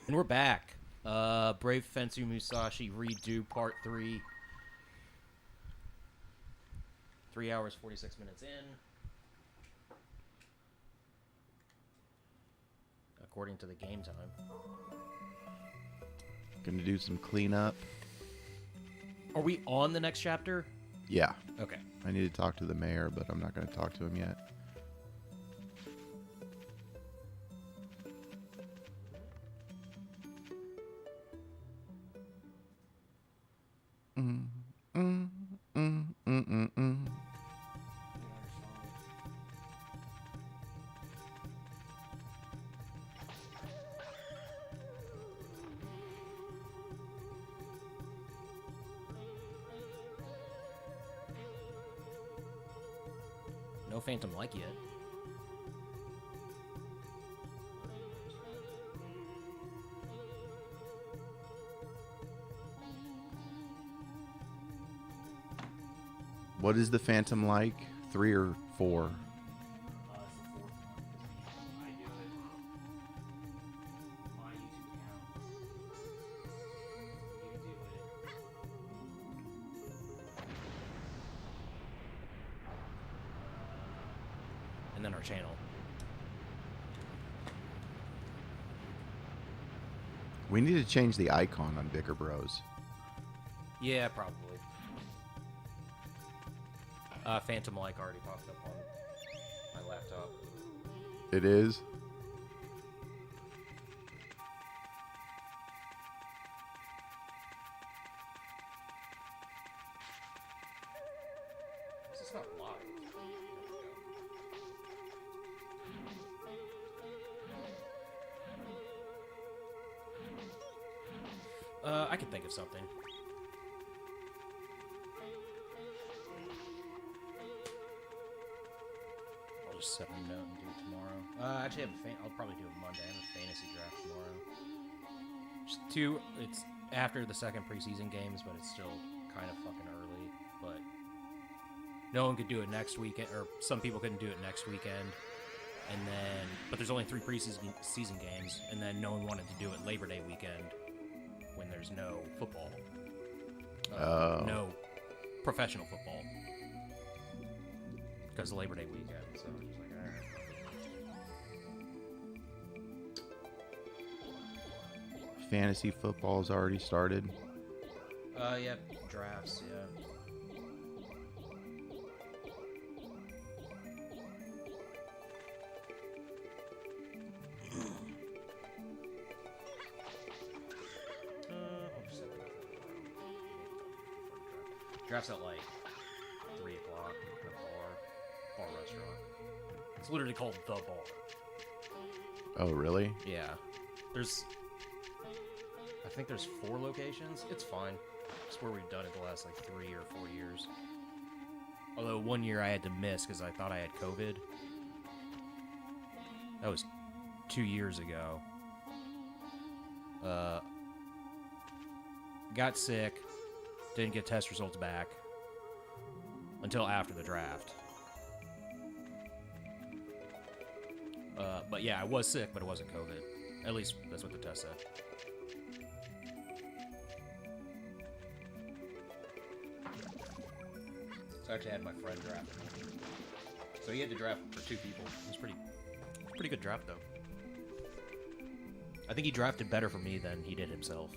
And we're back. Brave Fensu Musashi redo part 3. 3 hours, 46 minutes in. According to the game time. Gonna do some cleanup. Are we on the next chapter? Yeah. Okay. I need to talk to the mayor, but I'm not gonna talk to him yet. No Phantom like yet. What is the Phantom like? 3 or 4? And then our channel. We need to change the icon on Vicar Bros. Yeah, probably. Phantom like already popped up on my laptop. It is? This is not live. I can think of something. I'll just set a note and do it tomorrow. Actually, I'll probably do it Monday. I have a fantasy draft tomorrow. Just it's after the second preseason games, but it's still kind of fucking early. But no one could do it next weekend, or some people couldn't do it next weekend. And then, but there's only 3 season games, and then no one wanted to do it Labor Day weekend when there's no football. No professional football. Because of Labor Day weekend, so I'm just like, alright. Fantasy football's already started. Yeah, drafts, yeah. Drafts at like 3 o'clock at a bar restaurant. It's literally called The Bar. Oh, really? Yeah. I think there's 4 locations. It's fine. It's where we've done it the last like 3 or 4 years. Although one year I had to miss because I thought I had COVID. That was 2 years ago. Got sick. Didn't get test results back until after the draft. But yeah, I was sick, but it wasn't COVID. At least that's what the test said. So I actually had my friend draft. So he had to draft for 2 people. It was pretty good draft though. I think he drafted better for me than he did himself.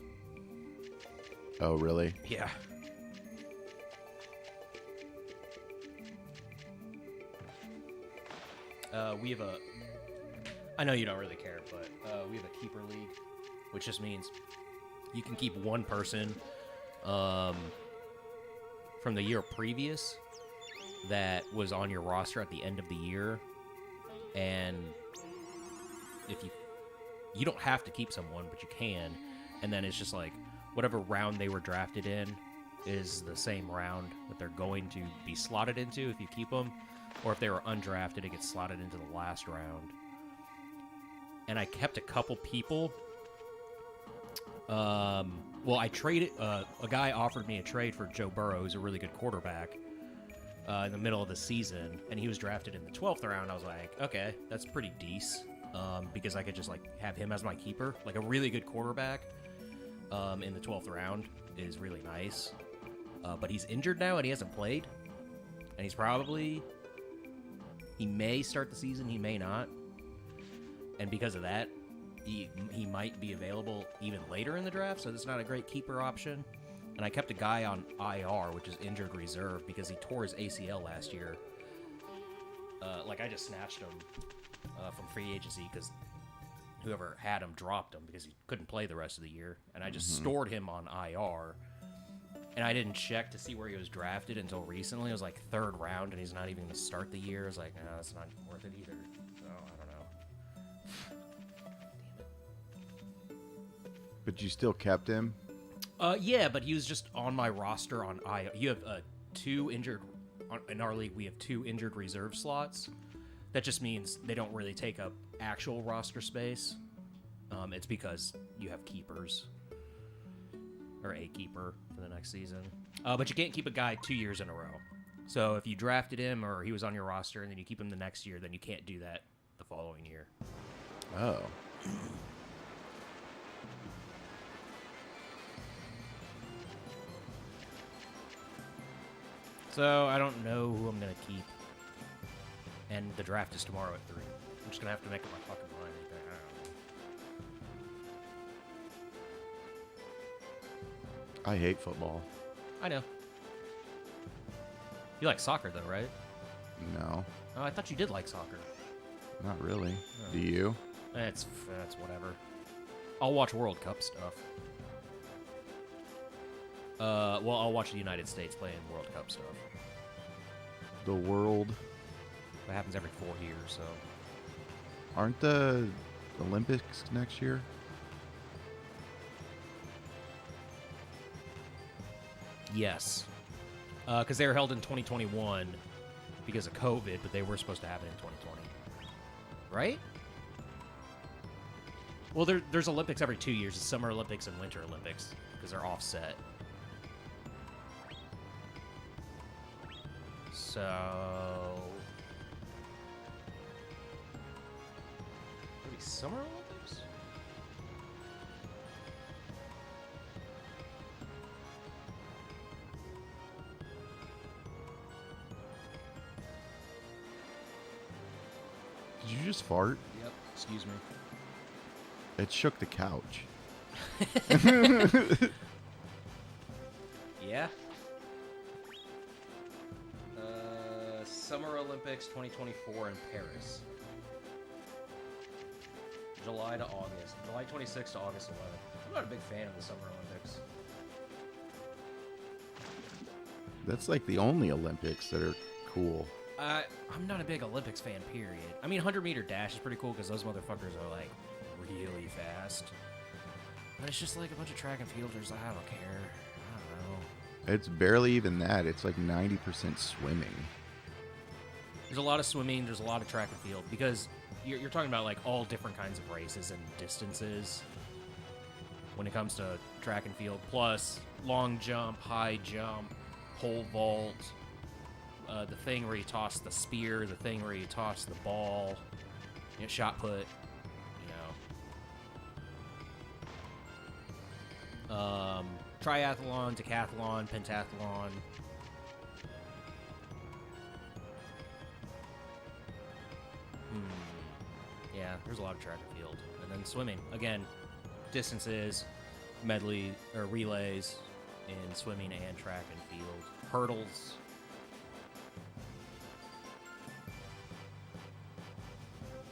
Oh, really? Yeah. We have I know you don't really care, but we have a keeper league, which just means you can keep one person from the year previous that was on your roster at the end of the year, and if you don't have to keep someone, but you can, and then it's just like whatever round they were drafted in is the same round that they're going to be slotted into if you keep them. Or if they were undrafted, it gets slotted into the last round. And I kept a couple people. Well, I traded... a guy offered me a trade for Joe Burrow, who's a really good quarterback, in the middle of the season. And he was drafted in the 12th round. I was like, okay, that's pretty decent. because I could just like have him as my keeper. Like a really good quarterback in the 12th round is really nice. But he's injured now and he hasn't played. And he may start the season, he may not. And because of that, he might be available even later in the draft, so that's not a great keeper option. And I kept a guy on IR, which is injured reserve, because he tore his ACL last year. I just snatched him from free agency because whoever had him dropped him because he couldn't play the rest of the year. And I just stored him on IR. And I didn't check to see where he was drafted until recently. It was like 3rd round, and he's not even going to start the year. I was like, no, that's not worth it either. So, I don't know. Damn it. But you still kept him? Yeah, but he was just on my roster on IR. You have 2 injured... In our league, we have 2 injured reserve slots. That just means they don't really take up actual roster space. It's because you have keepers. Or a keeper for the next season. But you can't keep a guy 2 years in a row. So if you drafted him or he was on your roster and then you keep him the next year, then you can't do that the following year. Oh. So I don't know who I'm going to keep. And the draft is tomorrow at 3. I'm just going to have to make up my fucking mind. I don't know. I hate football. I know. You like soccer, though, right? No, Oh, I thought you did like soccer. not really. Oh. Do you? That's whatever. I'll watch World Cup stuff. Well, I'll watch the United States playing World Cup stuff. The world. That happens every 4 years, so. Aren't the Olympics next year? Yes. Because they were held in 2021 because of COVID, but they were supposed to happen in 2020. Right? Well, there's Olympics every 2 years. It's Summer Olympics and Winter Olympics because they're offset. So... Maybe Summer Olympics? Did you just fart? Yep. Excuse me. It shook the couch. Yeah. Summer Olympics 2024 in Paris. July to August. July 26th to August 11th. I'm not a big fan of the Summer Olympics. That's like the only Olympics that are cool. I'm not a big Olympics fan, period. I mean, 100-meter dash is pretty cool because those motherfuckers are, like, really fast. But it's just like a bunch of track and fielders. I don't care. I don't know. It's barely even that. It's like 90% swimming. There's a lot of swimming. There's a lot of track and field because you're talking about, like, all different kinds of races and distances when it comes to track and field. Plus, long jump, high jump, pole vault, the thing where you toss the spear, the thing where you toss the ball, shot put, triathlon, decathlon, pentathlon. Yeah, there's a lot of track and field. And then swimming. Again, distances, medley, or relays in swimming and track and field. Hurdles.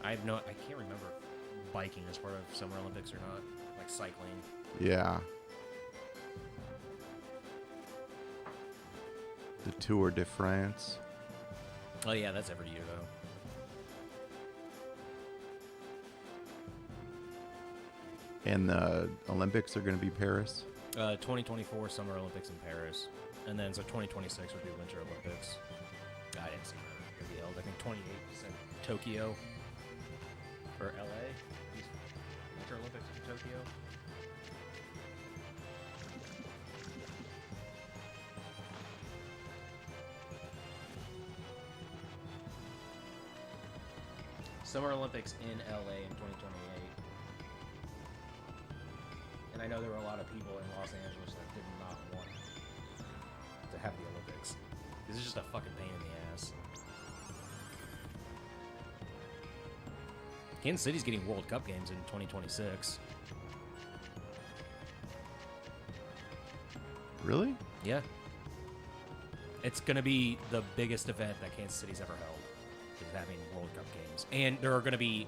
I can't remember if biking is part of Summer Olympics or not. Like cycling. Yeah. The Tour de France. Oh yeah, that's every year though. And the Olympics are going to be Paris. 2024 Summer Olympics in Paris. And then so 2026 would be Winter Olympics. I didn't see where it would be held. I think 28% Tokyo. Or LA. Winter Olympics in Tokyo. Summer Olympics in LA in 2028. And I know there were a lot of people in Los Angeles that did not want to have the Olympics. This is just a fucking pain in the ass. Kansas City's getting World Cup games in 2026. Really? Yeah. It's going to be the biggest event that Kansas City's ever held, is having World Cup games. And there's going to be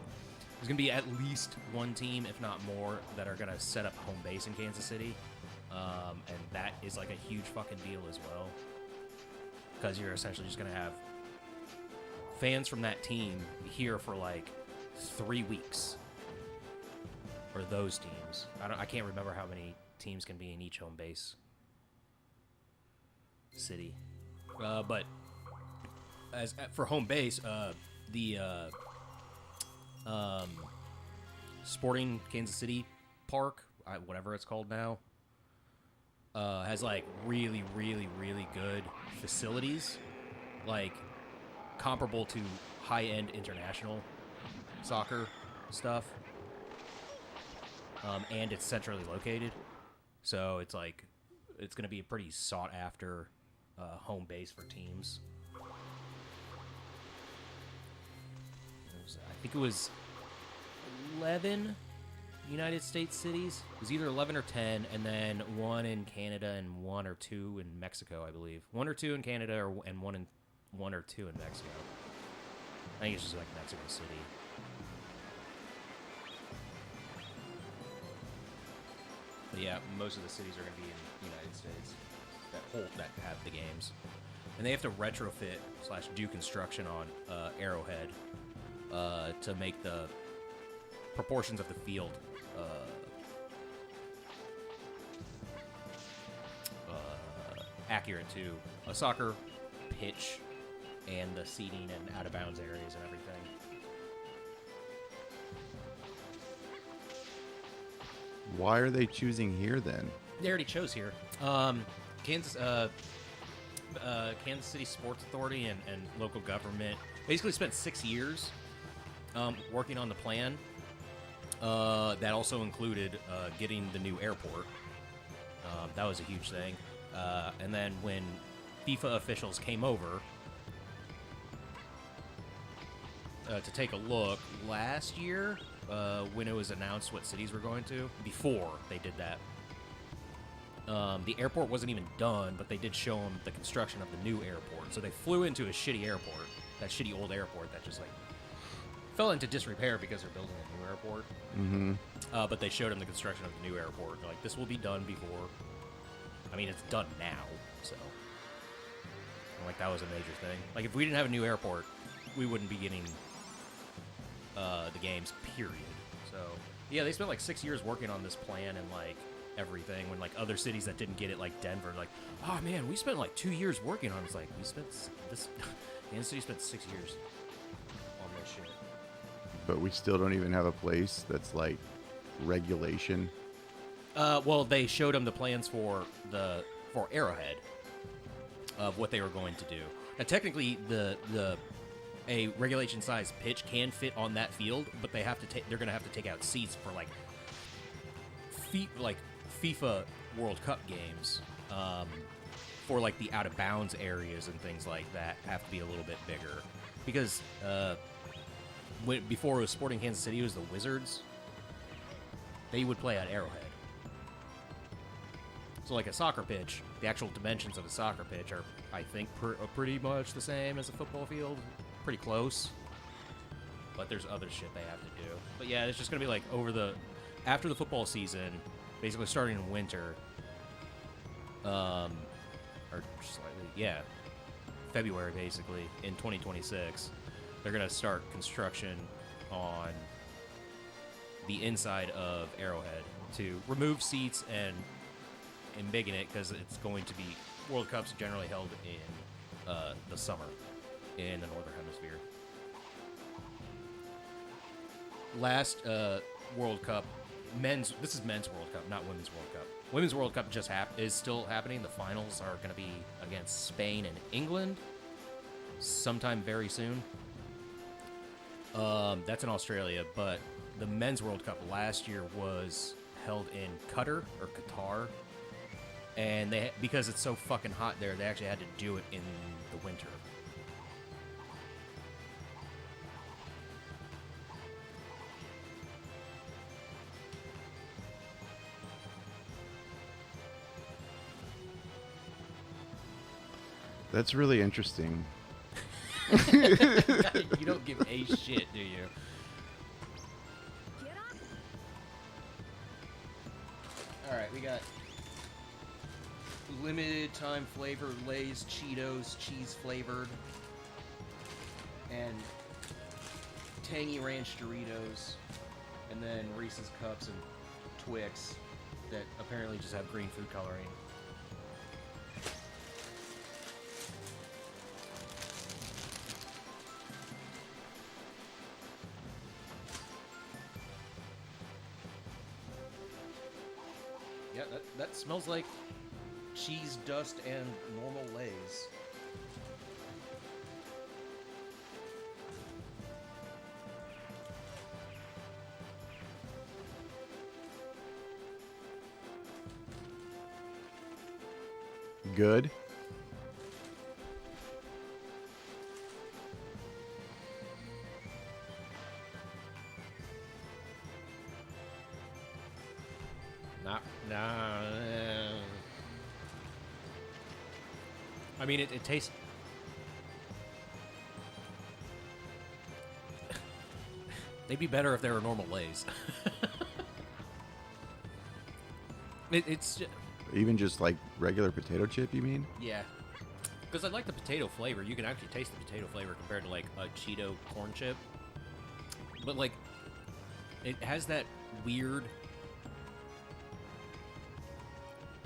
at least one team, if not more, that are going to set up home base in Kansas City. And that is like a huge fucking deal as well. Because you're essentially just going to have fans from that team here for like 3 weeks. Or those teams. I can't remember how many teams can be in each home base city. But as for home base, the Sporting Kansas City Park, whatever it's called now, has like really, really, really good facilities, like comparable to high-end international soccer stuff. And it's centrally located, so it's like it's going to be a pretty sought-after home base for teams. I think it was 11 United States cities. It was either 11 or 10, and then one in Canada and 1 or 2 in Mexico, I believe. 1 or 2 in Canada, and 1 or 2 in Mexico. I think it's just like Mexico City. But yeah, most of the cities are going to be in the United States that have the games, and they have to retrofit / do construction on Arrowhead to make the proportions of the field accurate to a soccer pitch and the seating and out of bounds areas and everything. Why are they choosing here then? They already chose here. Kansas City Sports Authority and local government basically spent 6 years working on the plan. That also included getting the new airport. That was a huge thing. And then when FIFA officials came over to take a look last year, when it was announced what cities were going to, before they did that, the airport wasn't even done, but they did show them the construction of the new airport. So they flew into a shitty airport, that shitty old airport that just like fell into disrepair because they're building a new airport. Mm-hmm. But they showed them the construction of the new airport. They're like, this will be done before. I mean, it's done now, so. And like, that was a major thing. Like, if we didn't have a new airport, we wouldn't be getting the games, period. So, yeah, they spent like 6 years working on this plan and like everything, when like other cities that didn't get it, like Denver, like, oh man, we spent like 2 years working on it. It's like, we spent this, Kansas City spent 6 years on this shit. But we still don't even have a place that's like regulation. Well, they showed them the plans for Arrowhead of what they were going to do. Now, technically, a regulation size pitch can fit on that field, but they're going to have to take out seats for like FIFA World Cup games, for like the out of bounds areas and things like that have to be a little bit bigger, because before it was Sporting Kansas City, it was the Wizards. They would play at Arrowhead. So like a soccer pitch, the actual dimensions of a soccer pitch are, I think, pretty much the same as a football field. Pretty close. But there's other shit they have to do. But yeah, it's just going to be like after the football season, basically starting in winter, or slightly, yeah, February basically, in 2026, they're going to start construction on the inside of Arrowhead to remove seats and embiggen it, because it's going to be World Cups generally held in the summer in the Northern Hemisphere. Last World Cup, this is men's World Cup, not women's World Cup. Women's World Cup is still happening. The finals are going to be against Spain and England sometime very soon. That's in Australia, but the Men's World Cup last year was held in Qatar, and because it's so fucking hot there, they actually had to do it in the winter. That's really interesting. You don't give a shit, do you? Alright, we got limited time flavor Lay's Cheetos, cheese flavored, and tangy ranch Doritos, and then Reese's Cups and Twix that apparently just have green food coloring. Yeah, that smells like cheese dust and normal Lay's. Good. Nah. I mean, it tastes. They'd be better if they were normal Lay's. It's just, Even just like regular potato chip, you mean? yeah, because I like the potato flavor. You can actually taste the potato flavor compared to like a Cheeto corn chip. But like, it has that weird.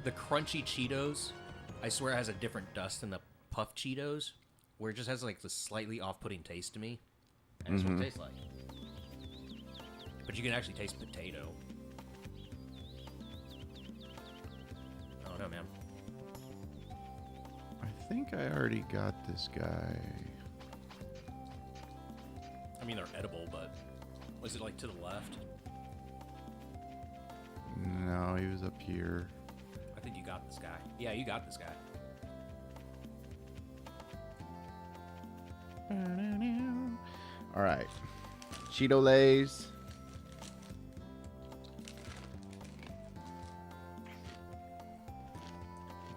The crunchy Cheetos, I swear, has a different dust than the puff Cheetos, where it just has like this slightly off-putting taste to me. And that's what it tastes like. But you can actually taste potato. I don't know, man. I think I already got this guy. I mean, they're edible, but was it like to the left? No, he was up here. I think you got this guy. Yeah, you got this guy. All right. Cheeto Lays.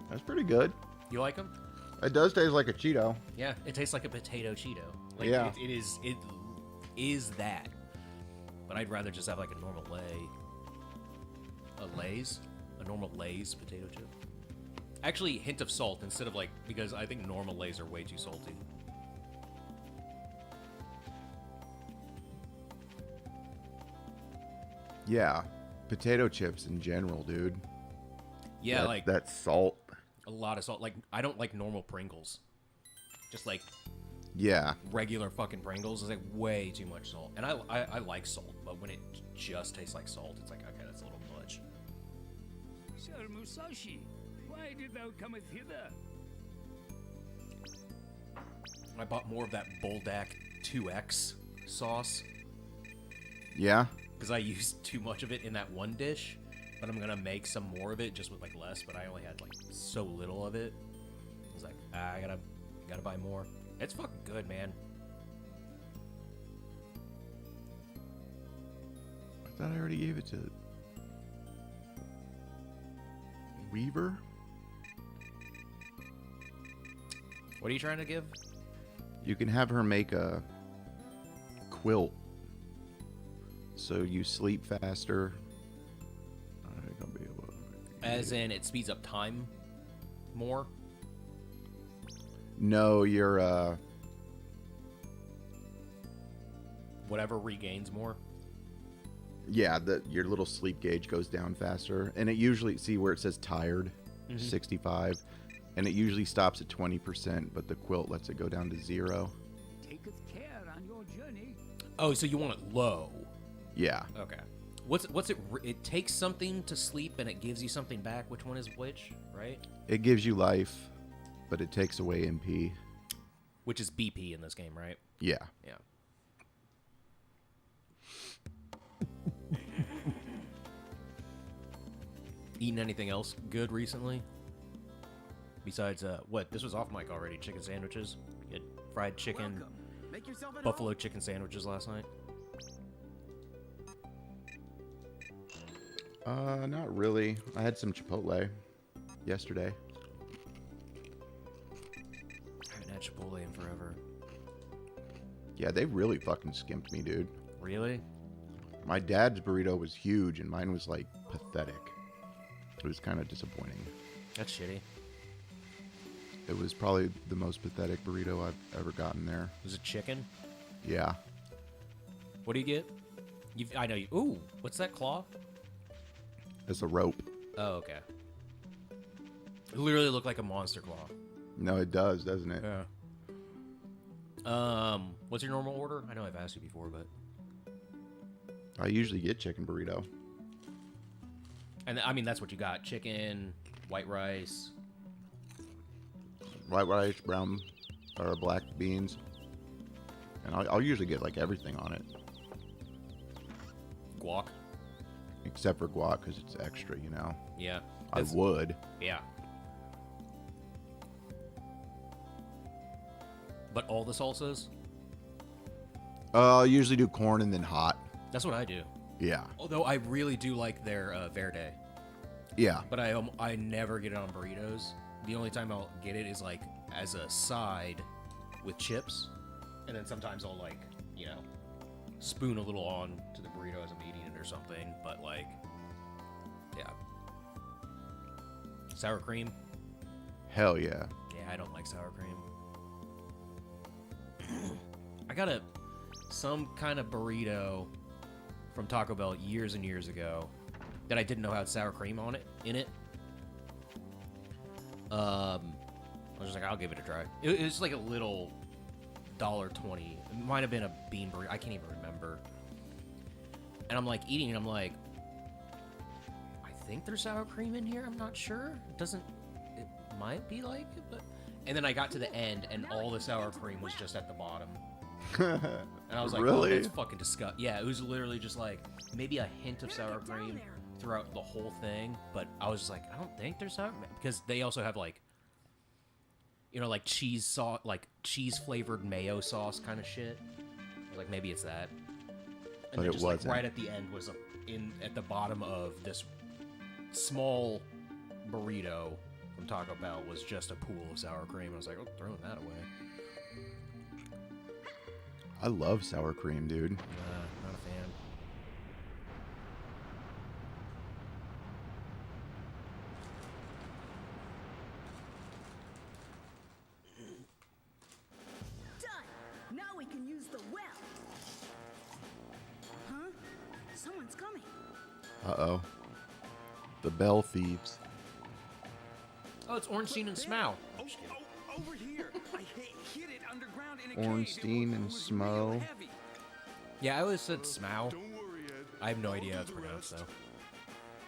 That's pretty good. You like them? It does taste like a Cheeto. Yeah, it tastes like a potato Cheeto. Like, Yeah. it is that. But I'd rather just have like a normal a normal Lay's potato chip. Actually, hint of salt instead of like, because I think normal Lay's are way too salty. Yeah. Potato chips in general, dude. Yeah, like that salt. a lot of salt. Like, I don't like normal Pringles. Just like Yeah. regular fucking Pringles is like way too much salt. And I like salt, but when it just tastes like salt, it's like, okay, that's a little much. Sir Musashi, why did thou cometh hither? I bought more of that Buldak 2X sauce Yeah. because I used too much of it in that one dish. But I'm gonna make some more of it just with like less. But I only had like so little of it. I was like, I gotta buy more. It's fucking good, man. I thought I already gave it to Weaver. What are you trying to give? You can have her make a quilt so you sleep faster. I ain't gonna be able to. As in, it speeds up time more. No, your Whatever regains more. yeah, your little sleep gauge goes down faster, and it usually see where it says tired, 65, and it usually stops at 20%, but the quilt lets it go down to 0. Taketh care on your journey. Oh, so you want it low? Yeah, Okay. What's it? It takes something to sleep and it gives you something back. Which one is which? Right? it gives you life, but it takes away MP. Which is BP in this game, right? Yeah. Yeah. Eaten anything else good recently? Besides, what? This was off mic already. Chicken sandwiches. You had fried chicken, Welcome. Make yourself at buffalo home. chicken sandwiches last night. Not really. I had some Chipotle yesterday. I haven't had Chipotle in forever. Yeah, they really fucking skimped me, dude. Really? My dad's burrito was huge, and mine was, like, pathetic. It was kind of disappointing. That's shitty. It was probably the most pathetic burrito I've ever gotten there. Was it chicken? Yeah. What do you get? I know you. Ooh, what's that claw? It's a rope. Oh, okay. It literally looked like a monster claw. No, it does, doesn't it? Yeah. What's your normal order? I know I've asked you before, but I usually get chicken burrito. and I mean that's what you got: chicken, white rice. White rice, brown, or black beans. And I'll usually get, like, everything on it. Guac. Except for guac, because it's extra, you know? Yeah. I would. Yeah. But all the salsas? I'll usually do corn and then hot. That's what I do. Yeah. Although I really do like their Verde. Yeah. But I never get it on burritos. The only time I'll get it is like as a side with chips. And then sometimes I'll like, you know, spoon a little on to the burrito as I'm eating it or something. But like, yeah. Sour cream? Hell yeah. Yeah, I don't like sour cream. I got some kind of burrito from Taco Bell years and years ago that I didn't know had sour cream in it. I was just like, I'll give it a try. It was like a little $1.20. It might have been a bean burrito. I can't even remember. And I'm like eating, and I'm like, I think there's sour cream in here. I'm not sure. It might be like it, but. And then I got to the end, and all the sour cream was just at the bottom. And I was like, Really? oh, that's fucking disgusting. Yeah, it was literally just like maybe a hint of sour cream throughout the whole thing. But I was just like, I don't think there's sour cream. Because they also have like, you know, like cheese sauce, like cheese flavored mayo sauce kind of shit. I was like, maybe it's that. And But then it just wasn't. like right at the end was at the bottom of this small burrito from Taco Bell was just a pool of sour cream. I was like, oh, throwing that away. I love sour cream, dude. Not a fan. Done! Now we can use the well. Huh? Someone's coming. Uh-oh. The Bell Thieves. Oh, it's Ornstein and Smough. Oh, over here. I hid it underground in a Ornstein cave. and It was Smough. real heavy. Yeah, I always said Smough. Don't worry, Ed. I have no idea how I'll it's do the pronounced, rest.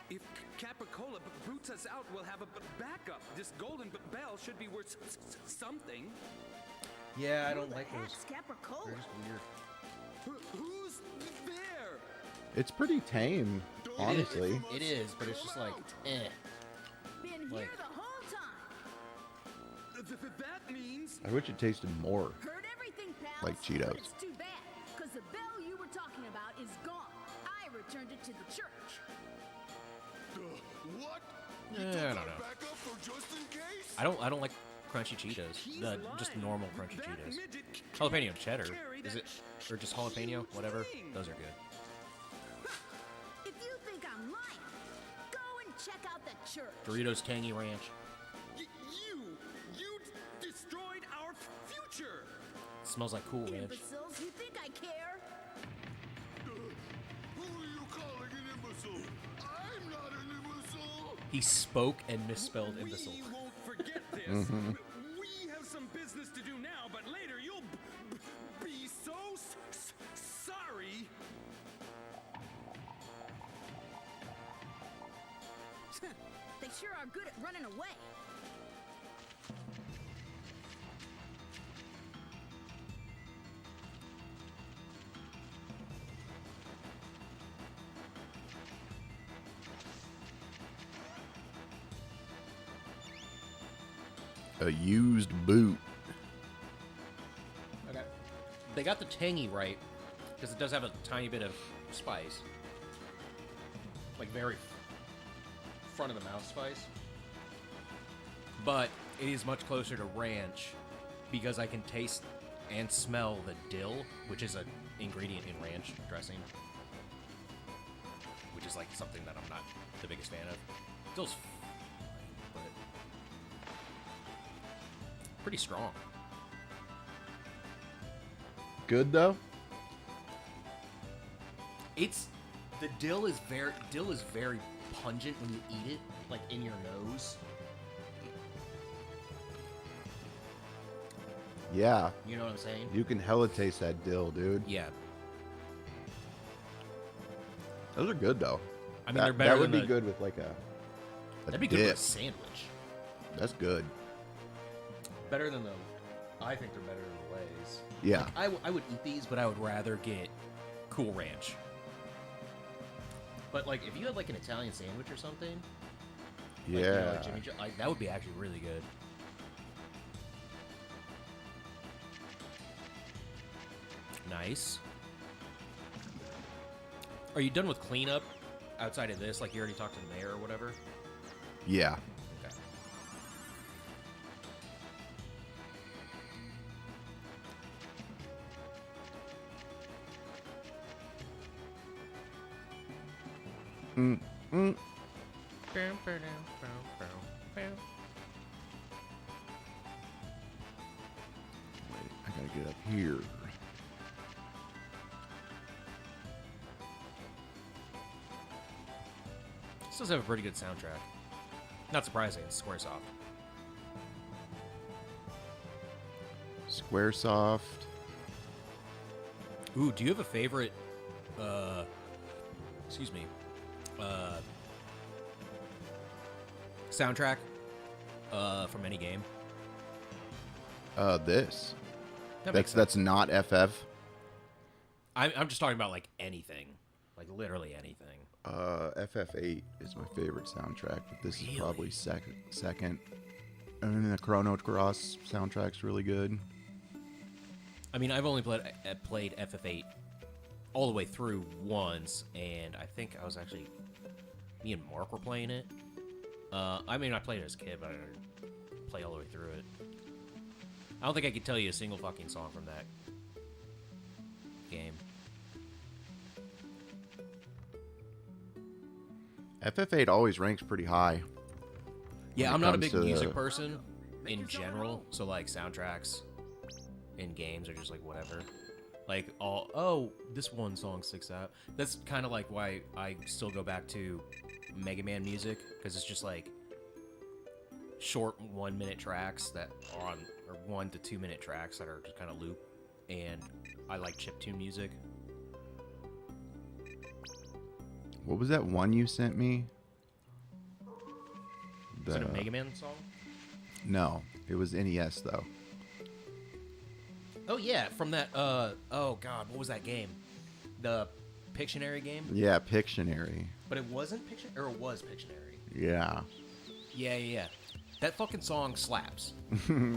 though. If Capricola boots us out, we'll have a backup. This golden bell should be worth something. Yeah, I Who don't the like heck's those. Capricola? They're just weird. Who's there? It's pretty tame, honestly. It is, but it's just like, eh. Been Like- here the whole time. That means I wish it tasted more. Heard everything, pals. Like Cheetos. But it's too bad, because the bell you were talking about is gone. I returned it to the church. What? Yeah, You I took don't our know. backup for just in case? I don't like crunchy Cheetos. he's Just lying. normal crunchy That Cheetos. midget Jalapeno cheddar. carry Is that it? Or just jalapeno? Whatever. thing. Those are good. If you think I'm lying, go and check out the church. Doritos Tangy Ranch. You destroyed our future. Smells like Cool Ranch. Imbeciles, you think I care? Who are you calling an imbecile? I'm not an imbecile. He spoke and misspelled imbecile. We won't forget this. We have some business to do now, but later you'll be so sorry. They sure are good at running away. A used boot. Okay. They got the tangy right, because it does have a tiny bit of spice. Like, very front of the mouth spice. But it is much closer to ranch, because I can taste and smell the dill, which is an ingredient in ranch dressing. Which is, like, something that I'm not the biggest fan of. Dill's fine, but pretty strong. Good though. It's the dill is very pungent when you eat it, like in your nose. Yeah. You know what I'm saying? You can hella taste that dill, dude. Yeah. Those are good though. I mean, they're better That would than be good with like a That'd be good with dip. a sandwich. That's good. Better than the. I think they're better than the Lay's. Yeah. Like, I would eat these, but I would rather get Cool Ranch. But like, if you had like an Italian sandwich or something, like, you know, Yeah. like Jimmy like, that would be actually really good. Nice. Are you done with cleanup outside of this? Like, you already talked to the mayor or whatever? Yeah. Okay. Wait, I gotta get up here. This does have a pretty good soundtrack. Not surprising, it's Squaresoft. Squaresoft. Ooh, do you have a favorite, excuse me, soundtrack, from any game? This. That makes That's sense. not FF. I'm just talking about, like, anything. Like, literally anything. FF8 is my favorite soundtrack, but this Really? is probably second. And then the Chrono Cross soundtrack's really good. I mean, I've only played FF8 all the way through once, and I think I was actually... Me and Mark were playing it. I mean, I played it as a kid, but I didn't play all the way through it. I don't think I could tell you a single fucking song from that game. FF8 always ranks pretty high. Yeah, when it I'm not a comes big to music the- person in general, so like soundtracks in games are just like whatever. Like this one song sticks out. That's kind of like why I still go back to Mega Man music, because it's just like short 1 minute tracks that are on, or 1 to 2 minute tracks that are just kind of loop, and I like chiptune music. What was that one you sent me? Is it a Mega Man song? No, it was NES though. Oh yeah, from that oh god, what was that game? The Pictionary game? Yeah, Pictionary. But it wasn't Pictionary, or it was Pictionary? Yeah. Yeah. That fucking song slaps.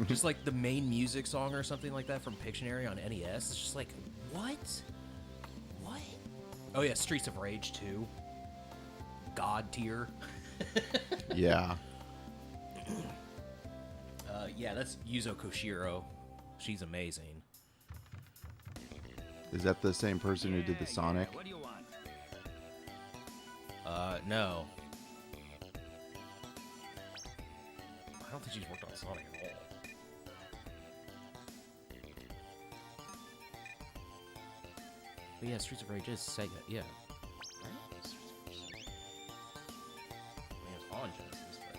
Just like the main music song or something like that from Pictionary on NES. It's just like, what? What? Oh yeah, Streets of Rage 2. God tier. Yeah. Yeah, that's Yuzo Koshiro. She's amazing. Is that the same person who did the Sonic? What do you want? No. I don't think she's worked on Sonic at all. But yeah, Streets of Rage is Sega, yeah. Right? I mean, it's on Genesis, but...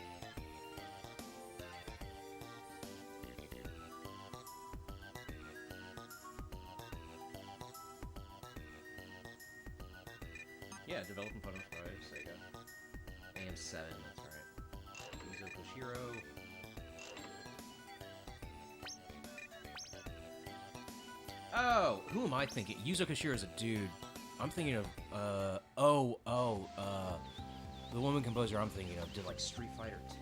Yeah, developed and published by Sega. And 7, that's right. Yuzo Koshiro. Oh, who am I thinking? Yuzo Koshiro is a dude. I'm thinking of, the woman composer I'm thinking of did like Street Fighter 2.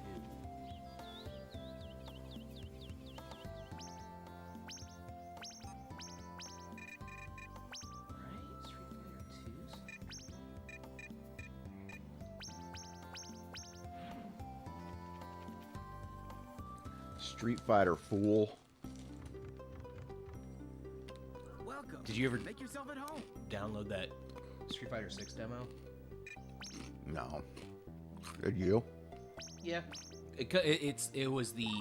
Street Fighter Fool. Welcome. Did you ever Make yourself at home. download that Street Fighter 6 demo? No. Did you? Yeah. It was the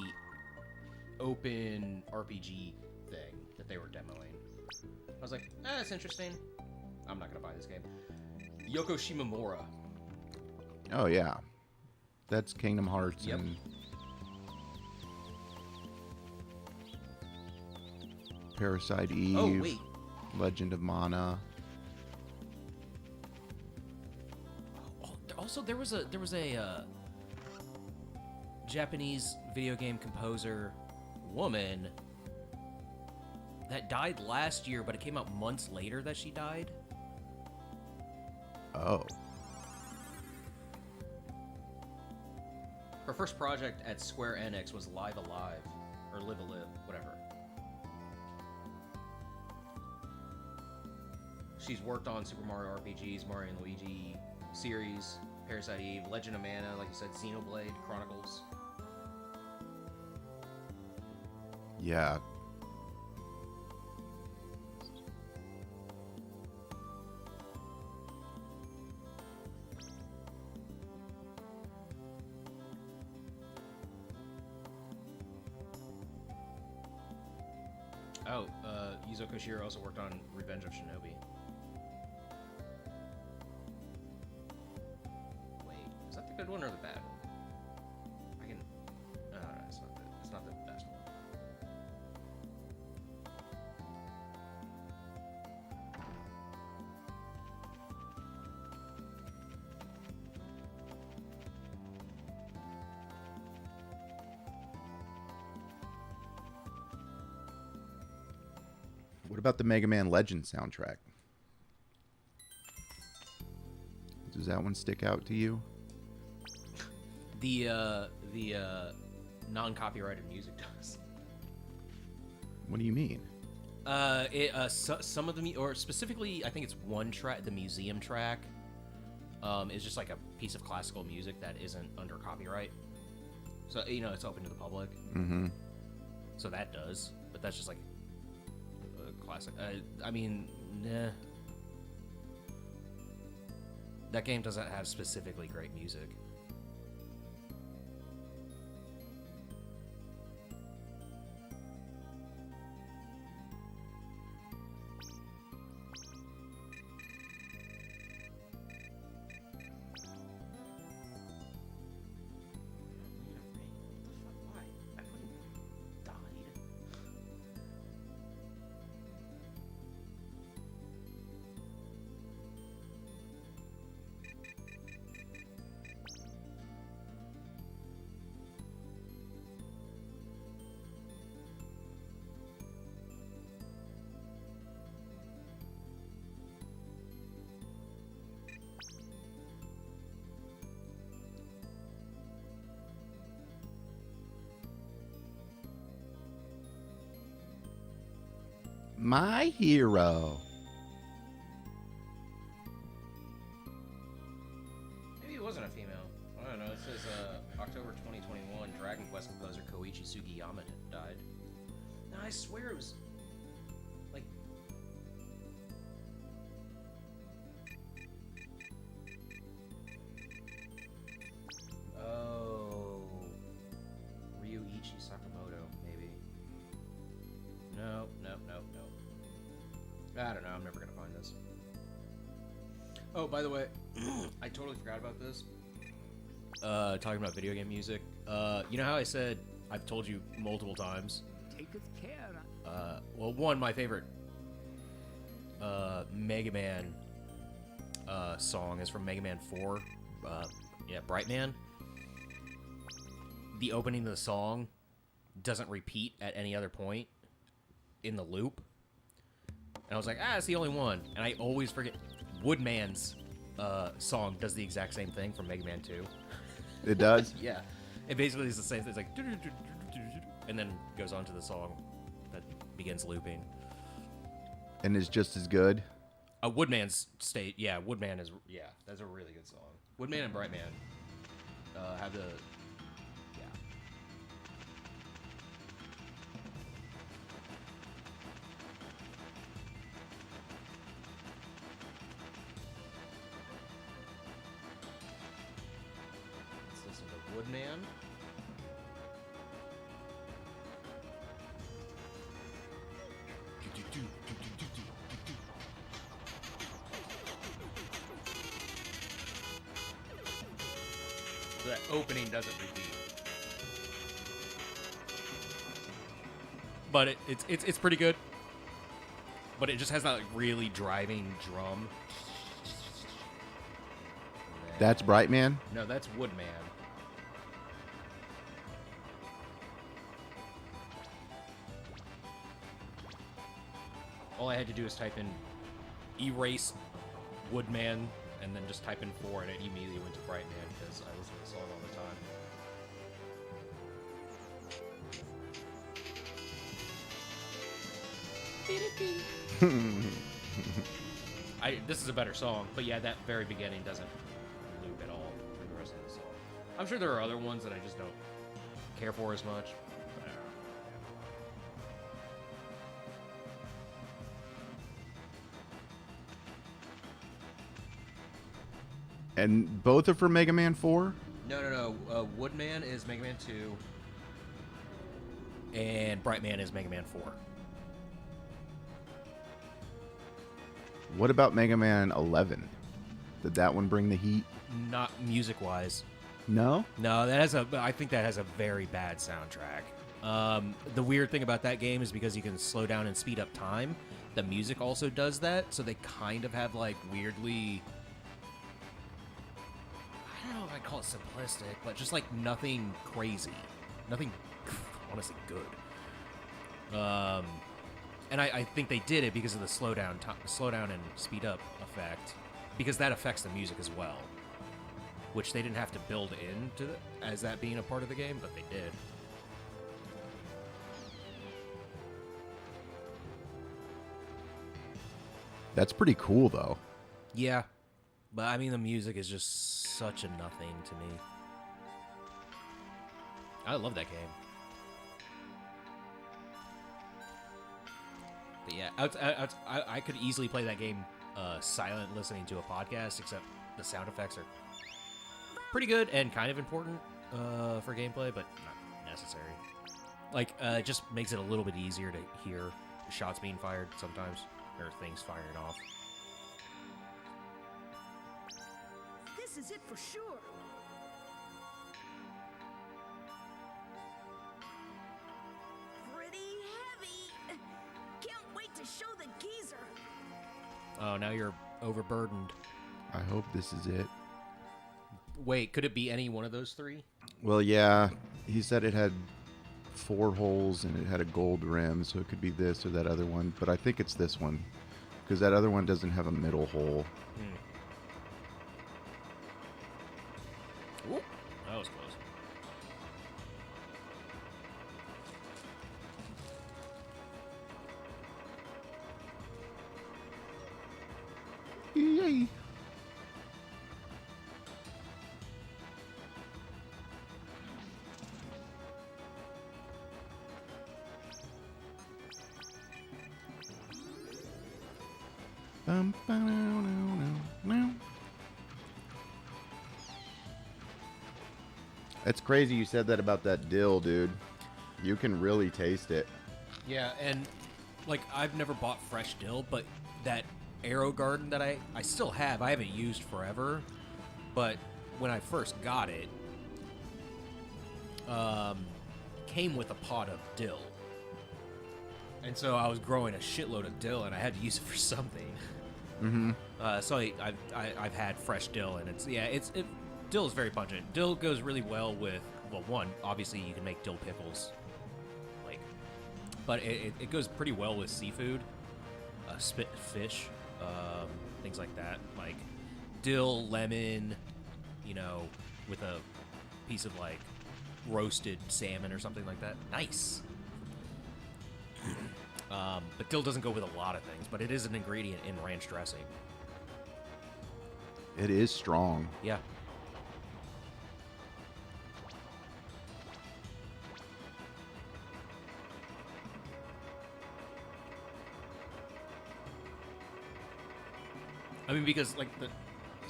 open RPG thing that they were demoing. I was like, that's interesting. I'm not gonna buy this game. Yoko Shimomura. Oh, yeah. That's Kingdom Hearts Yep. and Parasite Eve. Oh wait, Legend of Mana. also there was a Japanese video game composer woman that died last year, but it came out months later that she died. Oh. Her first project at Square Enix was Live Alive, or Live a Live, whatever. She's worked on Super Mario RPGs, Mario and Luigi series, Parasite Eve, Legend of Mana, like you said, Xenoblade Chronicles. Yeah. Oh, Yuzo Koshiro also worked on Revenge of Shinobi. Wait, is that the good one or the bad one? I can. No, it's not the. It's not the best one. What about the Mega Man Legends soundtrack? Does that one stick out to you? The non-copyrighted music does. What do you mean? Some of the or specifically, I think it's one track, the museum track, is just like a piece of classical music that isn't under copyright. So it's open to the public. Mm-hmm. So that does, but that's just like a classic. I mean, nah. That game doesn't have specifically great music. My Hero. Maybe it wasn't a female. I don't know. It says October 2021, Dragon Quest composer Koichi Sugiyama died. No, I swear it was like. Oh, Ryuichi Sakamoto, maybe. No. I don't know. I'm never gonna find this. Oh, by the way, I totally forgot about this. Talking about video game music. You know how I said I've told you multiple times? Taketh care. Well, one, my favorite Mega Man song is from Mega Man 4. Brightman. The opening of the song doesn't repeat at any other point in the loop. And I was like, it's the only one. And I always forget. Woodman's song does the exact same thing from Mega Man 2. It does? Yeah. It basically is the same thing. It's like, and then goes on to the song that begins looping. And is just as good? Woodman's state, Woodman is, that's a really good song. Woodman and Brightman have the, Woodman. So that opening doesn't repeat. But it's pretty good. But it just has that like really driving drum. That's Brightman? No, that's Woodman. All I had to do is type in erase Woodman and then just type in 4 and it immediately went to Brightman because I listen to the song all the time. This is a better song, but yeah, that very beginning doesn't loop at all for the rest of the song. I'm sure there are other ones that I just don't care for as much. But I don't know. And both are for Mega Man 4? No. Woodman is Mega Man 2, and Brightman is Mega Man 4. What about Mega Man 11? Did that one bring the heat? Not music-wise. No? No, I think that has a very bad soundtrack. The weird thing about that game is because you can slow down and speed up time, the music also does that, so they kind of have like weirdly, I don't know if I'd call it simplistic, but just like nothing crazy. Nothing, honestly, good. And I think they did it because of the slow down and speed up effect, because that affects the music as well, which they didn't have to build into as that being a part of the game, but they did. That's pretty cool, though. Yeah, but I mean the music is just such a nothing to me. I love that game. But yeah, I could easily play that game silent listening to a podcast, except the sound effects are pretty good and kind of important for gameplay, but not necessary. Like, it just makes it a little bit easier to hear shots being fired sometimes, or things firing off. This is it for sure. Pretty heavy. Can't wait to show the geezer. Oh, now you're overburdened. I hope this is it. Wait, could it be any one of those three? Well, yeah. He said it had 4 holes and it had a gold rim, so it could be this or that other one. But I think it's this one, because that other one doesn't have a middle hole. Ooh, that was close. Yay! It's crazy you said that about that dill, dude. You can really taste it. Yeah, and like I've never bought fresh dill, but that Arrow Garden that I still have, I haven't used forever, but when I first got it, came with a pot of dill. And so I was growing a shitload of dill, and I had to use it for something. Mm-hmm. So I've had fresh dill, and dill is very pungent. Dill goes really well with, well, one, obviously you can make dill pickles, like, but it goes pretty well with seafood, spit fish, things like that, like dill, lemon, with a piece of like roasted salmon or something like that. Nice. But dill doesn't go with a lot of things, but it is an ingredient in ranch dressing. It is strong. Yeah. I mean, because like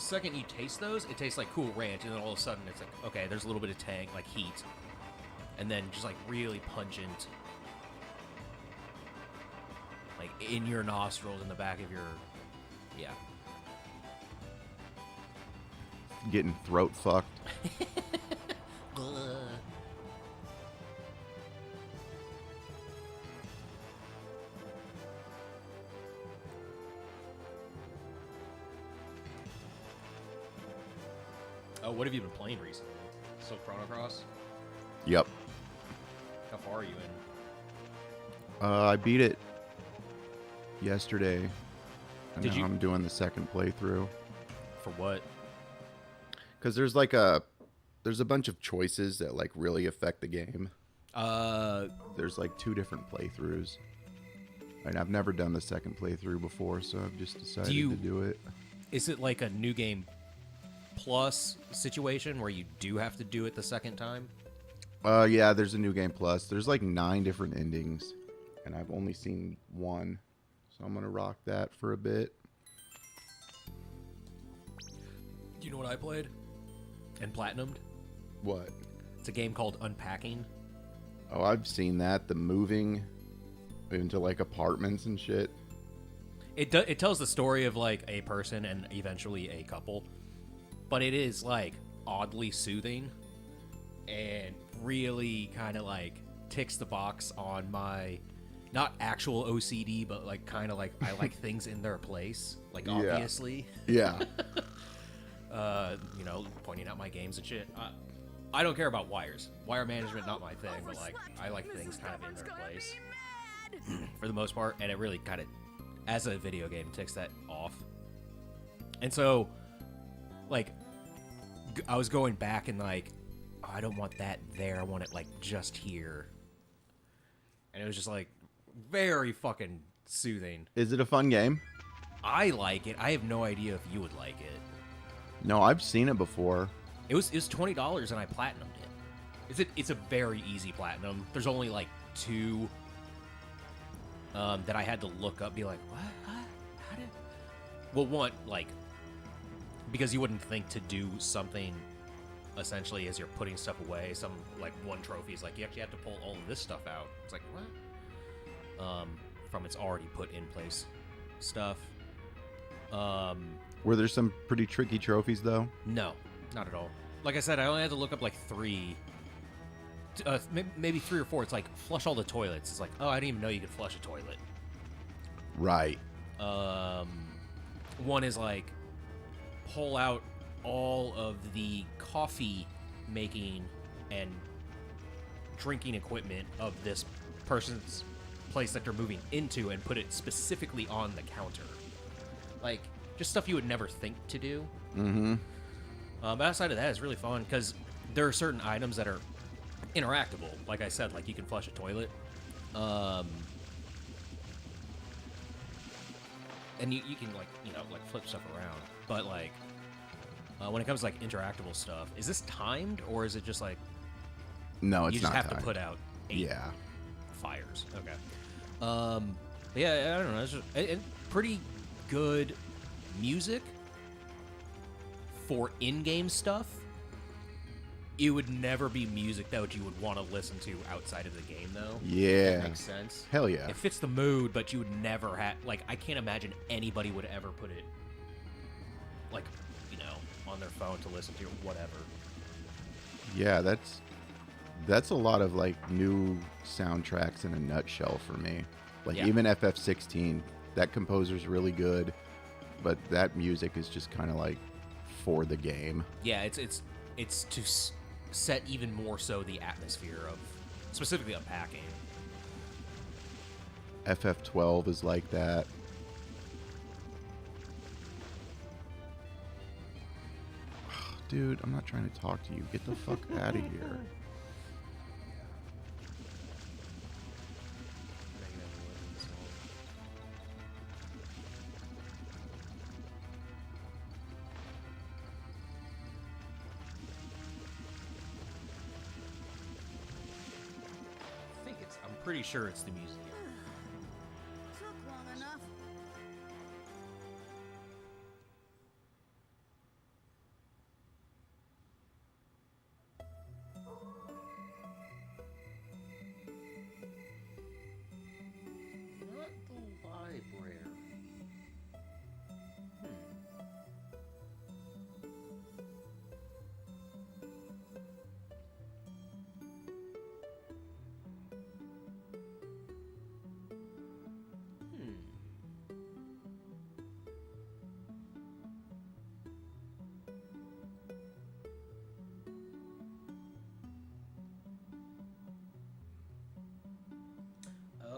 second you taste those, it tastes like Cool Ranch, and then all of a sudden it's like, okay, there's a little bit of tang, like heat, and then just like really pungent, like in your nostrils, in the back of your, yeah. Getting throat fucked. Oh, what have you been playing recently? Still Chrono Cross? Yep. How far are you in? I beat it yesterday. And Did now you- I'm doing the second playthrough. For what? Because there's there's a bunch of choices that like really affect the game. There's like 2 different playthroughs. And I've never done the second playthrough before, so I've just decided to do it. Is it like a new game plus situation where you do have to do it the second time? Yeah, there's a new game plus. There's like 9 different endings, and I've only seen 1, so I'm gonna rock that for a bit. Do you know what I played? And platinumed? What? It's a game called Unpacking. Oh, I've seen that. The moving into like apartments and shit. It tells the story of like a person and eventually a couple, but it is like oddly soothing and really kind of like ticks the box on my not actual OCD, but like kind of like I like things in their place, like Yeah. obviously. Yeah. You know, pointing out my games and shit. I don't care about wires. Wire management, not my thing, but like I like things kind of in their place for the most part, and it really kind of, as a video game, takes that off. And so, like, I was going back and like, oh, I don't want that there. I want it like just here, and it was just like very fucking soothing. Is it a fun game? I like it. I have no idea if you would like it. No, I've seen it before. It was $20 and I platinumed it. It's a very easy platinum. There's only like 2 that I had to look up, be like, what? How did? Well, one, like, because you wouldn't think to do something essentially as you're putting stuff away. Some like one trophy is like you actually have to pull all of this stuff out. It's like what? From its already put in place stuff. Were there some pretty tricky trophies though? No, not at all. Like I said, I only had to look up like 3, maybe 3 or 4. It's like flush all the toilets. It's like, oh, I didn't even know you could flush a toilet. Right. One is like pull out all of the coffee making and drinking equipment of this person's place that they're moving into and put it specifically on the counter. Like, just stuff you would never think to do. Mm-hmm. But outside of that, it's really fun because there are certain items that are interactable. Like I said, like you can flush a toilet. And you can, like, you know, like flip stuff around. But, like, when it comes to, like, interactable stuff, is this timed or is it just, like, No, it's you just not have to timed. put out 8 Yeah. fires? Okay. Yeah, I don't know. It's just, pretty good music for in-game stuff. It would never be music that you would want to listen to outside of the game, though. Yeah. That makes sense. Hell yeah. It fits the mood, but you would never have... Like, I can't imagine anybody would ever put it, like, you know, on their phone to listen to or whatever. Yeah, that's a lot of like new soundtracks in a nutshell for me. Like Yeah. even FF16, that composer's really good, but that music is just kind of like for the game. Yeah, it's to set even more so the atmosphere of specifically Unpacking. FF12 is like that. Dude, I'm not trying to talk to you. Get the fuck out of here. I'm pretty sure it's the museum. Took long enough.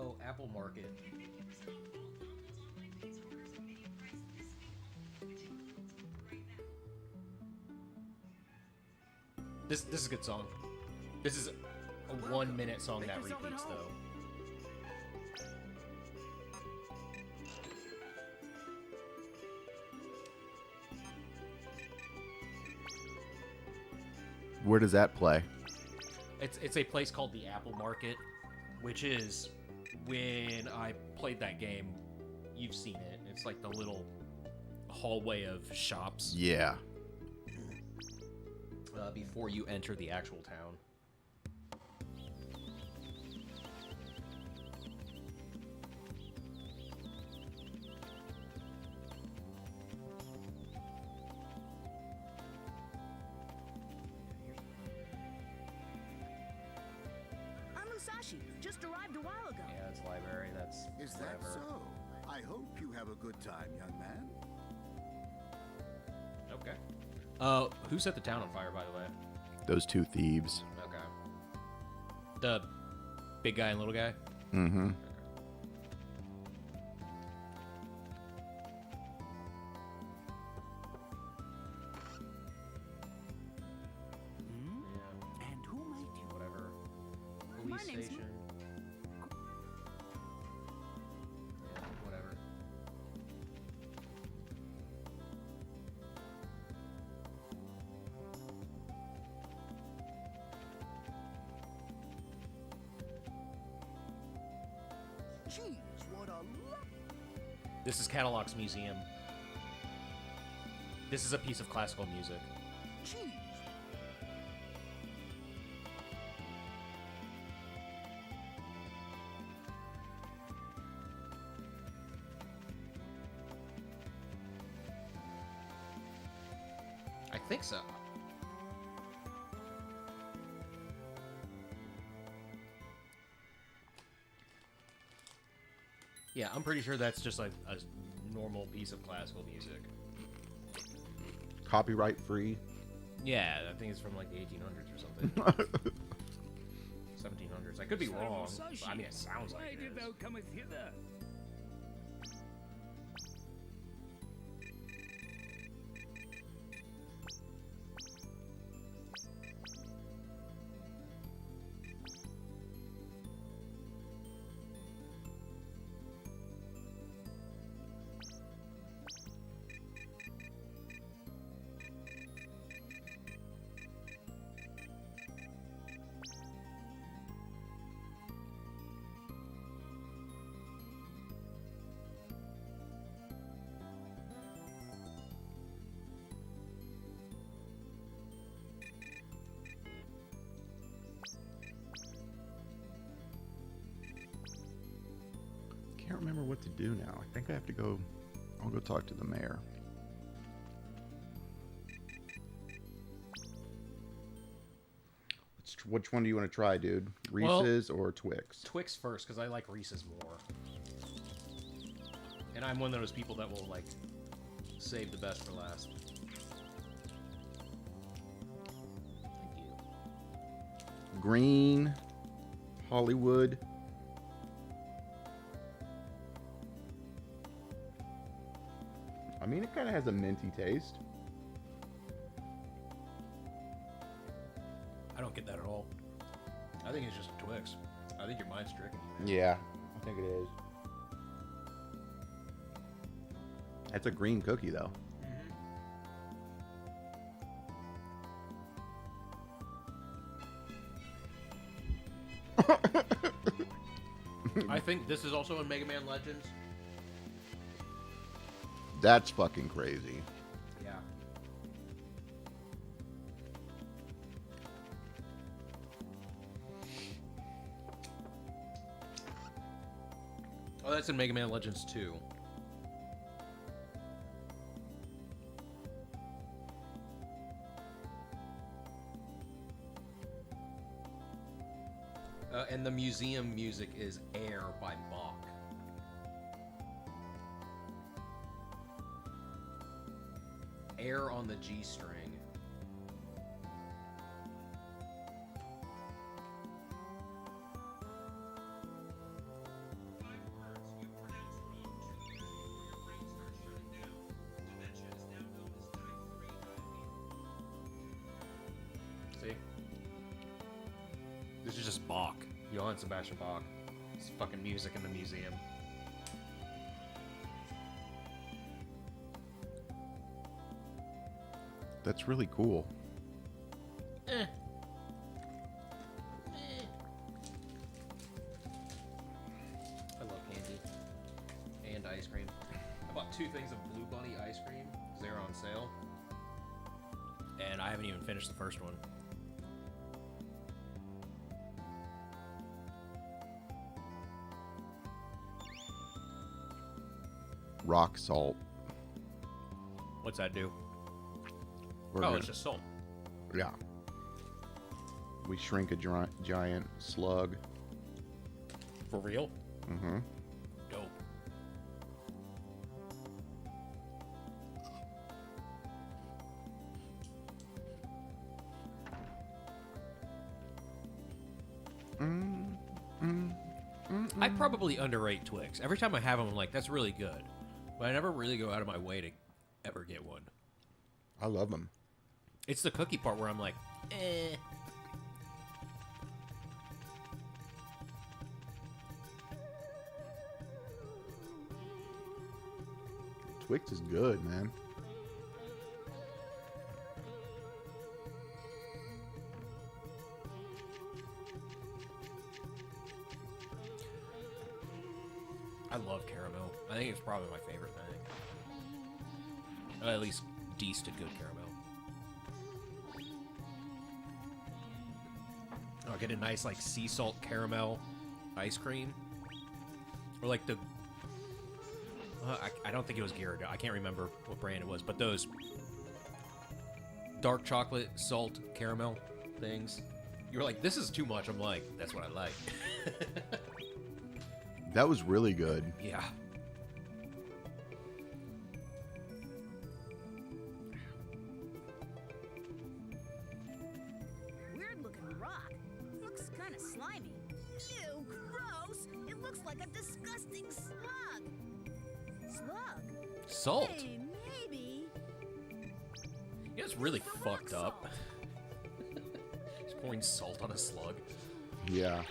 So, Apple Market. This is a good song. This is a 1 minute song that repeats though. Where does that play? It's a place called the Apple Market, which is when I played that game, you've seen it. It's like the little hallway of shops. Yeah. Before you enter the actual town. I'm Musashi. Just arrived a while ago. Yeah, it's library. That's Is that whatever. so? I hope you have a good time, young man. Okay. Who set the town on fire, by the way? Those two thieves. Okay. The big guy and little guy? Mm-hmm. Yeah, And who might you? whatever. My Police name's- station. Yeah, whatever. Jeez, what a lot. This is Catalog's museum. This is a piece of classical music. Jeez. I think so. Yeah, I'm pretty sure that's just like a normal piece of classical music. Copyright free. Yeah, I think it's from like the 1800s or something. 1700s. I could be Sir wrong. Musashi, But I mean, it sounds why like it did is. thou cometh hither? Can't remember what to do now. I think I have to go. I'll go talk to the mayor. Which one do you want to try, dude? Well- Reese's or Twix? Twix first, because I like Reese's more. And I'm one of those people that will, like, save the best for last. Thank you. Green, Hollywood. I mean, it kind of has a minty taste. I don't get that at all. I think it's just a Twix. I think your mind's tricking you, man. Yeah, I think it is. That's a green cookie, though. I think this is also in Mega Man Legends. That's fucking crazy. Yeah. Oh, that's in Mega Man Legends 2. And the museum music is Air by Bach. Air on the G string. This is just Bach. Johann Sebastian Bach. It's fucking music in the museum. That's really cool. I love candy. And ice cream. I bought 2 things of Blue Bunny ice cream because they were on sale. And I haven't even finished the first one. Rock salt. What's that do? We're Oh, gonna- it's just salt. Yeah. We shrink a giant slug. For real? Mm-hmm. Dope. I probably underrate Twix. Every time I have them, I'm like, that's really good. But I never really go out of my way to ever get one. I love them. It's the cookie part where I'm like, eh. Twix is good, man. I love caramel. I think it's probably my favorite thing. At least decent good caramel. I'll get a nice like sea salt caramel ice cream, or like the. I don't think it was Gyarados. I can't remember what brand it was, but those dark chocolate salt caramel things. You were like, "This is too much." I'm like, "That's what I like." That was really good. Yeah. Weird looking rock. Looks kind of slimy. Ew, gross. It looks like a disgusting slug. Slug? Salt. Hey, maybe. You know, it's really fucked up. Just pouring salt on a slug. Yeah.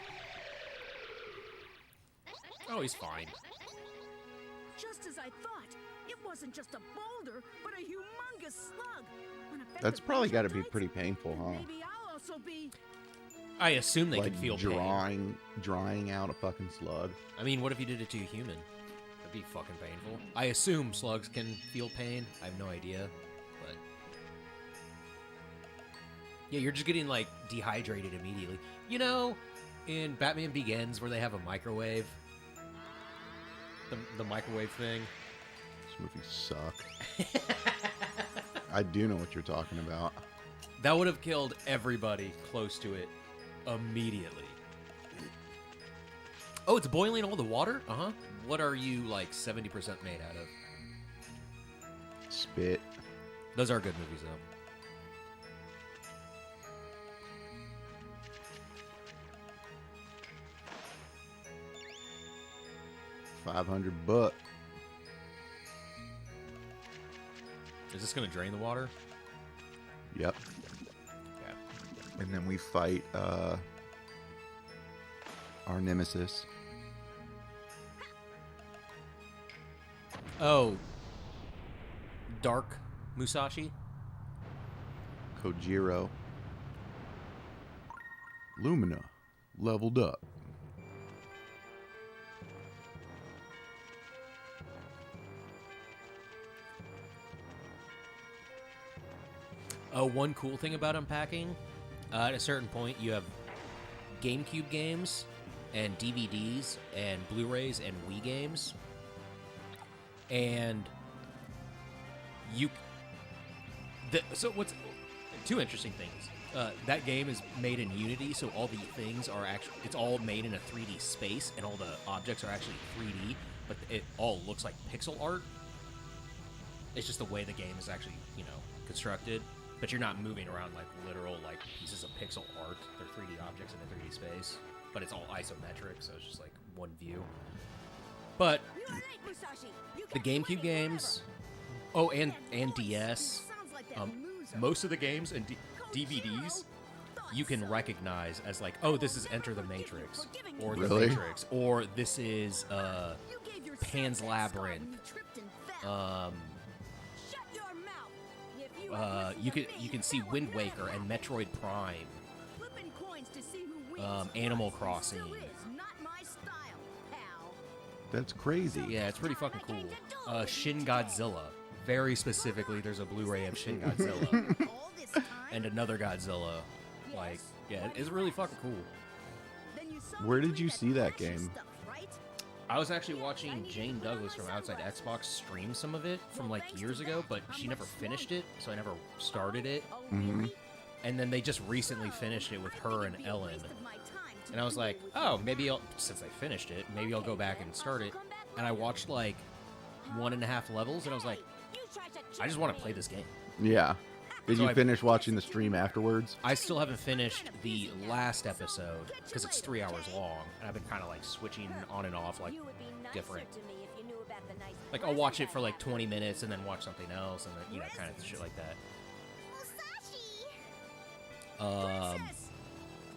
Oh, he's fine. Just as I thought. It wasn't just a boulder, but a humongous slug. That's probably got to be pretty painful, huh? Maybe I'll also be. I assume they Like can feel pain. drying out a fucking slug. I mean, what if you did it to a human? That'd be fucking painful. I assume slugs can feel pain. I have no idea, but yeah, you're just getting like dehydrated immediately. You know, in Batman Begins, where they have a microwave, the microwave thing. This movie suck. I do know what you're talking about. That would have killed everybody close to it immediately. Oh, it's boiling all the water? Uh-huh. What are you, like, 70% made out of? Spit. Those are good movies, though. $500. Is this going to drain the water? Yep. Yeah. And then we fight our nemesis. Oh. Dark Musashi? Kojiro. Lumina. Leveled up. One cool thing about unpacking, at a certain point, you have GameCube games and DVDs and Blu-rays and Wii games. And so what's two interesting things. That game is made in Unity, so all the things are actually, it's all made in a 3D space, and all the objects are actually 3D, but it all looks like pixel art. It's just the way the game is actually, constructed. But you're not moving around like literal like pieces of pixel art. They're 3D objects in a 3D space, but it's all isometric, so it's just like one view. But You're late, Musashi. You the kept me GameCube waiting games, forever. and DS, Sounds like that loser. most of the games and DVDs you can recognize as like, oh, this is Enter the Matrix, or the Really? Matrix, or this is You gave yourself Pan's that Labyrinth. scar when you tripped and fell. Shut your mouth. If you had listened you to can me, you can see that would Wind never Waker and happen. Metroid Prime. Flipping coins to see who wins Animal was and Crossing. still is not my style, pal. That's crazy. Yeah, it's pretty fucking cool. Shin Godzilla. Very specifically, there's a Blu-ray of Shin Godzilla All this time, and another Godzilla. Like, yeah, it's really fucking cool. then you saw Where me did doing you that see that flashy game? stuff, right? I was actually watching Jane Douglas from Outside Xbox stream some of it from like years ago, but she never finished it, so I never started it. Oh, Mhm. really? And then they just recently finished it with I her think and it'd be a Ellen. waste of my time to And I was duel like, with oh, you. maybe I'll, since I finished it, maybe I'll go back and start it. And I watched like 1.5 levels, and I was like, I just want to play this game. Yeah. Did So you I- finish watching the stream afterwards? I still haven't finished the last episode because it's 3 hours long, and I've been kind of like switching on and off, like different. Like I'll watch it for like 20 minutes and then watch something else, and then you know, kind of shit like that. Princess!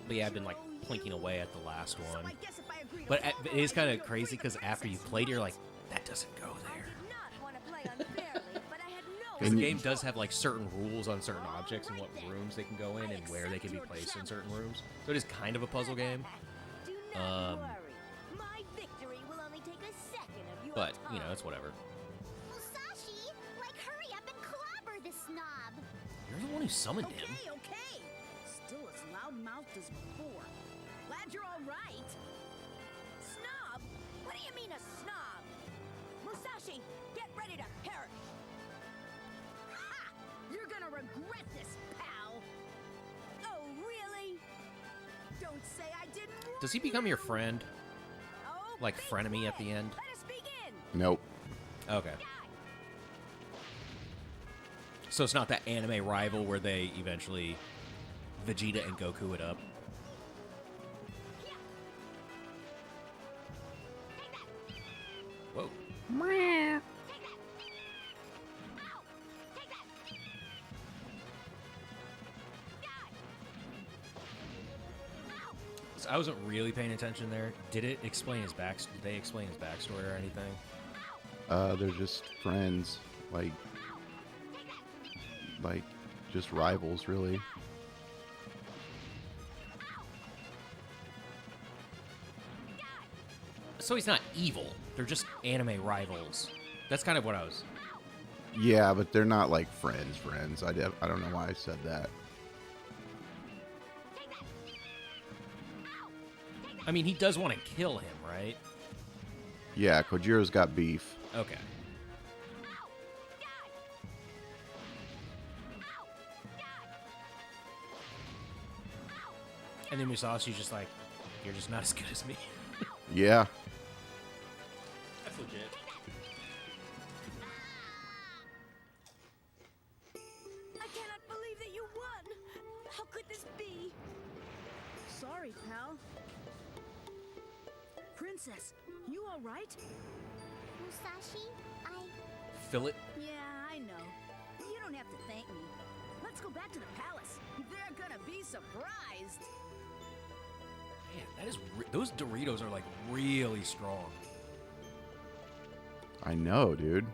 But yeah, I've been like plinking away at the last So one. I guess if I agree to But all it is the kind ways, of you're crazy free because to after you princess. played, you're like, that doesn't go there. Not want to play unfairly, but I had no Because the you- game does have like certain rules on certain objects and what rooms they can go in and where they can be placed in certain rooms. So it is kind of a puzzle game. Do not Um, worry. My victory will only take a second of your But, you know, time. it's whatever. Musashi, like hurry up and clobber the snob. You're the one who summoned him. Okay. Still as loud-mouthed as before. Glad you're all right. Snob? What do you mean a snob? Musashi, get ready to perish. Ha! You're gonna regret this, pal. Oh, really? Don't say I didn't warn Does he become your friend? Oh, Like be frenemy at quiet. the end? Let us begin. Nope. Okay. So it's not that anime rival where they eventually Vegeta and Goku it up. Whoa. So I wasn't really paying attention there. Did it explain his back? Did they explain his backstory or anything? They're just friends, like just rivals, really. So he's not evil. They're just anime rivals. That's kind of what I was. Yeah, but they're not like friends. I don't know why I said that. I mean, he does want to kill him, right? Yeah, Kojiro's got beef. Okay. And then Musashi's just like, you're just not as good as me. Yeah. That's legit. I cannot believe that you won. How could this be? Sorry, pal. Princess, you all right? Musashi, Fill it. Yeah, I know. You don't have to thank me. Let's go back to the palace. They're gonna be surprised. Man, that is those Doritos are like really strong. I know, dude.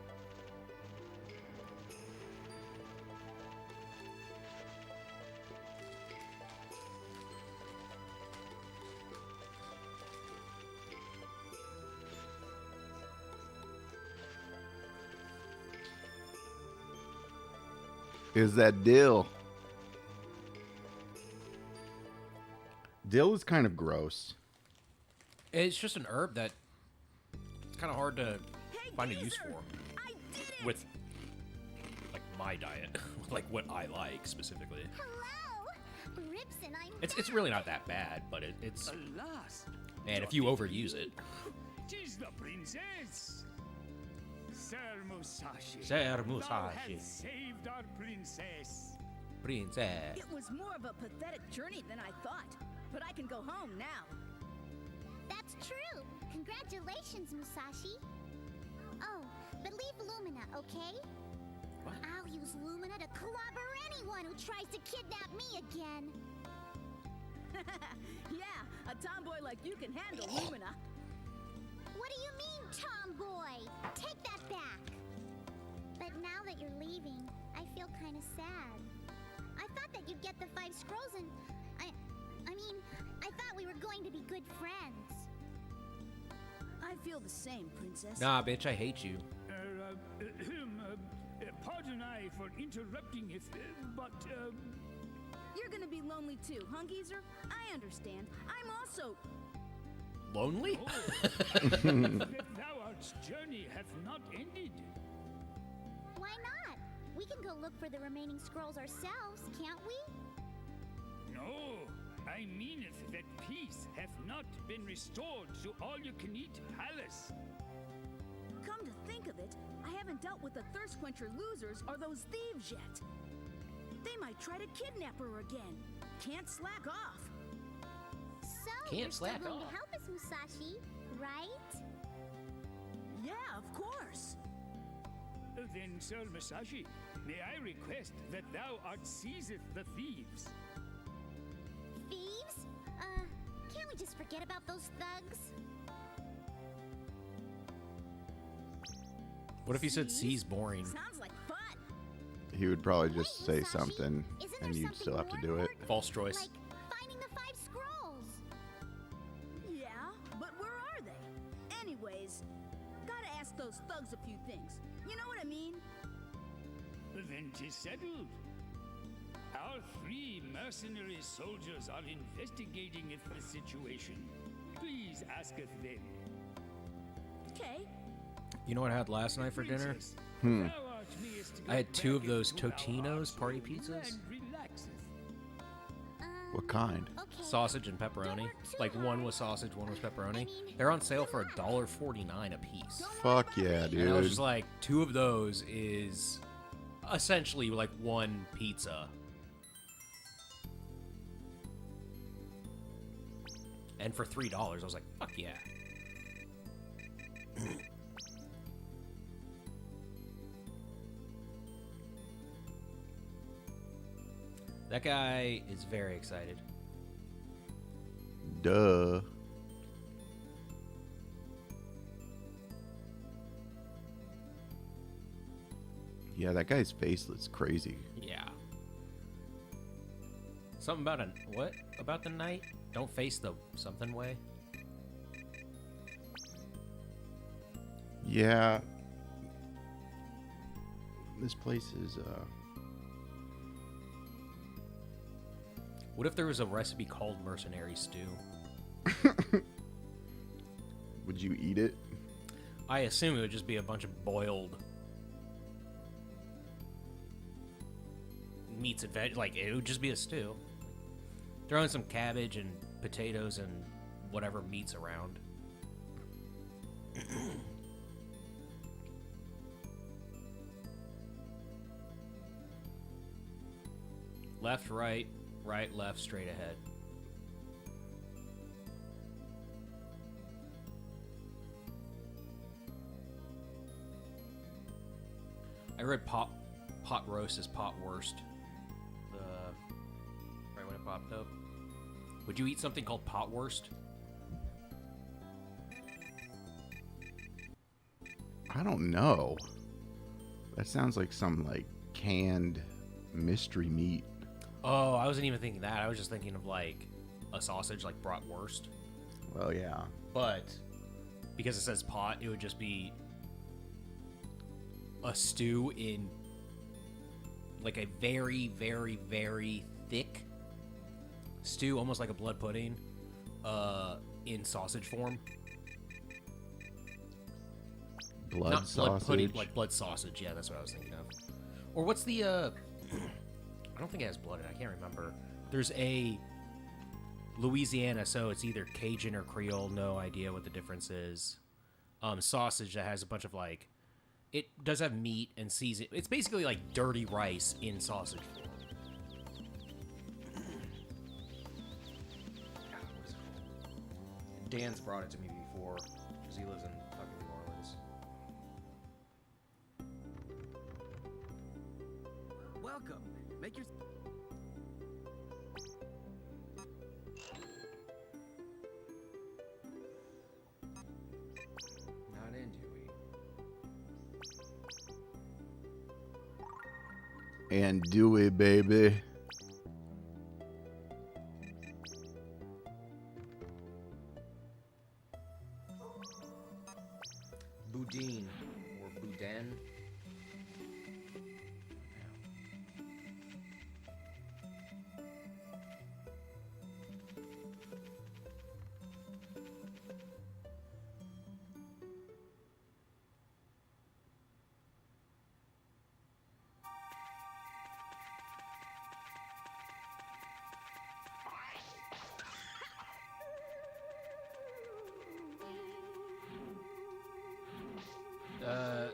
Is that dill? Dill is kind of gross. It's just an herb that it's kind of hard to find a use Geezer, for I did it! with like my diet, like what I like specifically. hello. Ribson, I'm It's really not that bad, but it's Alas, and if you overuse it, tis the princess. Sir Musashi. Sir Thou Musashi. hast saved our princess. princess. It was more of a pathetic journey than I thought. But I can go home now. That's true. Congratulations, Musashi. Oh, but leave Lumina, okay? What? I'll use Lumina to clobber anyone who tries to kidnap me again. Yeah, a tomboy like you can handle Lumina. What do you mean, tomboy? Take that back. But now that you're leaving, I feel kind of sad. I thought that you'd get the 5 scrolls and I mean, I thought we were going to be good friends. I feel the same, Princess. Nah, bitch, I hate you. Pardon I for interrupting if, but, You're gonna be lonely too, huh, Geezer? I understand. I'm also... Lonely? that thou art's journey hath not ended. Why not? We can go look for the remaining scrolls ourselves, can't we? No, I meaneth that peace hath not been restored to all-you-can-eat palace. Come to think of it, I haven't dealt with the Thirst Quencher losers or those thieves yet. They might try to kidnap her again. Can't slack off. So, Can't you're still slack going off. to help us, Musashi, right? Yeah, of course. Then, Sir Musashi, may I request that thou art seizeth the thieves? Thieves? Can't we just forget about those thugs? What if you said C's boring? Sounds like fun. He would probably just say Wait, Musashi, something, isn't and there you'd still have to something do more it. important? False choice. Like finding the 5 scrolls. Yeah, but where are they? Anyways, gotta ask those thugs a few things. You know what I mean? Then 'tis settled. Our 3 mercenary soldiers are investigating the situation. Please asketh them. Okay. You know what I had last night for dinner? Princess, thou art mayest I had go 2 of back those into our Totino's hearts party and pizzas. relaxeth. What kind? Okay. Sausage and pepperoni. Like one was sausage, one was pepperoni. They're on sale for $1.49 a piece. Fuck yeah, And I was dude. just like, 2 of those is essentially like one pizza. And for $3, I was like, fuck yeah. That guy is very excited. Duh. Yeah, that guy's face looks crazy. Yeah. Something about what? About the night? Don't face the something way? Yeah. This place is, What if there was a recipe called mercenary stew? would you eat it? I assume it would just be a bunch of boiled meats and veg. Like, it would just be a stew. Throw in some cabbage and potatoes and whatever meat's around. Left, right, right, left, straight ahead. I read pot roast is pot worst. Right when it popped up. Would you eat something called pot worst? I don't know. That sounds like some, like, canned mystery meat. Oh, I wasn't even thinking that. I was just thinking of like a sausage, like bratwurst. Well, yeah. But because it says pot, it would just be a stew in like a very, very, very thick stew, almost like a blood pudding, in sausage form. Blood Not sausage. blood pudding, like blood sausage. Yeah, that's what I was thinking of. Or what's the? I don't think it has blood in it. I can't remember. There's a Louisiana, so it's either Cajun or Creole. No idea what the difference is. Sausage that has a bunch of like, it does have meat and season. It's basically like dirty rice in sausage form. God, what is it called? Dan's brought it to me before because he lives in fucking New Orleans. Welcome. Make your. And Dewey, baby. Boudin or Boudin.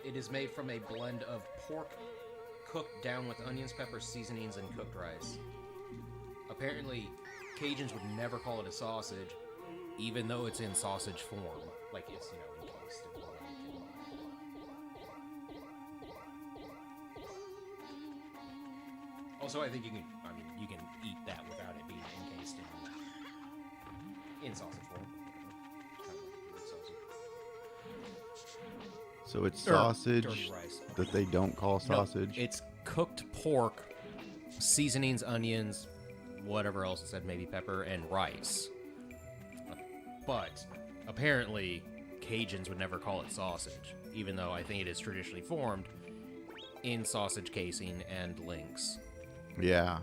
It is made from a blend of pork cooked down with onions, peppers, seasonings, and cooked rice. Apparently, Cajuns would never call it a sausage, even though it's in sausage form. Like it's, encased in one. Also, I think you can eat that without it being encased in sausage form. So it's Dirty sausage rice. that they don't call sausage. No, it's cooked pork, seasonings, onions, whatever else it said, maybe pepper, and rice. But apparently, Cajuns would never call it sausage, even though I think it is traditionally formed in sausage casing and links. Yeah.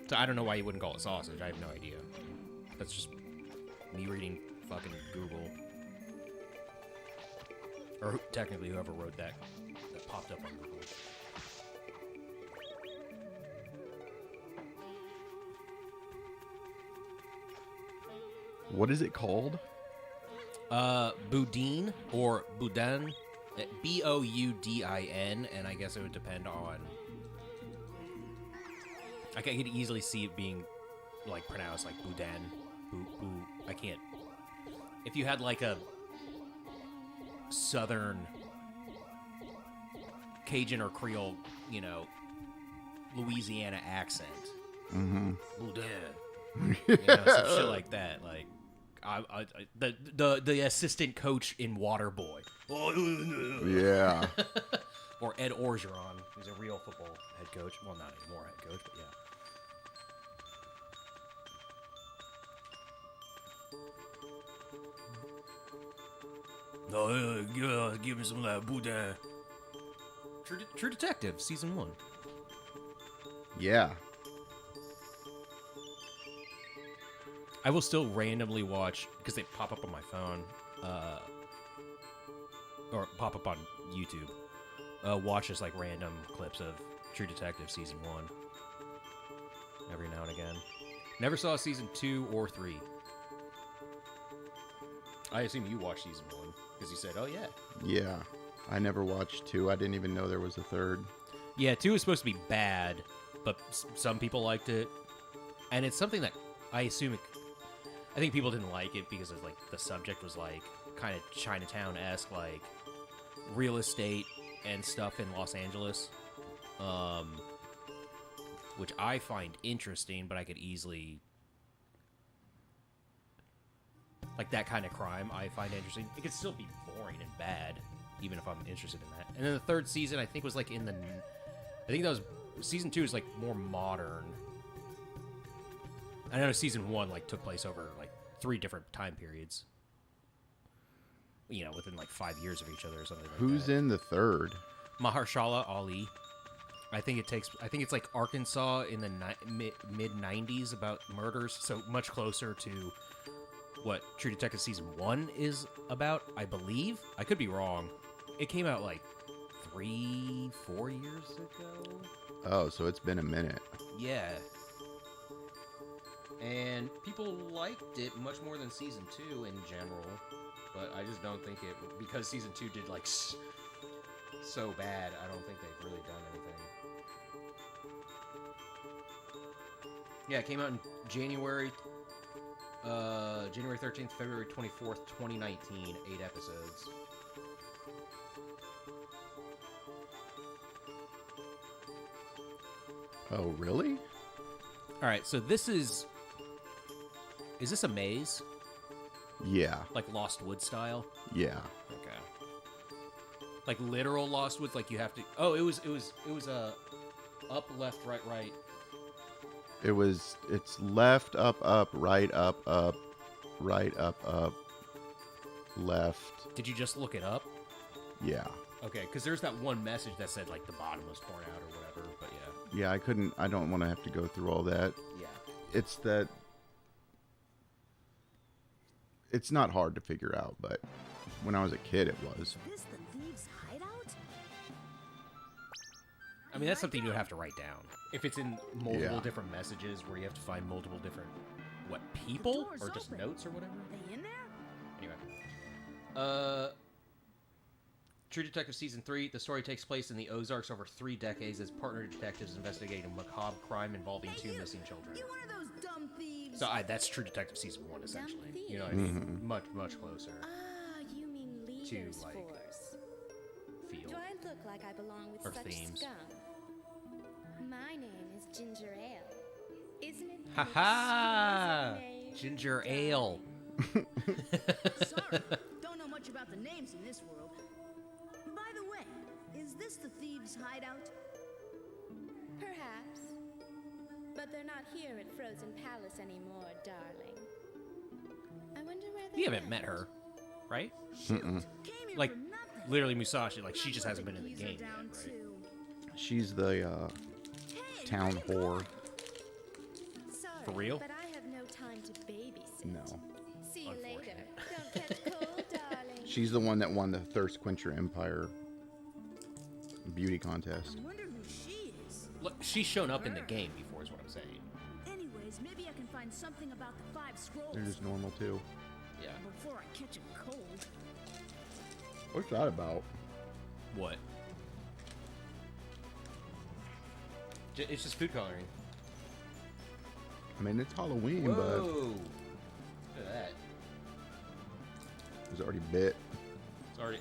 So I don't know why you wouldn't call it sausage. I have no idea. That's just me reading fucking Google. Or technically whoever wrote that popped up on Google. What is it called? Boudin or Boudin. Boudin, and I guess it would depend on... I could easily see it being, like, pronounced like Boudin. I can't... If you had, like, a southern Cajun or Creole, Louisiana accent. Mm-hmm. Boudin. Some shit like that. Like, the assistant coach in Waterboy. Yeah. Or Ed Orgeron, who's a real football head coach. Well, not anymore head coach, but yeah. No, give me some of that Boudin. True Detective, Season 1. Yeah. I will still randomly watch, because they pop up on my phone, or pop up on YouTube, watch just like random clips of True Detective Season 1. Every now and again. Never saw Season 2 or 3. I assume you watched Season 1, because you said, oh yeah. Yeah. I never watched 2. I didn't even know there was a 3rd. Yeah, 2 is supposed to be bad, but some people liked it. And it's something that I assume I think people didn't like it because of, like, the subject was, like, kind of Chinatown-esque, like, real estate and stuff in Los Angeles. Which I find interesting, but I could easily... Like, that kind of crime I find interesting. It could still be boring and bad, even if I'm interested in that. And then the 3rd season, I think, was, like, I think that was... Season 2 is, like, more modern. I know Season 1, like, took place over, like, 3 different time periods. Within, like, 5 years of each other or something like that. Who's in the 3rd? Mahershala Ali. I think it's, like, Arkansas in the mid-90s about murders, so much closer to what True Detective Season 1 is about, I believe. I could be wrong. It came out, like, 3-4 years ago? Oh, so it's been a minute. Yeah. And people liked it much more than Season 2 in general, but I just don't think because Season 2 did, like, so bad, I don't think they've really done anything. Yeah, it came out in January 13th, February 24th, 2019, 8 episodes. Oh, really? Alright, so this is this a maze? Yeah. Like Lost Wood style? Yeah. Okay. Like literal Lost Woods, like you have to. Oh, it was up, left, right, right. It's left, up, right, right, up, left. Did you just look it up? Yeah. Okay, because there's that one message that said like the bottom was torn out or whatever. But yeah. Yeah, I don't want to have to go through all that. Yeah. It's not hard to figure out, but when I was a kid, it was. Is this the thieves' hideout? I mean, that's something you would have to write down. If it's in multiple Yeah. different messages where you have to find multiple different, people? door's Or just open. notes or whatever? They in there? Anyway. True Detective Season 3. The story takes place in the Ozarks over 3 decades as partner detectives investigate a macabre crime involving 2 missing children. You one of those dumb thieves? So that's True Detective Season 1, essentially. You know what I mean? Much, much closer. Ah, you mean leader's like, force. Feel. Do I look like I belong with Or such themes. scum? My name is Ginger Ale. Isn't it? Ha an ha! exquisite name, Ginger darling? Ale. Sorry, don't know much about the names in this world. By the way, is this the thieves' hideout? Perhaps. But they're not here at Frozen Palace anymore, darling. I wonder where they You haven't went. met her, right? Shoot, came here Like, for nothing. literally Musashi. Like, she just Not hasn't been in worth the a game yet, down right? too. She's the Hey, town how you whore. doing? Sorry, For real? but I have no time to babysit. No. See you later. Unfortunate. Don't catch cold, darling. She's the one that won the Thirst Quencher Empire beauty contest. I wonder who she is. Look, she's shown up in the game before, is what I'm saying. Anyways, maybe I can find something about the 5 scrolls They're just normal too. Yeah. before I catch a cold. What's that about? What? It's just food coloring. I mean, it's Halloween, but Whoa! Look at that. it was already bit.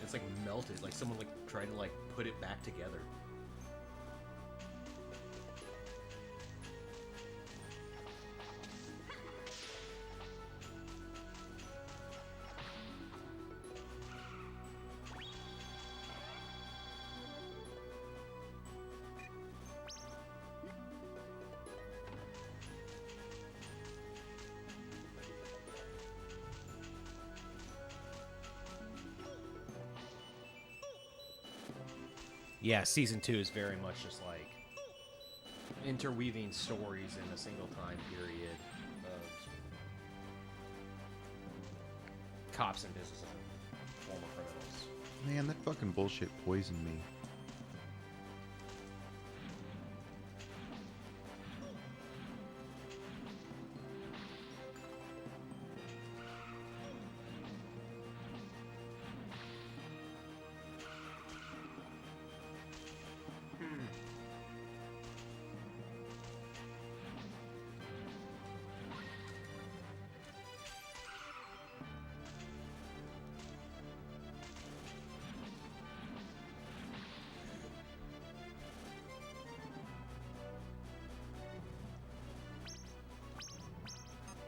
It's like melted. Like someone like tried to like put it back together. Yeah, season 2 is very much just like interweaving stories in a single time period of cops and business and former criminals. Man, that fucking bullshit poisoned me.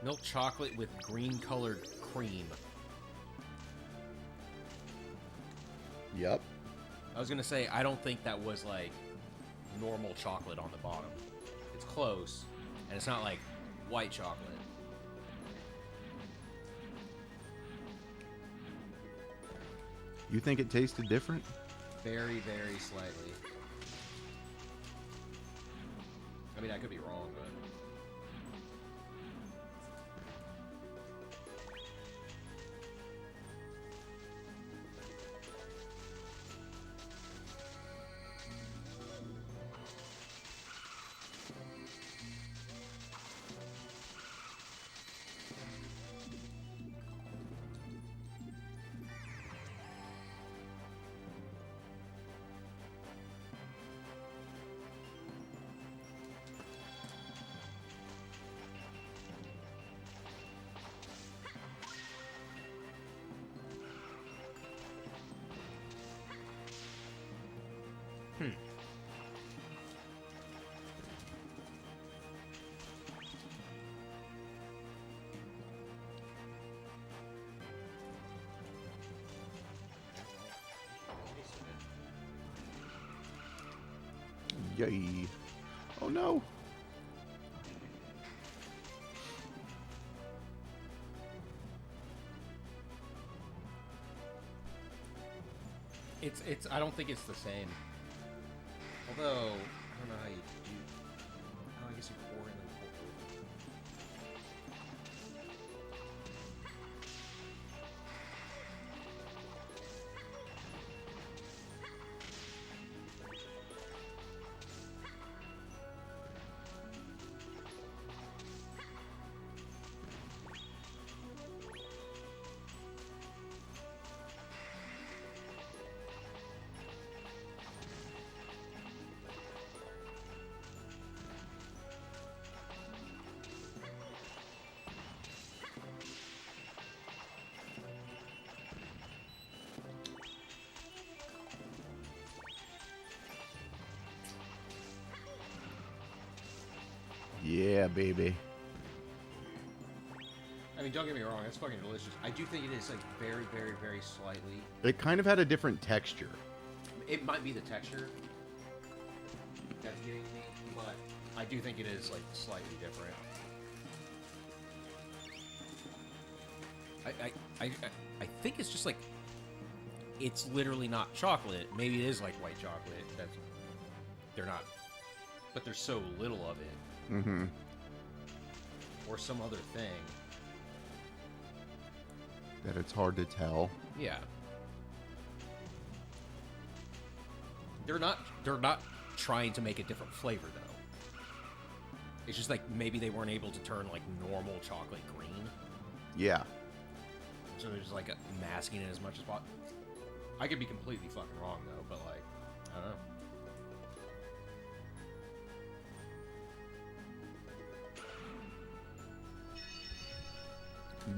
Milk chocolate with green colored cream. Yep. I was gonna say, I don't think that was like normal chocolate on the bottom. It's close, and it's not like white chocolate. You think it tasted different? Very, very slightly. I mean, I could be wrong, but... Yay. Oh no. It's. I don't think it's the same. Although I don't know how you do. Oh, I guess you pour in and pour over. Yeah, baby. I mean, don't get me wrong, it's fucking delicious. I do think it is like very, very, very slightly. It kind of had a different texture. It might be the texture that's getting me, but I do think it is like slightly different. I think it's just like it's literally not chocolate. Maybe it is like white chocolate. That's they're not, but there's so little of it. Mm-hmm. Or some other thing. That it's hard to tell. Yeah. They're not trying to make a different flavor though. It's just like maybe they weren't able to turn like normal chocolate green. Yeah. So they're just like masking it as much as possible. I could be completely fucking wrong though, but like, I don't know.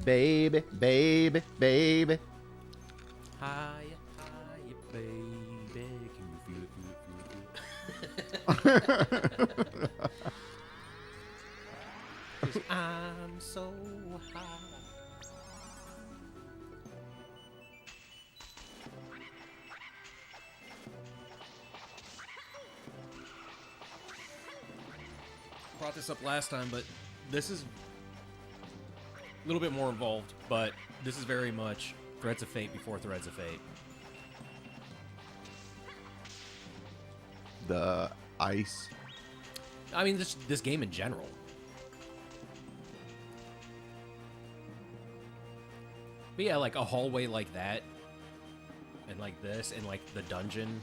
Baby, baby, baby. Hi, baby. Can you feel it? 'Cause I'm so high. Brought this up last time, but this is a little bit more involved, but this is very much Threads of Fate before Threads of Fate. The ice. I mean, this game in general. But yeah, like a hallway like that, and like this, and like the dungeon.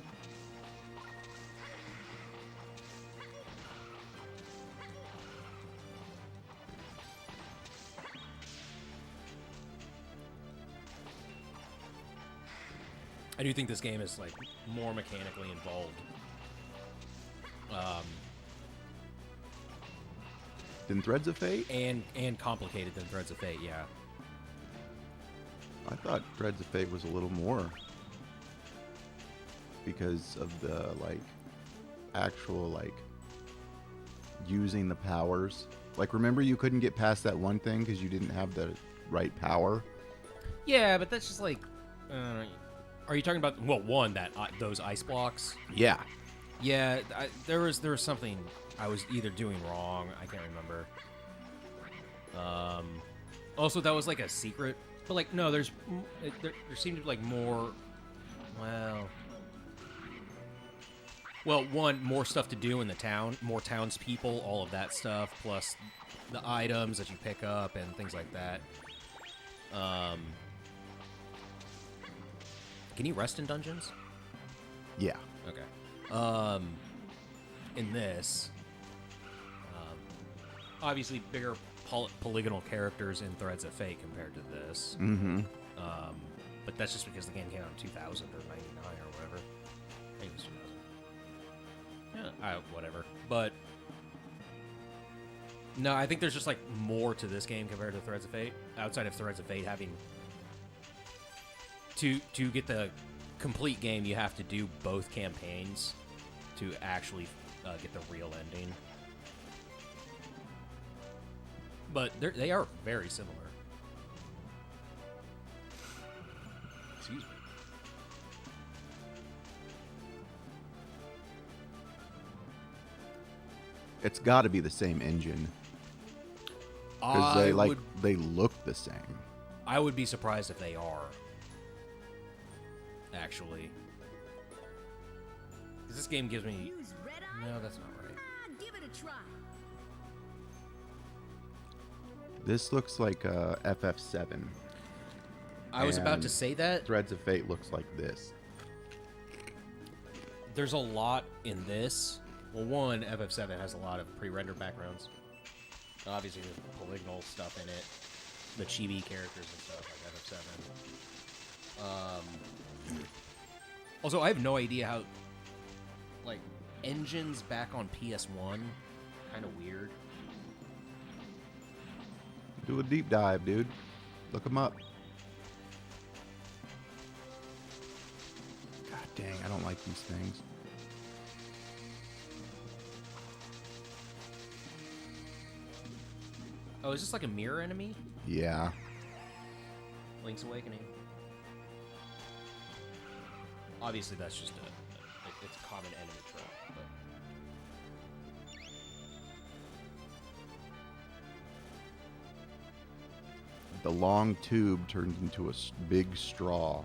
I do think this game is like more mechanically involved. Than Threads of Fate? And complicated than Threads of Fate, yeah. I thought Threads of Fate was a little more. Because of the, like, actual, like, using the powers. Like, remember you couldn't get past that one thing because you didn't have the right power? Yeah, but that's just like... are you talking about... Well, one, that those ice blocks? Yeah. Yeah, there was something I was either doing wrong. I can't remember. Also, that was like a secret. But like, no, there seemed to be like more... Well, one, more stuff to do in the town. More townspeople, all of that stuff. Plus the items that you pick up and things like that. Can you rest in dungeons? Yeah. Okay. In this, obviously bigger polygonal characters in Threads of Fate compared to this. Mm-hmm. But that's just because the game came out in 2000 or 99 or whatever. I think it was 2000. Yeah, whatever. But no, I think there's just like more to this game compared to Threads of Fate. Outside of Threads of Fate having to get the complete game, you have to do both campaigns to actually get the real ending. But they are very similar. Excuse me. It's got to be the same engine because they look the same. I would be surprised if they are. Actually, because this game gives me. Use red eye? No, that's not right. Give it a try. This looks like FF7. I was about to And say that. Threads of Fate looks like this. There's a lot in this. Well, one, FF7 has a lot of pre-rendered backgrounds. Obviously, there's polygonal stuff in it. The chibi characters and stuff like FF7. Also, I have no idea how... Like, engines back on PS1, kind of weird. Do a deep dive, dude. Look them up. God dang, I don't like these things. Oh, is this like a mirror enemy? Yeah. Link's Awakening. Obviously, that's just it's a common enemy trope. But... The long tube turns into a big straw.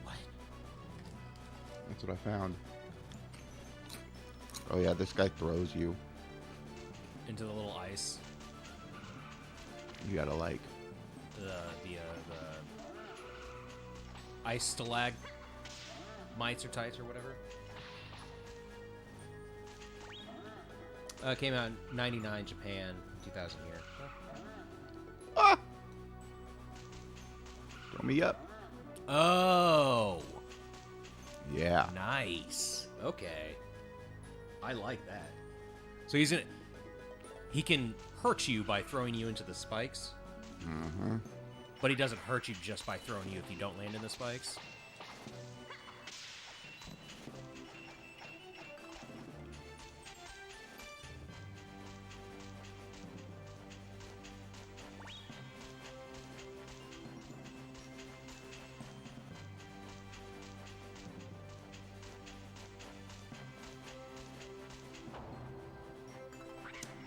What? That's what I found. Oh yeah, this guy throws you. Into the little ice. You gotta like... The ice stalagmites or tights or whatever. Came out in 99 Japan, 2000 here. Ah! Throw me up. Oh, Yeah. nice. Okay, I like that. So he can hurt you by throwing you into the spikes. Mm-hmm. But he doesn't hurt you just by throwing you if you don't land in the spikes.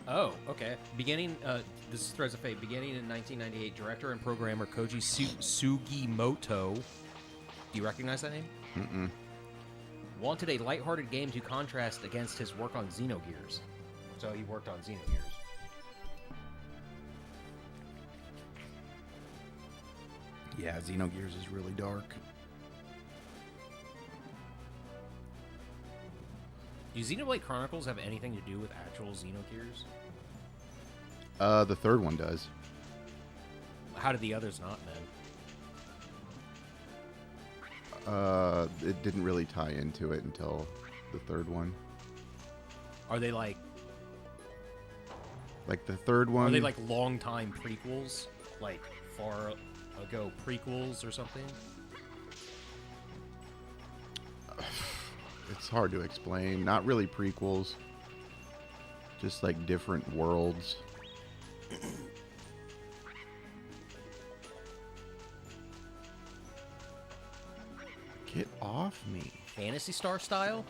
Oh, okay. This is Threads of Fate. Beginning in 1998, director and programmer Koji Sugimoto. Do you recognize that name? Mm-mm. Wanted a lighthearted game to contrast against his work on Xenogears. So he worked on Xenogears. Yeah, Xenogears is really dark. Do Xenoblade Chronicles have anything to do with actual Xenogears? The third one does. How did the others not, then? It didn't really tie into it until the third one. Are they like the third one. Are they like long time prequels? Like far ago prequels or something? It's hard to explain. Not really prequels. Just like different worlds. Get off me. Phantasy Star style?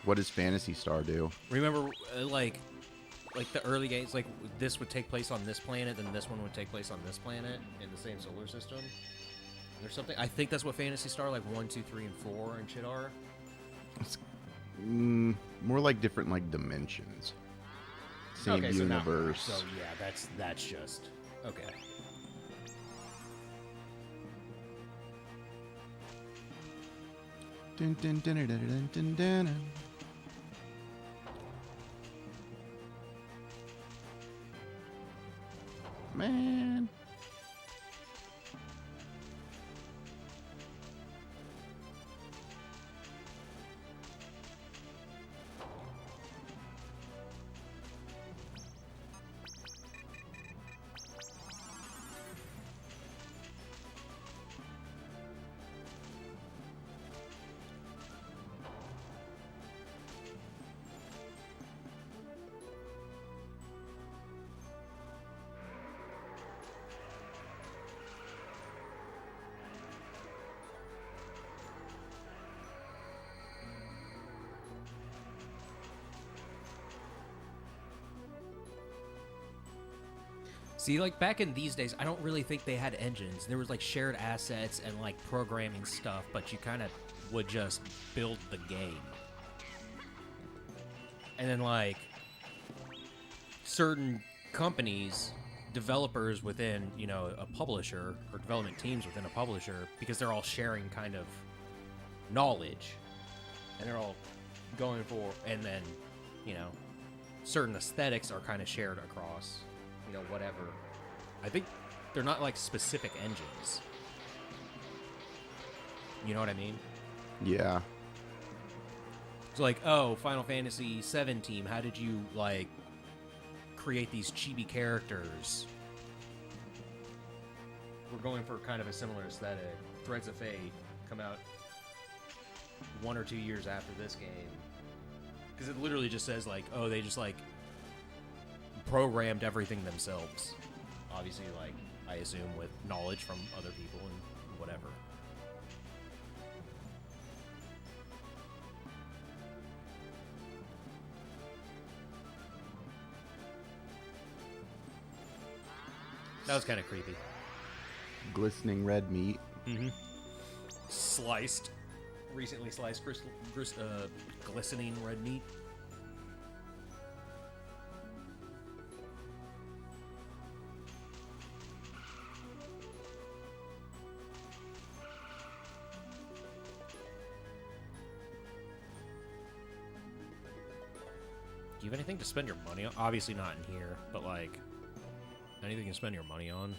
What does Phantasy Star do? Remember, like the early games, like this would take place on this planet, then this one would take place on this planet in the same solar system. Or something. I think that's what Phantasy Star like 1, 2, 3, and 4 and shit are. It's more like different like dimensions. Same okay, universe. So yeah, that's just okay. Dun, dun, dun, dun, dun, dun, dun, dun. Man. See, like, back in these days, I don't really think they had engines. There was, like, shared assets and, like, programming stuff, but you kind of would just build the game. And then, like, certain companies, developers within, you know, a publisher, or development teams within a publisher, because they're all sharing kind of knowledge, and they're all going for, and then, you know, certain aesthetics are kind of shared across, you know, whatever. I think they're not like specific engines. You know what I mean? Yeah. It's like, oh, Final Fantasy VII team, how did you, like, create these chibi characters? We're going for kind of a similar aesthetic. Threads of Fate come out 1 or 2 years after this game. Because it literally just says, like, oh, they just, like, programmed everything themselves. Obviously, like, I assume with knowledge from other people and whatever. That was kind of creepy. Glistening red meat. Mm-hmm. Sliced. Recently sliced glistening red meat. Do you have anything to spend your money on? Obviously not in here, but like anything to spend your money on?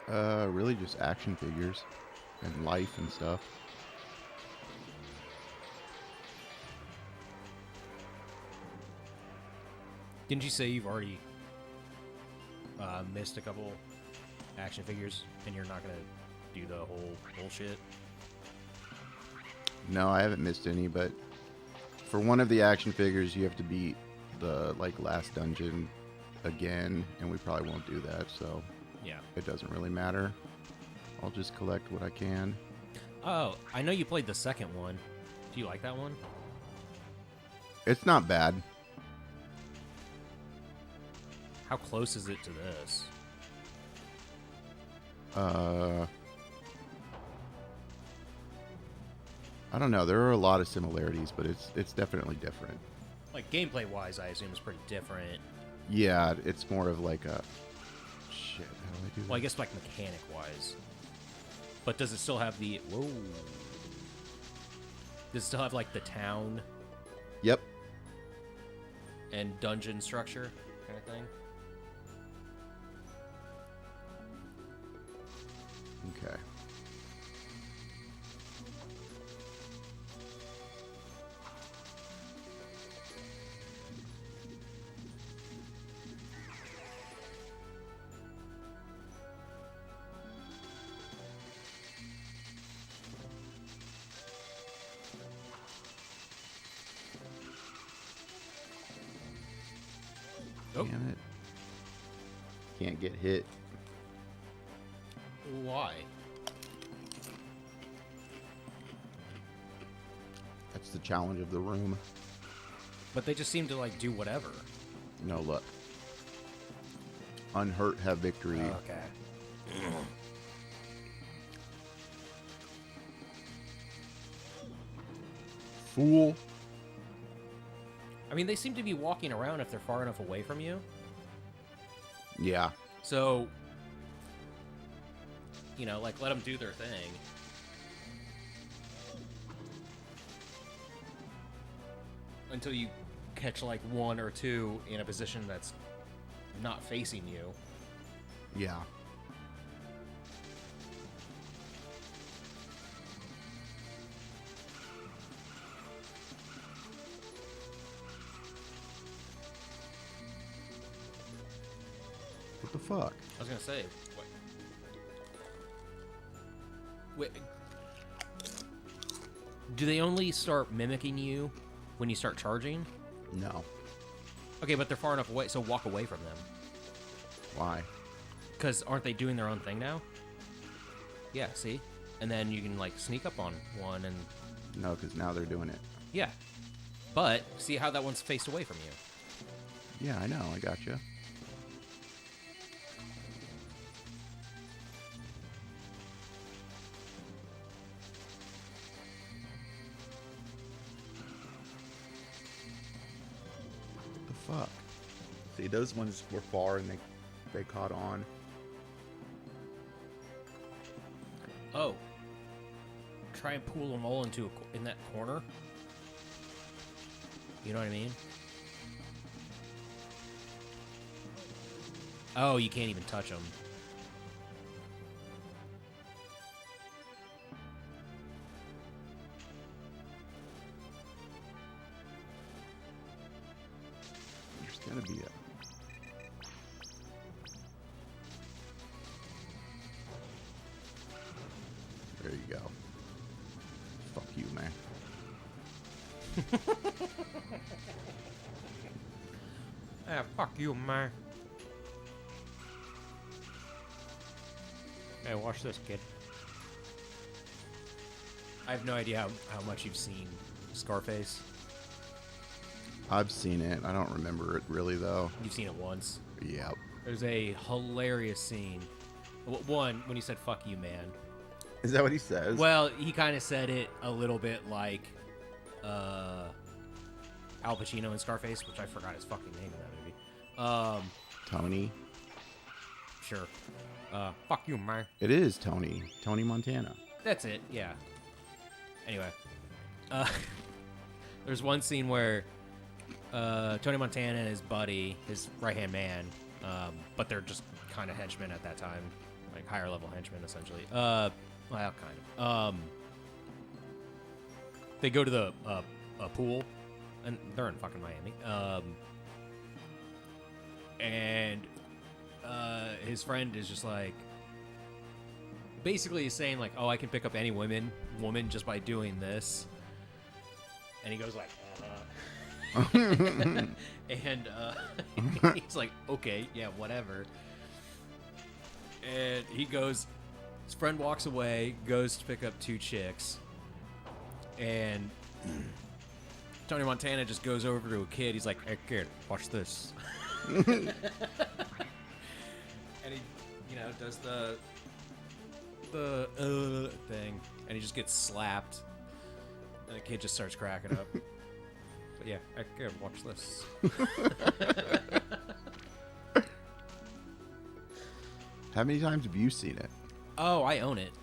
Really just action figures and life and stuff. Didn't you say you've already missed a couple action figures and you're not gonna do the whole bullshit? No, I haven't missed any, but for one of the action figures, you have to beat the like last dungeon again, and we probably won't do that, so Yeah. it doesn't really matter. I'll just collect what I can. Oh, I know you played the second one. Do you like that one? It's not bad. How close is it to this? I don't know. There are a lot of similarities, but it's definitely different. Like gameplay-wise, I assume it's pretty different. Yeah, it's more of like a shit. How do I do that? Well, I guess like mechanic-wise. But does it still have the whoa? Does it still have like the town Yep. and dungeon structure kind of thing? Okay. Nope. Damn it. Can't get hit. Why? That's the challenge of the room. But they just seem to like do whatever. No luck. Unhurt have victory. Okay. Fool. I mean, they seem to be walking around if they're far enough away from you. Yeah. So, you know, like, let them do their thing. Until you catch, like, one or two in a position that's not facing you. Yeah. What the fuck? I was gonna say, wait. Do they only start mimicking you when you start charging? No. Okay, but they're far enough away, so walk away from them. Why? Because aren't they doing their own thing now? Yeah, see? And then you can, like, sneak up on one and... No, because now they're doing it. Yeah. But, see how that one's faced away from you. Yeah, I know. I gotcha. fuck? See, those ones were far and they caught on. Oh. Try and pull them all in that corner. You know what I mean? Oh, you can't even touch them. There's gonna be a... There you go. Fuck you, man. Ah, fuck you, man. Hey, watch this, kid. I have no idea how much you've seen Scarface. I've seen it. I don't remember it really, though. You've seen it once. Yep. There's a hilarious scene. One, when he said, fuck you, man. Is that what he says? Well, he kind of said it a little bit like Al Pacino in Scarface, which I forgot his fucking name in that movie. Tony. Sure. Fuck you, man. It is Tony. Tony Montana. That's it, yeah. Anyway. There's one scene where Tony Montana and his buddy, his right-hand man, but they're just kind of henchmen at that time. Like, higher-level henchmen, essentially. Well, kind of. They go to the pool, and they're in fucking Miami. And his friend is just like, basically he's saying like, oh, I can pick up any woman just by doing this. And he goes like, and he's like, okay, yeah, whatever. And he goes, his friend walks away, goes to pick up two chicks, and Tony Montana just goes over to a kid. He's like, hey, kid, watch this. And he, does the thing, and he just gets slapped, and the kid just starts cracking up. But yeah, hey, kid, watch this. How many times have you seen it? Oh, I own it.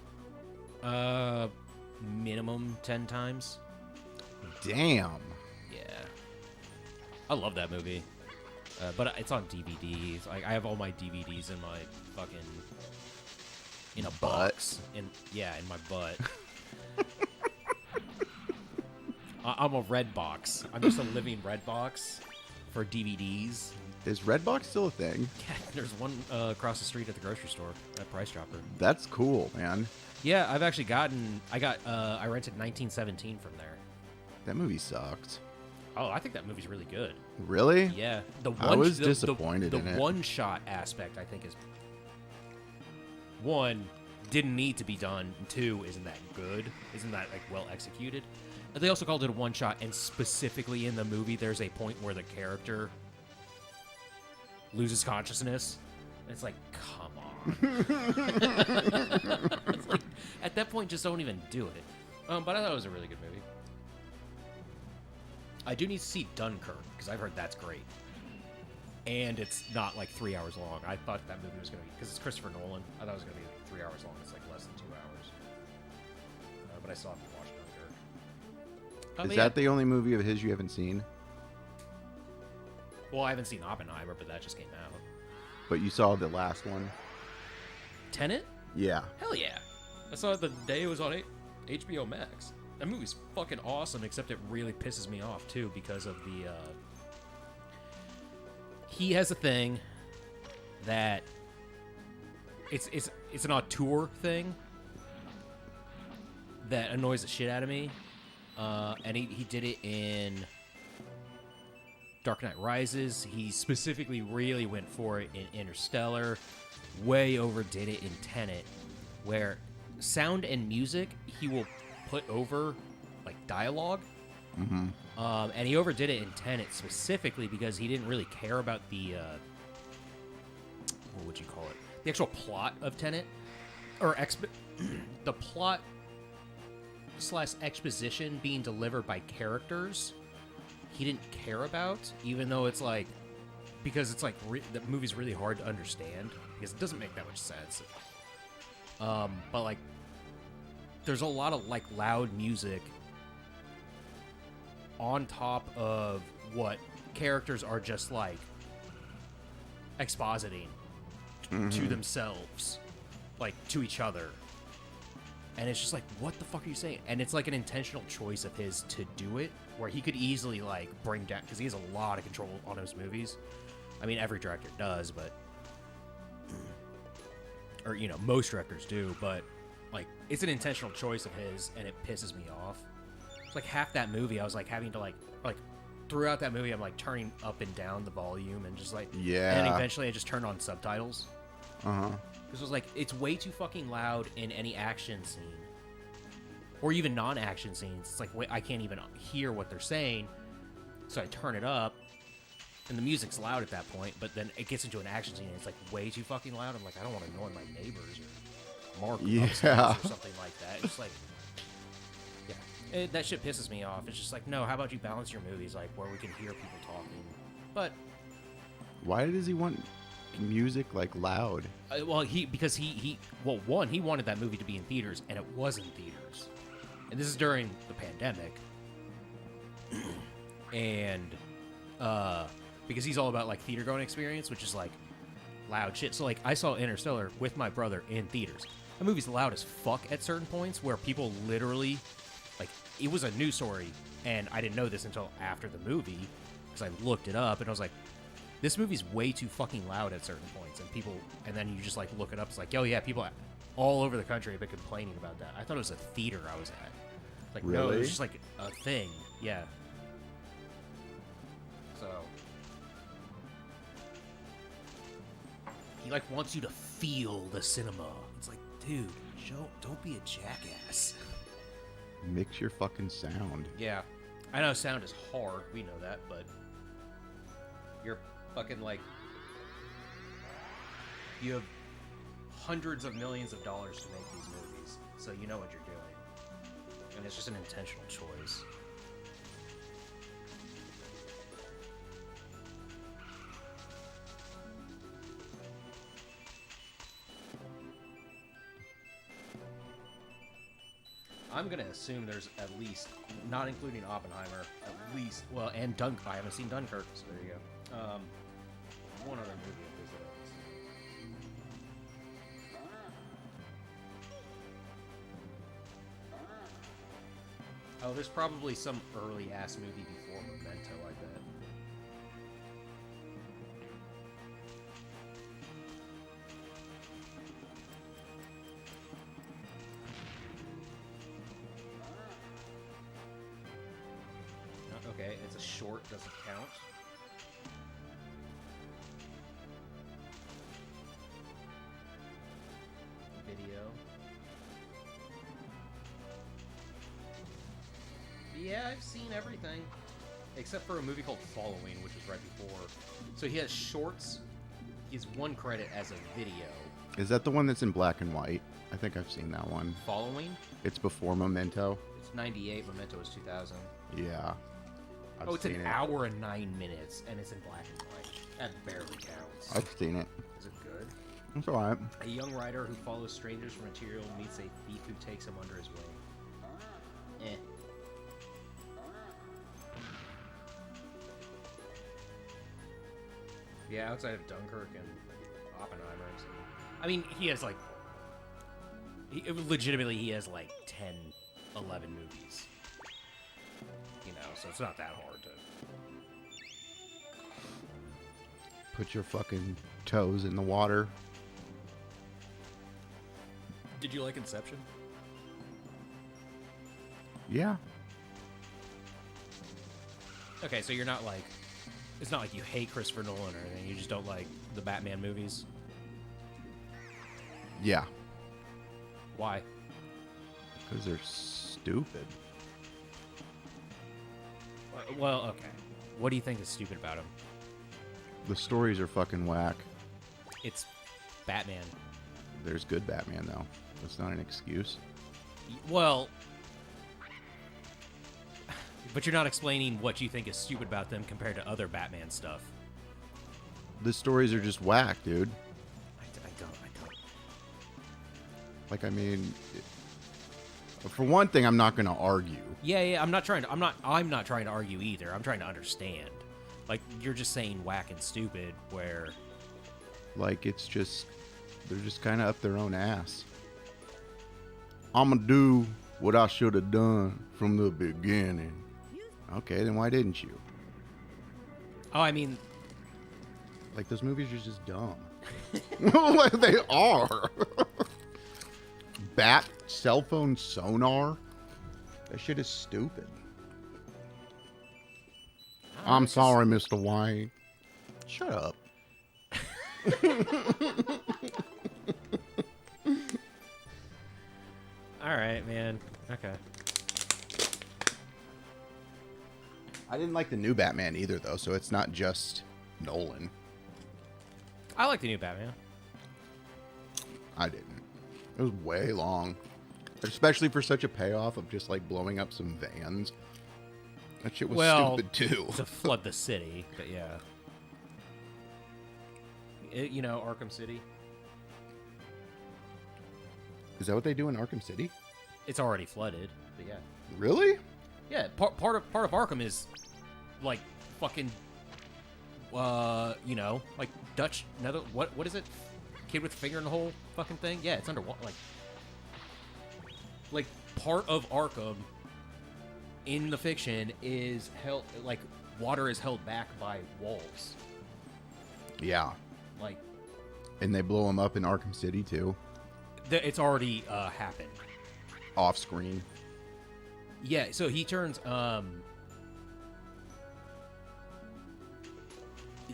Minimum 10 times. Damn. Yeah. I love that movie. But it's on DVDs. Like, I have all my DVDs in my fucking... in a box. In my butt. I'm a red box. I'm just a living red box for DVDs. Is Redbox still a thing? Yeah, there's one across the street at the grocery store at Price Chopper. That's cool, man. Yeah, I've actually I rented 1917 from there. That movie sucked. Oh, I think that movie's really good. Really? Yeah. I was disappointed in it. The one-shot aspect, I think, is... One, didn't need to be done. And two, isn't that good? Isn't that, like, well executed? And they also called it a one-shot, and specifically in the movie, there's a point where the character loses consciousness. And it's like, come on. It's like, at that point, just don't even do it. But I thought it was a really good movie. I do need to see Dunkirk, because I've heard that's great. And it's not like 3 hours long. I thought that movie was going to be, because it's Christopher Nolan, I thought it was going to be 3 hours long. It's like less than 2 hours. But I still have to watch Dunkirk. Is that the only movie of his you haven't seen? Well, I haven't seen Oppenheimer, but that just came out. But you saw the last one? Tenet? Yeah. Hell yeah. I saw it the day it was on HBO Max. That movie's fucking awesome, except it really pisses me off, too, because of the... He has a thing that... It's an auteur thing that annoys the shit out of me. And he did it in Dark Knight Rises. He specifically really went for it in Interstellar. Way overdid it in Tenet, where sound and music he will put over like dialogue. Mm-hmm. And he overdid it in Tenet specifically because he didn't really care about the what would you call it? The actual plot of Tenet, or the plot / exposition being delivered by characters. he didn't care about, even though it's like, because it's like the movie's really hard to understand because it doesn't make that much sense. But like, there's a lot of like loud music on top of what characters are just like expositing to themselves, like to each other. And it's just like, what the fuck are you saying? And it's like an intentional choice of his to do it, where he could easily like bring down, because he has a lot of control on his movies. I mean, every director does, but, or you know, most directors do, but like, it's an intentional choice of his, and it pisses me off. It's like half that movie, I was like having to like throughout that movie, I'm like turning up and down the volume and just like, Yeah. And then eventually I just turned on subtitles. Uh-huh. This was like, it's way too fucking loud in any action scene. Or even non-action scenes. It's like, wait, I can't even hear what they're saying. So I turn it up, and the music's loud at that point, but then it gets into an action scene, and it's like way too fucking loud. I'm like, I don't want to annoy my neighbors or Mark upstairs or something like that. It's like, yeah, that shit pisses me off. It's just like, no, how about you balance your movies, like, where we can hear people talking. But Why does he want music like loud? well, because he one, he wanted that movie to be in theaters, and it was in theaters, and this is during the pandemic, and because he's all about like theater going experience, which is like loud shit. So like, I saw Interstellar with my brother in theaters. The movie's loud as fuck at certain points, where people literally, like, it was a news story, and I didn't know this until after the movie, because I looked it up, and I was like, this movie's way too fucking loud at certain points, and then you just like look it up. It's like, oh yeah, people all over the country have been complaining about that. I thought it was a theater I was at. It's like, no, it Really? was just like a thing. Yeah. So he like wants you to feel the cinema. It's like, dude, don't be a jackass. Mix your fucking sound. Yeah, I know sound is hard. We know that, but you're fucking like, you have hundreds of millions of dollars to make these movies, so you know what you're doing, and it's just an intentional choice. I'm gonna assume there's at least, not including Oppenheimer, at least, well, and Dunkirk. I haven't seen Dunkirk, so there you go. One other movie of his that oh, there's probably some early ass movie before Memento, I bet. Okay, it's a short, doesn't count. Video. Yeah, I've seen everything. Except for a movie called Following, which was right before. So he has shorts. He has one credit as a video. Is that the one that's in black and white? I think I've seen that one. Following? It's before Memento. It's 98, Memento was 2000. Yeah. Oh, it's an hour and 9 minutes, and it's in black and white. That barely counts. I've seen it. Is it good? It's alright. A young writer who follows strangers for material meets a thief who takes him under his wing. Eh. Yeah, outside of Dunkirk and Oppenheimer. I mean, he has like... legitimately, he has like 10, 11 movies. You know, so it's not that hard to... Put your fucking toes in the water. Did you like Inception? Yeah. Okay, so you're not like... It's not like you hate Christopher Nolan or anything. You just don't like the Batman movies? Yeah. Why? Because they're stupid. Well, okay. What do you think is stupid about him? The stories are fucking whack. It's Batman. There's good Batman, though. That's not an excuse. Well, But you're not explaining what you think is stupid about them compared to other Batman stuff. The stories are just whack, dude. I don't. Like, I mean, for one thing, I'm not going to argue. Yeah. I'm not trying to argue either. I'm trying to understand. Like, you're just saying whack and stupid, where Like, it's just, they're just kind of up their own ass. I'm going to do what I should have done from the beginning. Okay, then why didn't you? oh, I mean, Like, those movies are just dumb. Like, they are. Bat cell phone sonar? That shit is stupid. I'm sorry, Mr. Wayne. Shut up. all right, man. Okay. I didn't like the new Batman either, though, so it's not just Nolan. I like the new Batman. I didn't. It was way long. Especially for such a payoff of just, like, blowing up some vans. That shit was stupid, too. To flood the city, but yeah. You know, Arkham City. Is that what they do in Arkham City? It's already flooded, but yeah. Really? Yeah, part of Arkham is like fucking you know, like Dutch nether what is it? Kid with finger in the hole fucking thing? Yeah, it's underwater, like part of Arkham in the fiction is held, like, water is held back by walls. Yeah. Like, And they blow him up in Arkham City, too. it's already happened. Off screen. Yeah, so he turns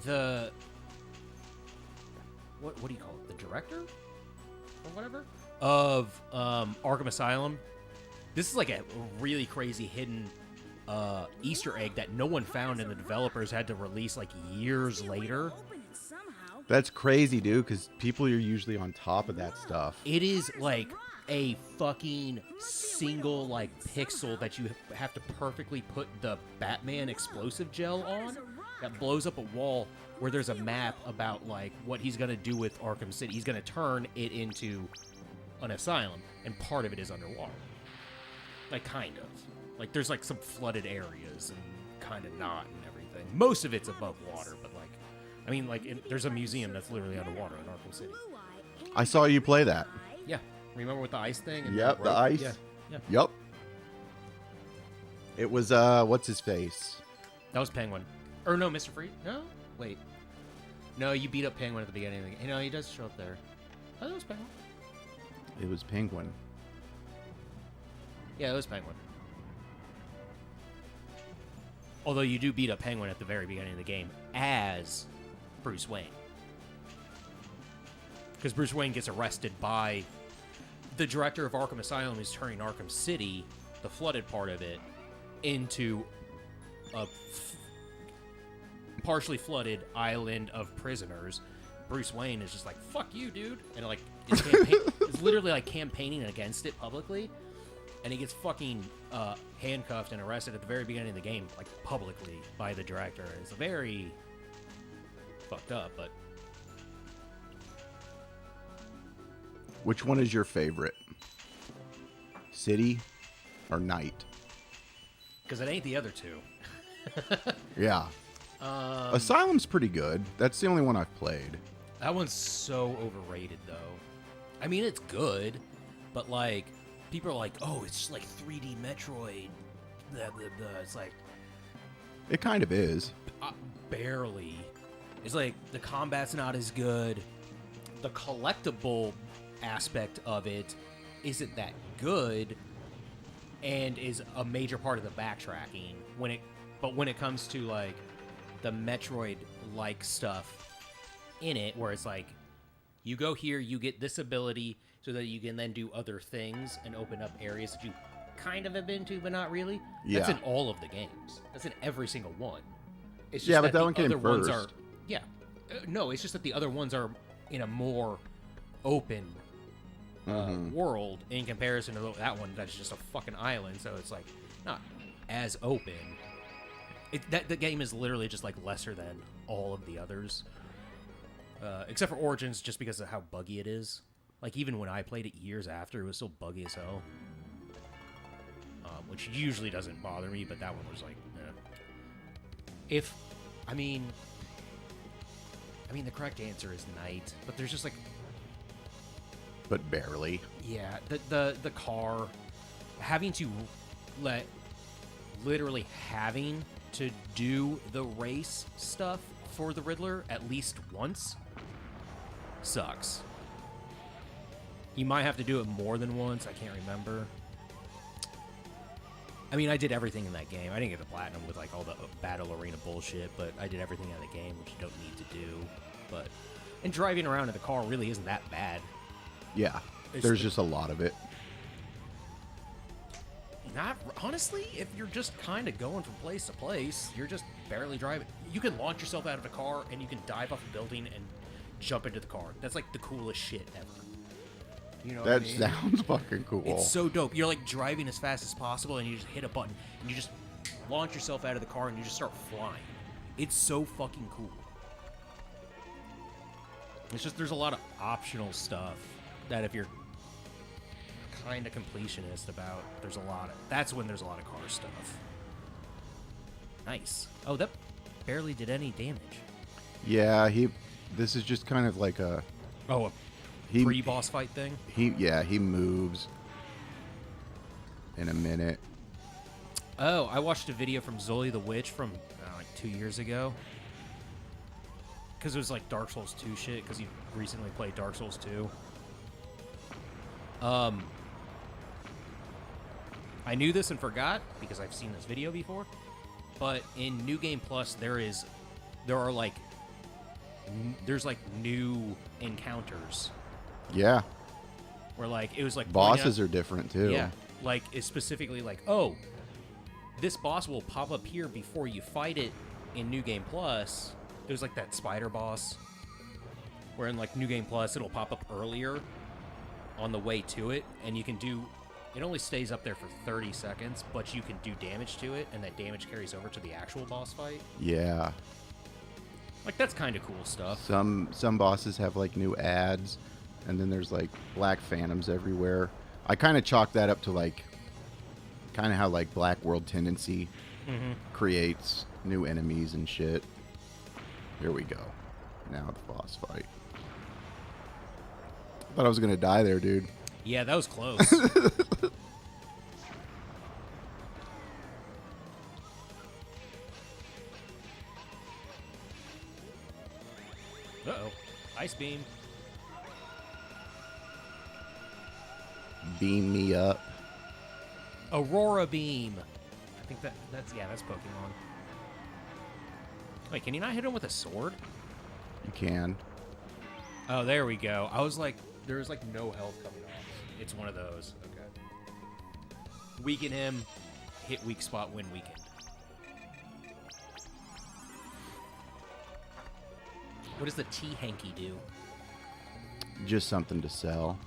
the what do you call it? The director or whatever of Arkham Asylum. This is like a really crazy hidden Easter egg that no one found, and the developers had to release like years later. Open it somehow. That's crazy, dude, because people are usually on top of that stuff. It is like a fucking single like pixel that you have to perfectly put the Batman explosive gel on that blows up a wall where there's a map about like what he's gonna do with Arkham City. He's gonna turn it into an asylum, and part of it is underwater. Like, kind of. Like, there's like some flooded areas and kind of not and everything. Most of it's above water, but like, I mean, like, there's a museum that's literally underwater in Arkham City. I saw you play that. Yeah. Remember with the ice thing? And Yep, the rope? ice. Yeah. Yep. It was, what's his face? That was Penguin. Or no, Mr. Freeze? No? Wait. No, you beat up Penguin at the beginning of the game. No, he does show up there. Oh, that was Penguin. It was Penguin. Yeah, it was Penguin. Although you do beat up Penguin at the very beginning of the game as Bruce Wayne. Because Bruce Wayne gets arrested by the director of Arkham Asylum, who's turning Arkham City, the flooded part of it, into a partially flooded island of prisoners. Bruce Wayne is just like, fuck you, dude. And like, is literally like campaigning against it publicly. And he gets fucking handcuffed and arrested at the very beginning of the game, like publicly by the director. And it's very fucked up, but Which one is your favorite? City or Night? because it ain't the other two. Yeah. Asylum's pretty good. That's the only one I've played. That one's so overrated, though. I mean, it's good, but like, people are like, "Oh, it's just like 3D Metroid." Blah, blah, blah. It's like, It kind of is. barely. It's like the combat's not as good. The collectible aspect of it isn't that good, and is a major part of the backtracking. But when it comes to like the Metroid-like stuff in it, where it's like, you go here, you get this ability, so that you can then do other things and open up areas that you kind of have been to, but not really. Yeah. That's in all of the games. That's in every single one. It's just Yeah, but that the one came other ones first. are, yeah. No, it's just that the other ones are in a more open world in comparison to that one that's just a fucking island. So it's like not as open. The game is literally just like lesser than all of the others, except for Origins, just because of how buggy it is. Like even when I played it years after, it was still buggy as hell, which usually doesn't bother me, but that one was like, eh. I mean, the correct answer is night, but there's just like, But barely. yeah, the car having to literally having to do the race stuff for the Riddler at least once sucks. You might have to do it more than once. I can't remember. I mean, I did everything in that game. I didn't get the platinum with like all the battle arena bullshit, but I did everything in the game, which you don't need to do. But and driving around in the car really isn't that bad. Yeah. It's There's the- just a lot of it. Not honestly, if you're just kind of going from place to place, you're just barely driving. You can launch yourself out of a car and you can dive off a building and jump into the car. That's like the coolest shit ever. You know what I That mean? sounds fucking cool. It's so dope. You're like driving as fast as possible and you just hit a button and you just launch yourself out of the car and you just start flying. It's so fucking cool. It's just there's a lot of optional stuff that if you're kind of completionist about, that's when there's a lot of car stuff. Nice. Oh, that barely did any damage. Yeah, this is just kind of like a A pre-boss fight thing? he moves in a minute. Oh, I watched a video from Zoli the Witch from like 2 years ago. Because it was like Dark Souls 2 shit, because he recently played Dark Souls 2. I knew this and forgot, because I've seen this video before, but in New Game Plus, there's new encounters. Yeah. Where like, it was like... Bosses are different too. Yeah, like it's specifically like, oh, this boss will pop up here before you fight it in New Game Plus. It was like that spider boss, where in like New Game Plus it'll pop up earlier on the way to it, and you can do. It only stays up there for 30 seconds, but you can do damage to it, and that damage carries over to the actual boss fight. Yeah. Like that's kind of cool stuff. Some bosses have like new ads, and then there's like black phantoms everywhere. I kind of chalk that up to like kind of how like Black World Tendency creates new enemies and shit. Here we go. Now the boss fight. I thought I was gonna die there, dude. Yeah, that was close. Uh-oh. Ice beam. Beam me up. Aurora beam. I think that's Pokemon. Wait, can you not hit him with a sword? You can. Oh, there we go. I was like, there's like no health coming off. It's one of those. Okay. Weaken him, hit weak spot, win weakened. What does the T-Hanky do? Just something to sell.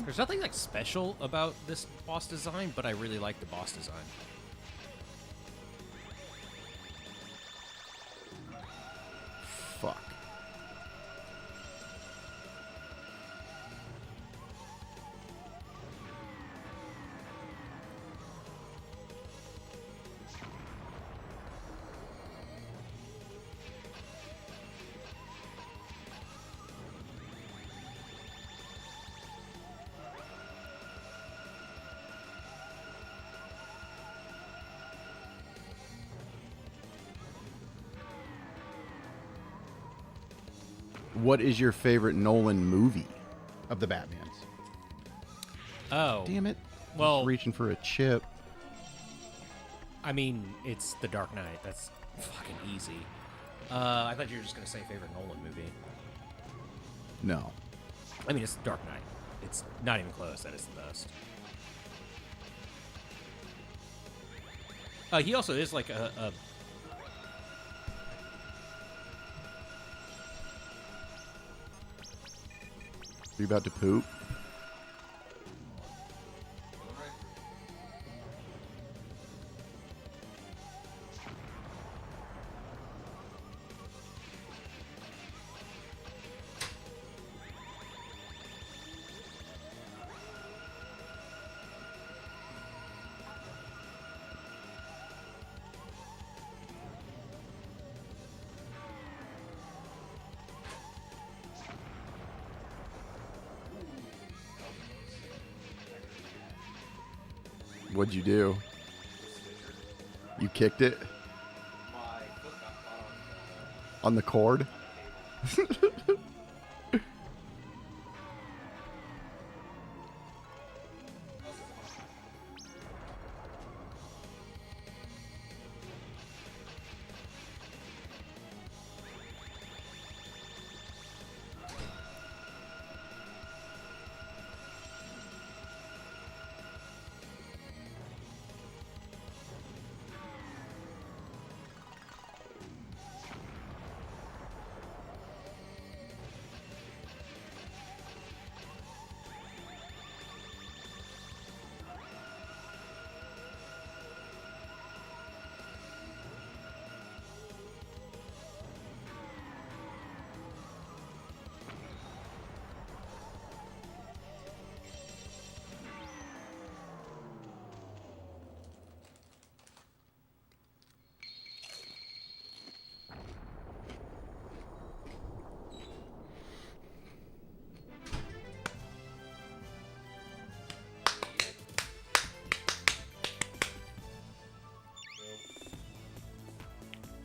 There's nothing like special about this boss design, but I really like the boss design. Fuck. What is your favorite Nolan movie of the Batmans? Oh. Damn it. Well- Just reaching for a chip. I mean, it's The Dark Knight. That's fucking easy. I thought you were just going to say favorite Nolan movie. No. I mean, it's The Dark Knight. It's not even close. That is the best. He also is like a You about to poop? What'd you do? You kicked it? On the cord?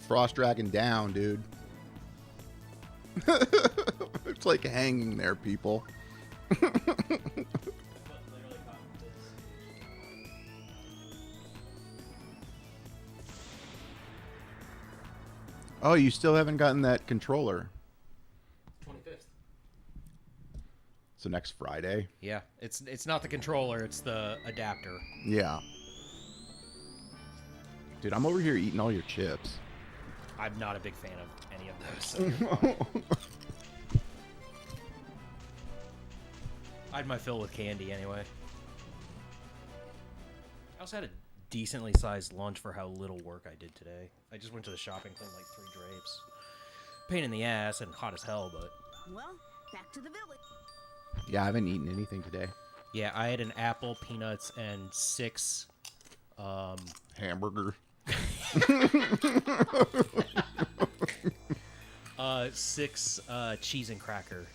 Frost Dragon down, dude. It's like hanging there, people. Oh, you still haven't gotten that controller. 25th. So next Friday? Yeah, it's not the controller, it's the adapter. Yeah. Dude, I'm over here eating all your chips. I'm not a big fan of any of those. So you're fine. I had my fill with candy anyway. I also had a decently sized lunch for how little work I did today. I just went to the shopping, cleaned like 3 drapes. Pain in the ass and hot as hell, but... Well, back to the village. Yeah, I haven't eaten anything today. Yeah, I had an apple, peanuts, and 6... Hamburger. 6 cheese and cracker.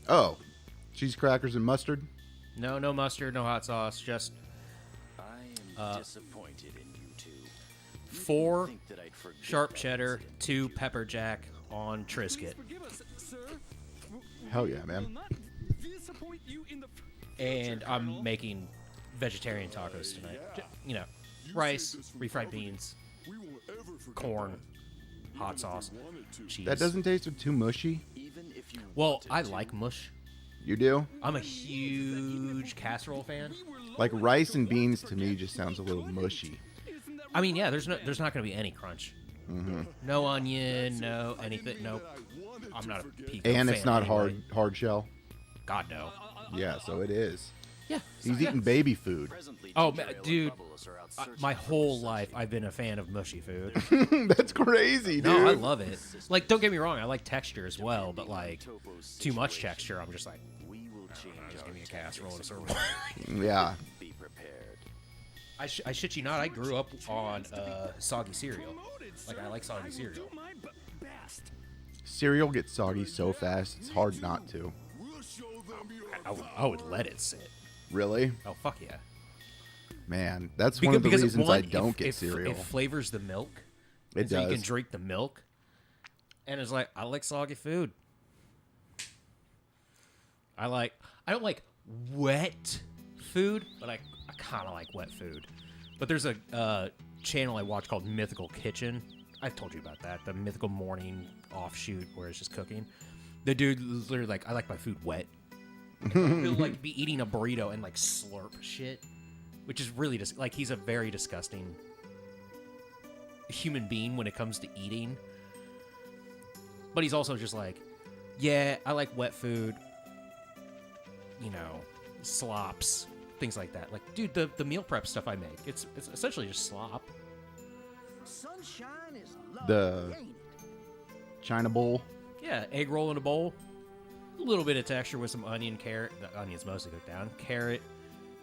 Oh, cheese crackers and mustard? No mustard, no hot sauce, just I am disappointed in you two. 4 Think that I'd forget sharp all cheddar, this 2 pepper jack on Triscuit. Forgive us, sir. Hell yeah, man. Will not disappoint you in the And I'm making vegetarian tacos tonight. You know, rice, refried beans, corn, hot sauce, cheese. That doesn't taste too mushy. Even if you Well, wanted I to. like mush. You do? I'm a huge casserole fan. Like rice and beans to me just sounds a little mushy. I mean, yeah, there's not going to be any crunch. Mm-hmm. No onion, no anything. Nope. I'm not a pico And fan it's not anyway. hard shell. God no. Yeah, so it is. Yeah. He's eating baby food. Presently, Oh, Ginger man, Ale dude, and Bubbles are out my searching for whole Musashi. life I've been a fan of mushy food. That's crazy, dude. No, I love it. Like, don't get me wrong, I like texture as well, but like too much texture, I'm just like, We will change just our give me a casserole and a tactics serve. Yeah. Be prepared. I shit you not, I grew up on soggy cereal. Like, I like soggy cereal. Cereal gets soggy so fast, it's hard not to. I would let it sit. Really? Oh, fuck yeah. Man, that's one of the reasons I don't get cereal. It flavors the milk. It so does. you can drink the milk. And it's like, I like soggy food. I don't like wet food, but I kind of like wet food. But there's a channel I watch called Mythical Kitchen. I've told you about that. The Mythical Morning offshoot where it's just cooking. The dude literally like, I like my food wet. He'll like be eating a burrito and like slurp shit, which is really just like he's a very disgusting human being when it comes to eating. But he's also just like, yeah, I like wet food, you know, slops, things like that. Like, dude, the meal prep stuff I make, it's essentially just slop. Sunshine is The lovely, ain't it? China bowl. Yeah, egg roll in a bowl. A little bit of texture with some onion, carrot. The onion's mostly cooked down. Carrot,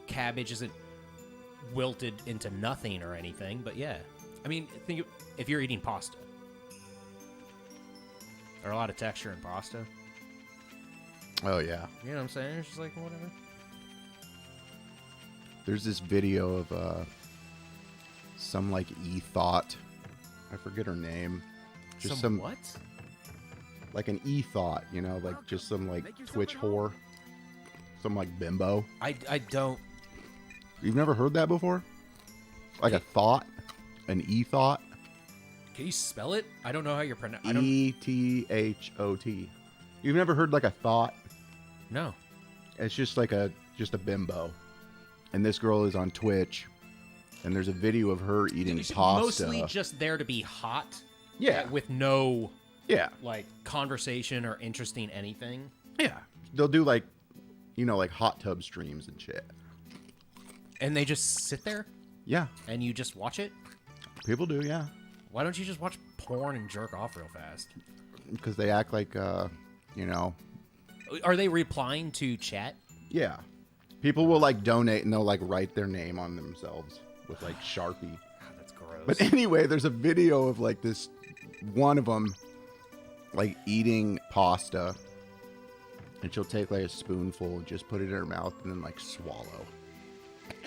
cabbage isn't wilted into nothing or anything, but yeah. I mean, think if you're eating pasta. There's a lot of texture in pasta. Oh yeah. You know what I'm saying? It's just like, whatever. There's this video of some like e-thought. I forget her name. Just some what? like an e-thought, you know, like just some like Twitch whore. Some like bimbo. I don't. You've never heard that before? Like a thought? An e-thought? Can you spell it? I don't know how you're pronouncing. E-T-H-O-T. You've never heard like a thought? No. It's just like a bimbo. And this girl is on Twitch, and there's a video of her eating She's pasta. mostly just there to be hot. Yeah. With no Yeah. like conversation or interesting anything. Yeah. They'll do like, you know, like hot tub streams and shit. And they just sit there Yeah. and you just watch it? People do, yeah. Why don't you just watch porn and jerk off real fast? Because they act like, you know. Are they replying to chat? Yeah. People will like donate and they'll like write their name on themselves with like Sharpie. God, that's gross. But anyway, there's a video of like this one of them like eating pasta, and she'll take like a spoonful and just put it in her mouth and then like swallow.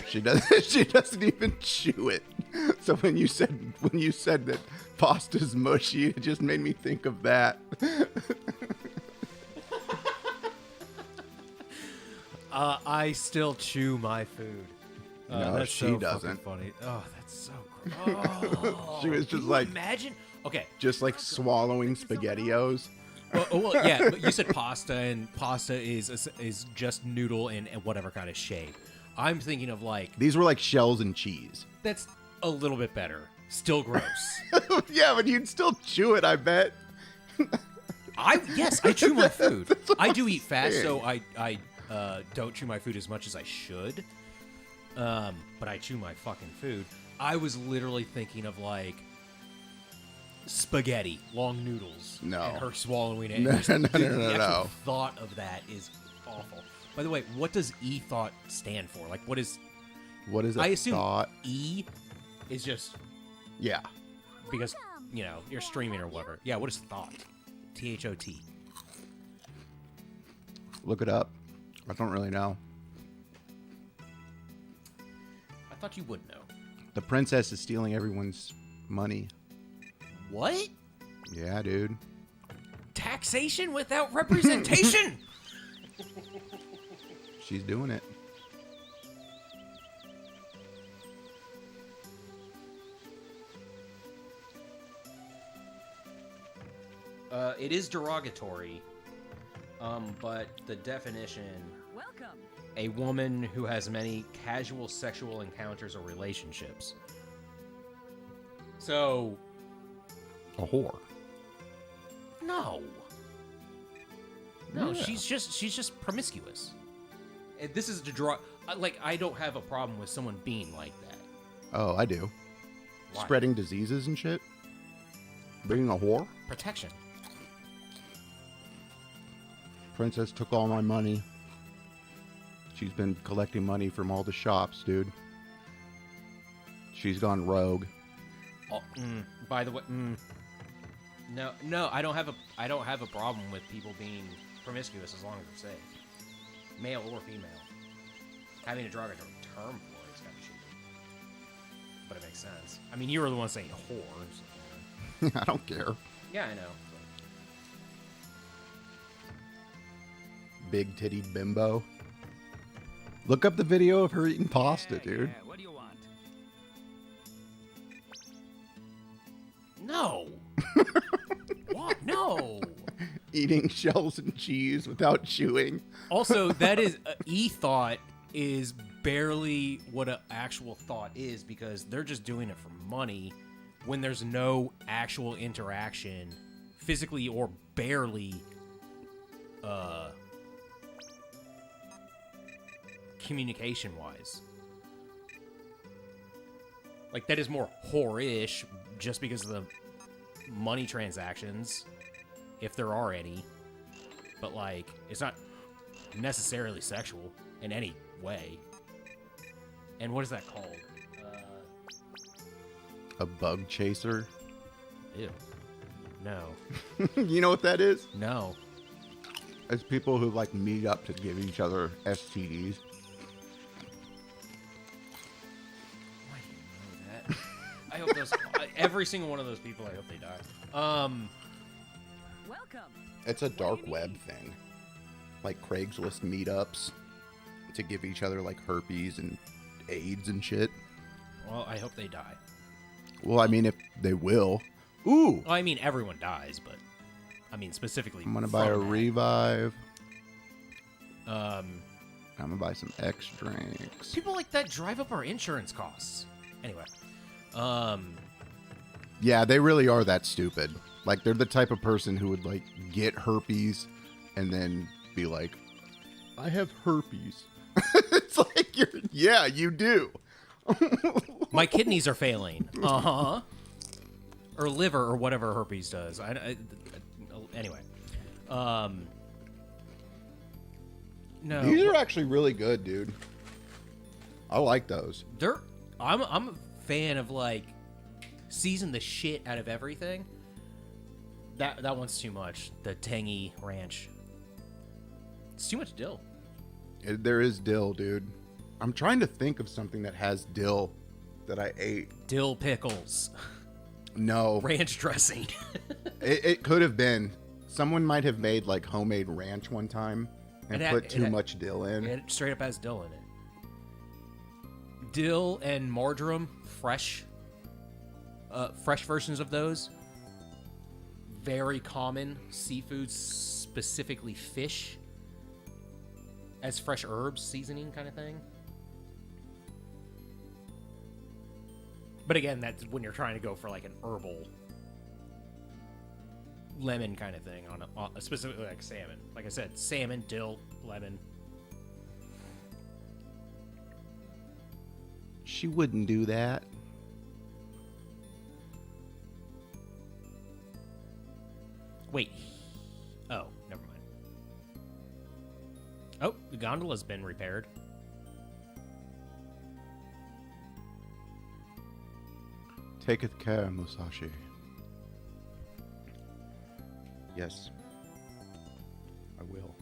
She doesn't even chew it. So when you said that pasta's mushy, it just made me think of that. I still chew my food. No, that's she so doesn't. fucking funny. Oh, that's so gross. She was just Can you like imagine. Okay. Just like swallowing SpaghettiOs. Well, yeah, but you said pasta, and pasta is just noodle in whatever kind of shape. I'm thinking of like These were like shells and cheese. that's a little bit better. Still gross. Yeah, but you'd still chew it, I bet. Yes, I chew my food. That's what I I'm do eat fast, saying. so I don't chew my food as much as I should. But I chew my fucking food. I was literally thinking of like spaghetti, long noodles. No. And her swallowing it. No, Just- no, no, dude, no, the no, actual no. thought of that is awful. By the way, what does e-thought stand for? Like, what is... What is a I assume thought? E is just Yeah. because, you know, you're streaming or whatever. Yeah, what is thought? T-H-O-T. Look it up. I don't really know. I thought you would know. The princess is stealing everyone's money. What? Yeah, dude. Taxation without representation? She's doing it. It is derogatory, but the definition... Welcome. A woman who has many casual sexual encounters or relationships. So... A whore. No. No, Yeah. she's just promiscuous. And this is like, I don't have a problem with someone being like that. Oh, I do. Why? Spreading diseases and shit. Being a whore. Protection. Princess took all my money. She's been collecting money from all the shops, dude. She's gone rogue. Oh, by the way, no, I don't have a problem with people being promiscuous as long as they're safe, male or female. Having a derogatory term for it is kind of shitty, but it makes sense. I mean, you were the one saying whore. So, I don't care. yeah, I know. Big titty bimbo. Look up the video of her eating pasta, dude. Yeah, what do you want? No. What? No. Eating shells and cheese without chewing. Also, that is e-thought is barely what an actual thought is, because they're just doing it for money when there's no actual interaction physically or barely communication-wise. Like, that is more whore-ish just because of the money transactions, if there are any. But, like, it's not necessarily sexual in any way. And what is that called? A bug chaser? Ew. No. You know what that is? No. It's people who like meet up to give each other STDs. Why do you know that? I hope those... every single one of those people, I hope they die. Welcome. It's a dark web thing. Like Craigslist meetups to give each other like herpes and AIDS and shit. Well, I hope they die. Well, I mean, if they will. Ooh! Well, I mean, everyone dies, but... I mean, specifically I'm gonna buy a from that. revive. I'm gonna buy some X drinks. People like that drive up our insurance costs. Anyway. Yeah, they really are that stupid. Like, they're the type of person who would, like, get herpes and then be like, I have herpes. It's like, yeah, you do. My kidneys are failing. Uh-huh. Or liver or whatever herpes does. Anyway. No. These are actually really good, dude. I like those. I'm a fan of, like, season the shit out of everything. That one's too much. The tangy ranch. It's too much dill. There is dill, dude. I'm trying to think of something that has dill that I ate. Dill pickles. No. Ranch dressing. It could have been. Someone might have made, like, homemade ranch one time and put too much dill in. It straight up has dill in it. Dill and marjoram, fresh versions of those. Very common seafood, specifically fish, as fresh herbs seasoning kind of thing. But again, that's when you're trying to go for like an herbal lemon kind of thing on specifically like salmon. Like I said, salmon, dill, lemon. She wouldn't do that. Wait. Oh, never mind. Oh, the gondola's been repaired. Taketh care, Musashi. Yes. I will.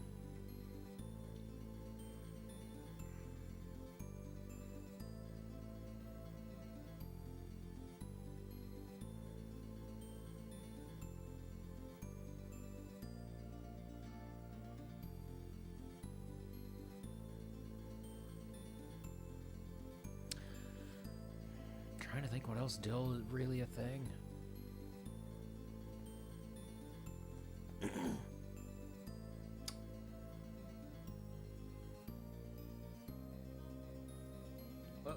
Trying to think what else dill is really a thing. Whoa.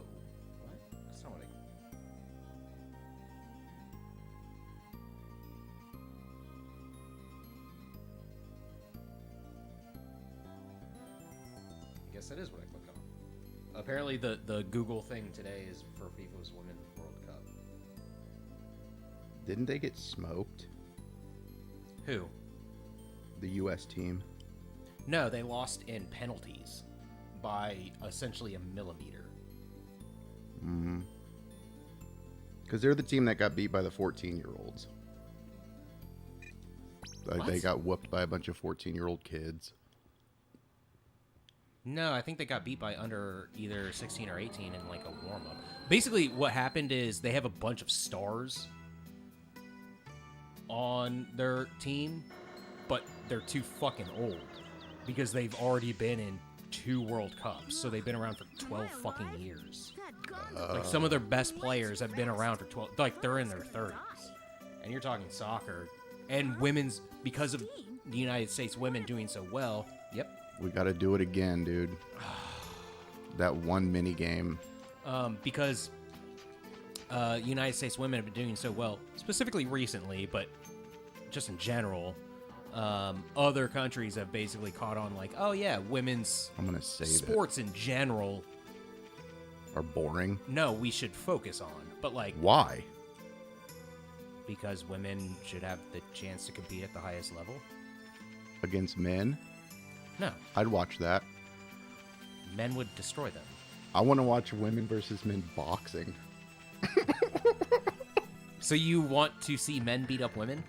What? That's not what I... I guess that is what I clicked on. Apparently the Google thing today is for FIFA's Women's World Cup. Didn't they get smoked? Who? The U.S. team. No, they lost in penalties by essentially a millimeter. Mm-hmm. Because they're the team that got beat by the 14-year-olds. Like, they got whooped by a bunch of 14-year-old kids. No, I think they got beat by under either 16 or 18 in like a warm-up. Basically, what happened is they have a bunch of stars on their team, but they're too fucking old because they've already been in 2 World Cups, so they've been around for 12 fucking years. Like, some of their best players have been around for 12, like, they're in their 30s. And you're talking soccer and women's, because of the United States women doing so well. Yep. We got to do it again, dude. That one mini game. Because United States women have been doing so well, specifically recently, but just in general. other countries have basically caught on like, oh yeah, women's I'm gonna say sports in general, that are boring. no, we should focus on. But like, Why? because women should have the chance to compete at the highest level. Against men? No, I'd watch that. men would destroy them. I want to watch women versus men boxing. So you want to see men beat up women?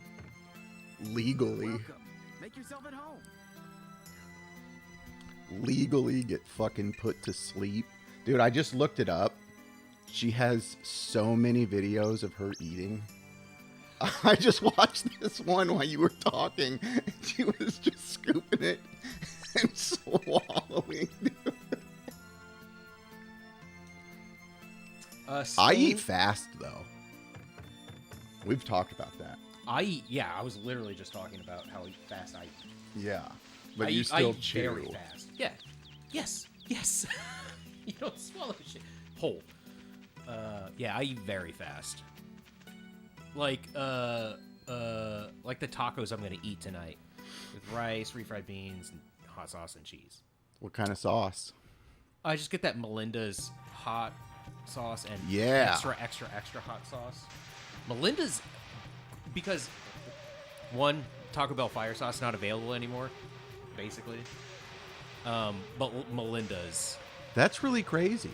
Legally. Welcome. Make yourself at home. Legally get fucking put to sleep. Dude, I just looked it up. She has so many videos of her eating. I just watched this one while you were talking. And she was just scooping it and swallowing. I eat fast, though. We've talked about that. Yeah, I was literally just talking about how fast I eat. Yeah. But I you eat, still I eat chew. very fast. Yeah. Yes. Yes. You don't swallow shit whole. Yeah, I eat very fast. Like the tacos I'm gonna eat tonight with rice, refried beans, and hot sauce and cheese. What kind of sauce? I just get that Melinda's hot sauce and Yeah. extra hot sauce. Melinda's, because one, Taco Bell fire sauce not available anymore, basically. But Melinda's, That's really crazy.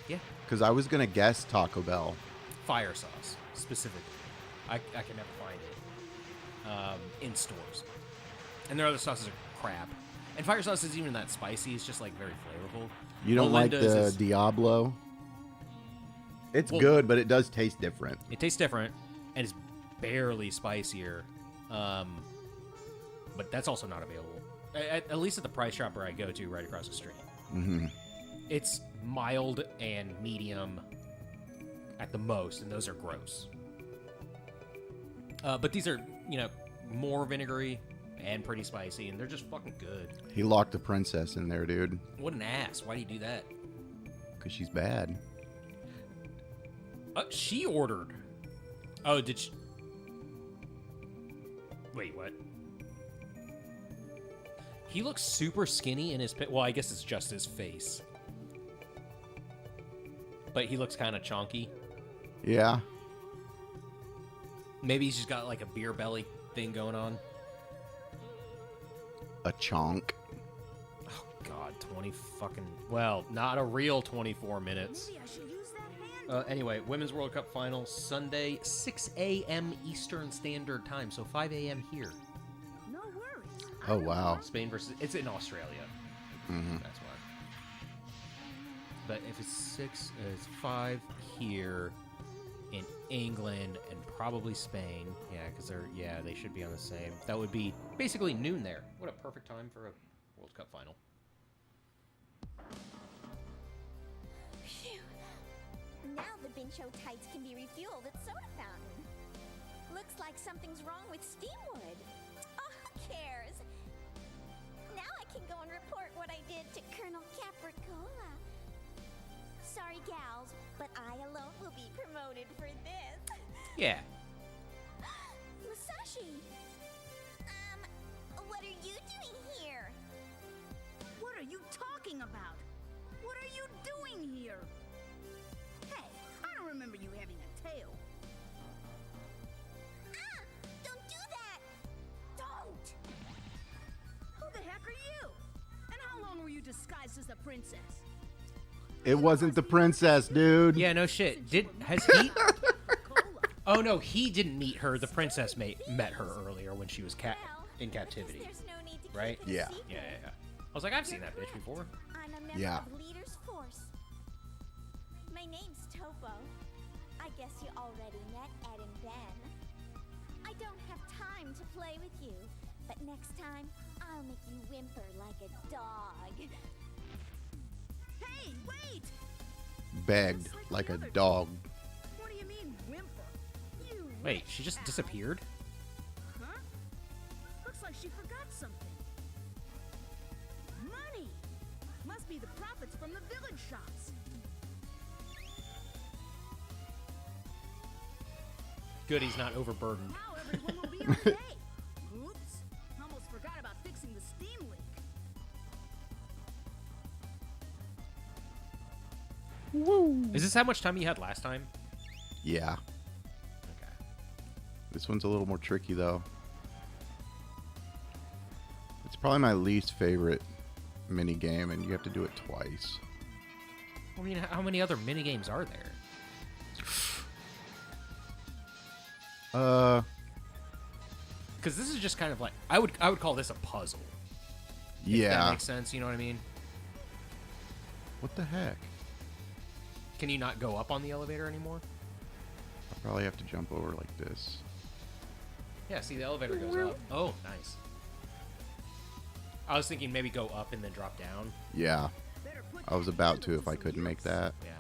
yeah, Because I was going to guess Taco Bell. fire sauce specifically. I can never find it in stores, and their other sauces are crap. And fire sauce isn't even that spicy; it's just like very flavorful. You don't Melinda's like the is- Diablo? It's Well- good, but it does taste different. It tastes different, and it's barely spicier. But that's also not available. At least at the price shopper I go to right across the street. Mm-hmm. It's mild and medium at the most, and those are gross. But these are, more vinegary and pretty spicy, and they're just fucking good. He locked the princess in there, dude. What an ass. Why do you do that? Because she's bad. She ordered. Oh, did she? Wait, what? He looks super skinny in his... Well, I guess it's just his face. But he looks kind of chonky. Yeah. Maybe he's just got like a beer belly thing going on. A chonk. Oh, God, 20 fucking... Well, not a real 24 minutes. Maybe I should use that hand. Anyway, Women's World Cup Final, Sunday, 6 a.m. Eastern Standard Time, so 5 a.m. here. No worries. Oh, wow. Spain versus... It's in Australia. Mm-hmm. That's why. But if it's 6, it's 5 here in England and probably Spain. Yeah, because they should be on the same. That would be basically noon there. What a perfect time for a World Cup final. Phew. Now the Bincho tights can be refueled at Soda Fountain. Looks like something's wrong with Steamwood. Oh, who cares? Now I can go and report what I did to Colonel Capricola. Sorry, gals, but I alone will be promoted for this. Yeah. Musashi! What are you doing here? What are you talking about? What are you doing here? Hey, I don't remember you having a tail. Ah! Don't do that! Don't! Who the heck are you? And how long were you disguised as a princess? It wasn't the princess, dude. Yeah, no shit. Has he... Oh, no, he didn't meet her. The princess met her earlier when she was in captivity. There's no need to keep Right? it a Yeah. secret. Yeah. I was like, I've seen that bitch before. I'm a member Yeah. of Leader's Force. My name's Topo. I guess you already met Ed and Ben. I don't have time to play with you, but next time I'll make you whimper like a dog. Hey, wait! Begged like a dog. What do you mean, whimper? You Wait, she just disappeared? Huh? Looks like she forgot something. Money! Must be the profits from the village shops. Good, he's not overburdened. Now everyone will be okay. Oops. Is this how much time you had last time? Yeah. Okay. This one's a little more tricky, though. It's probably my least favorite mini game, and you have to do it twice. I mean, how many other mini games are there? Because this is just kind of like I would call this a puzzle. If Yeah. that makes sense. You know what I mean? What the heck? Can you not go up on the elevator anymore? I probably have to jump over like this. Yeah. See, the elevator goes up. Oh, nice. I was thinking maybe go up and then drop down. Yeah. I was about to if I couldn't make that. Yeah.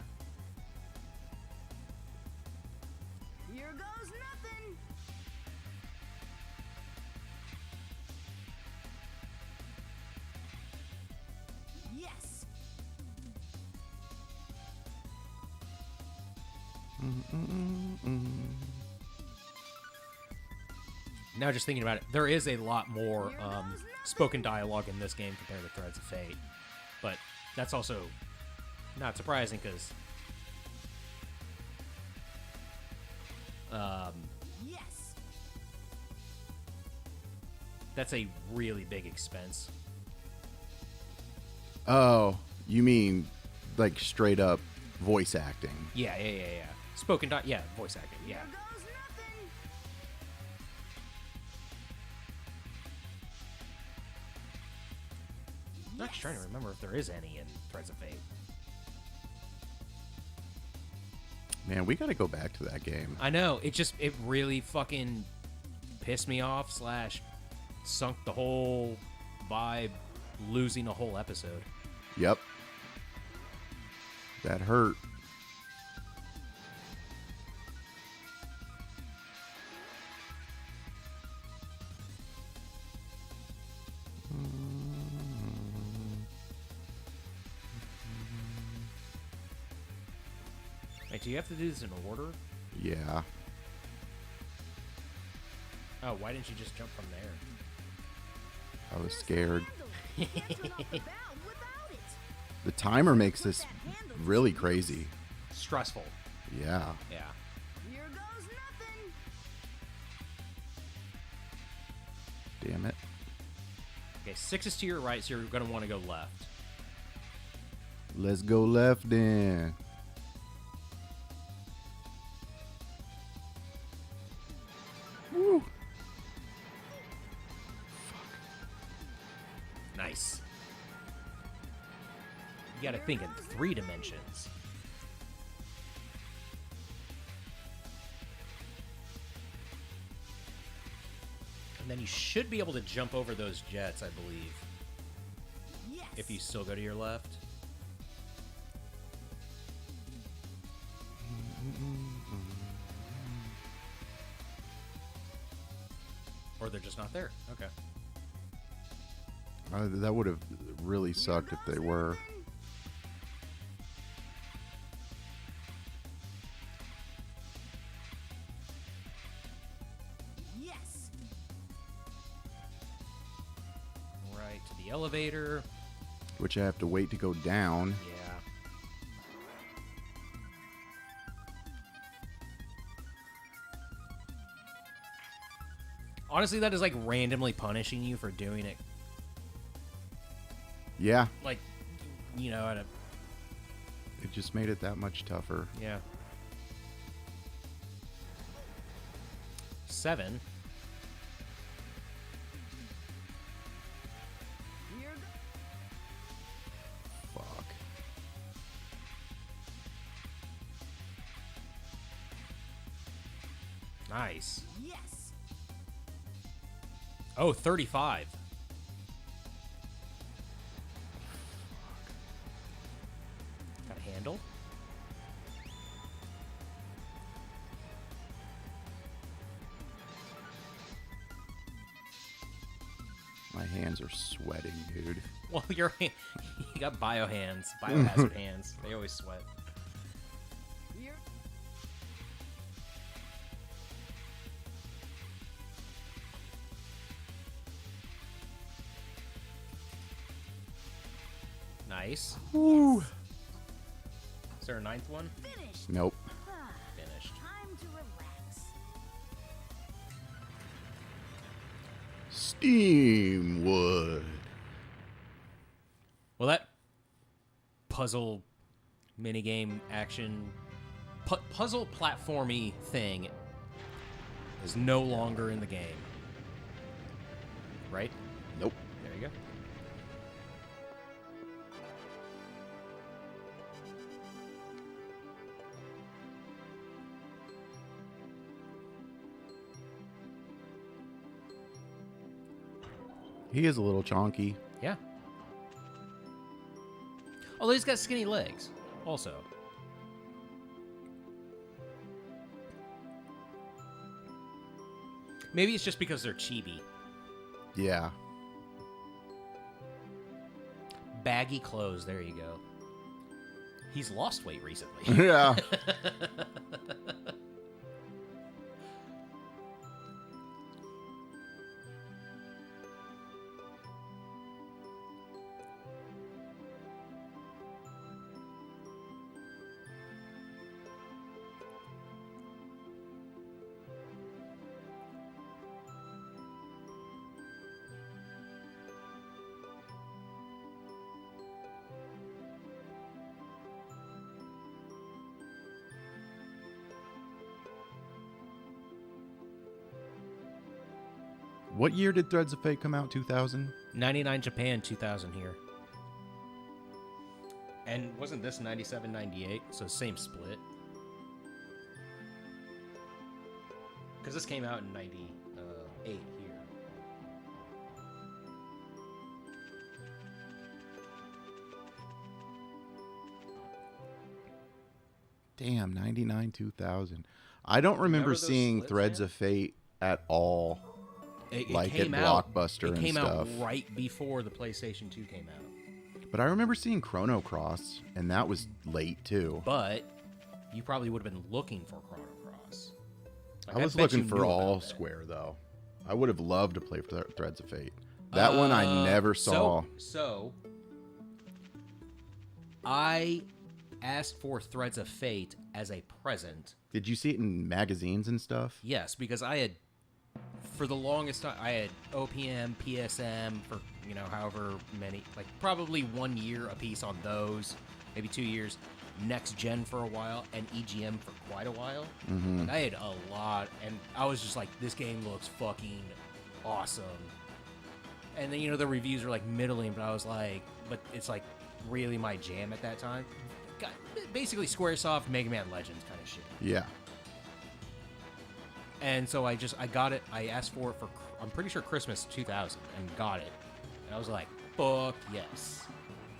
Here goes nothing. Yes. Now, just thinking about it, there is a lot more spoken dialogue in this game compared to Threads of Fate, but that's also not surprising because Yes. that's a really big expense. Oh, you mean like straight up voice acting? Yeah. Yeah, voice acting. Yeah. Here goes nothing. I'm actually trying to remember if there is any in Threads of Fate. Man, we got to go back to that game. I know. It really fucking pissed me off / sunk the whole vibe, losing a whole episode. Yep. That hurt. Wait, do you have to do this in order? Yeah. Oh, why didn't you just jump from there? I was scared. Can't turn off the valve without it. The timer makes this really crazy. Stressful. Yeah. Yeah. Here goes nothing. Damn it. Okay, 6 is to your right, so you're going to want to go left. Let's go left then. Woo. Nice. You got to think in 3 dimensions. And then you should be able to jump over those jets, I believe. Yes. If you still go to your left. Or they're just not there. Okay. That would have really sucked if they were. Yes. Right to the elevator. Which I have to wait to go down. Yeah. Honestly, that is like randomly punishing you for doing it. Yeah. Like, you know, at a It just made it that much tougher. yeah. 7. Here go- Fuck. Nice. Yes. Oh, 35. Got a handle? My hands are sweating, dude. Well, you got bio hands, biohazard hands. They always sweat. Here. Nice. Woo. Is there a 9th one? Finished. Nope. Finished. Time to relax. Steamwood. Well, that puzzle minigame action puzzle platformy thing is no longer in the game. Right? Nope. There you go. He is a little chonky. Yeah. Although he's got skinny legs, also. Maybe it's just because they're chibi. Yeah. Baggy clothes, there you go. He's lost weight recently. Yeah. What year did Threads of Fate come out? 2000? 99 Japan, 2000 here. And wasn't this 97, 98? So same split. Because this came out in 98 here. Damn, 99, 2000. I don't remember those seeing splits, Threads man? of Fate at all. Like at Blockbuster It and came stuff. out right before the PlayStation 2 came out. But I remember seeing Chrono Cross, and that was late too. But you probably would have been looking for Chrono Cross. Like, I was bet looking you for knew All about that. Square though. I would have loved to play for Threads of Fate. That one I never saw. So I asked for Threads of Fate as a present. Did you see it in magazines and stuff? Yes, because I had, for the longest time, I had OPM, PSM for, you know, however many, like probably 1 year a piece on those, maybe 2 years. Next Gen for a while, and EGM for quite a while. Like, I had a lot, and I was just like, this game looks fucking awesome. And then, you know, the reviews were like middling, but I was like, but it's like really my jam at that time. Got, basically Squaresoft, Mega Man Legends kind of shit. Yeah. And so I got it. I asked for it for, I'm pretty sure Christmas 2000, and got it. And I was like, fuck yes.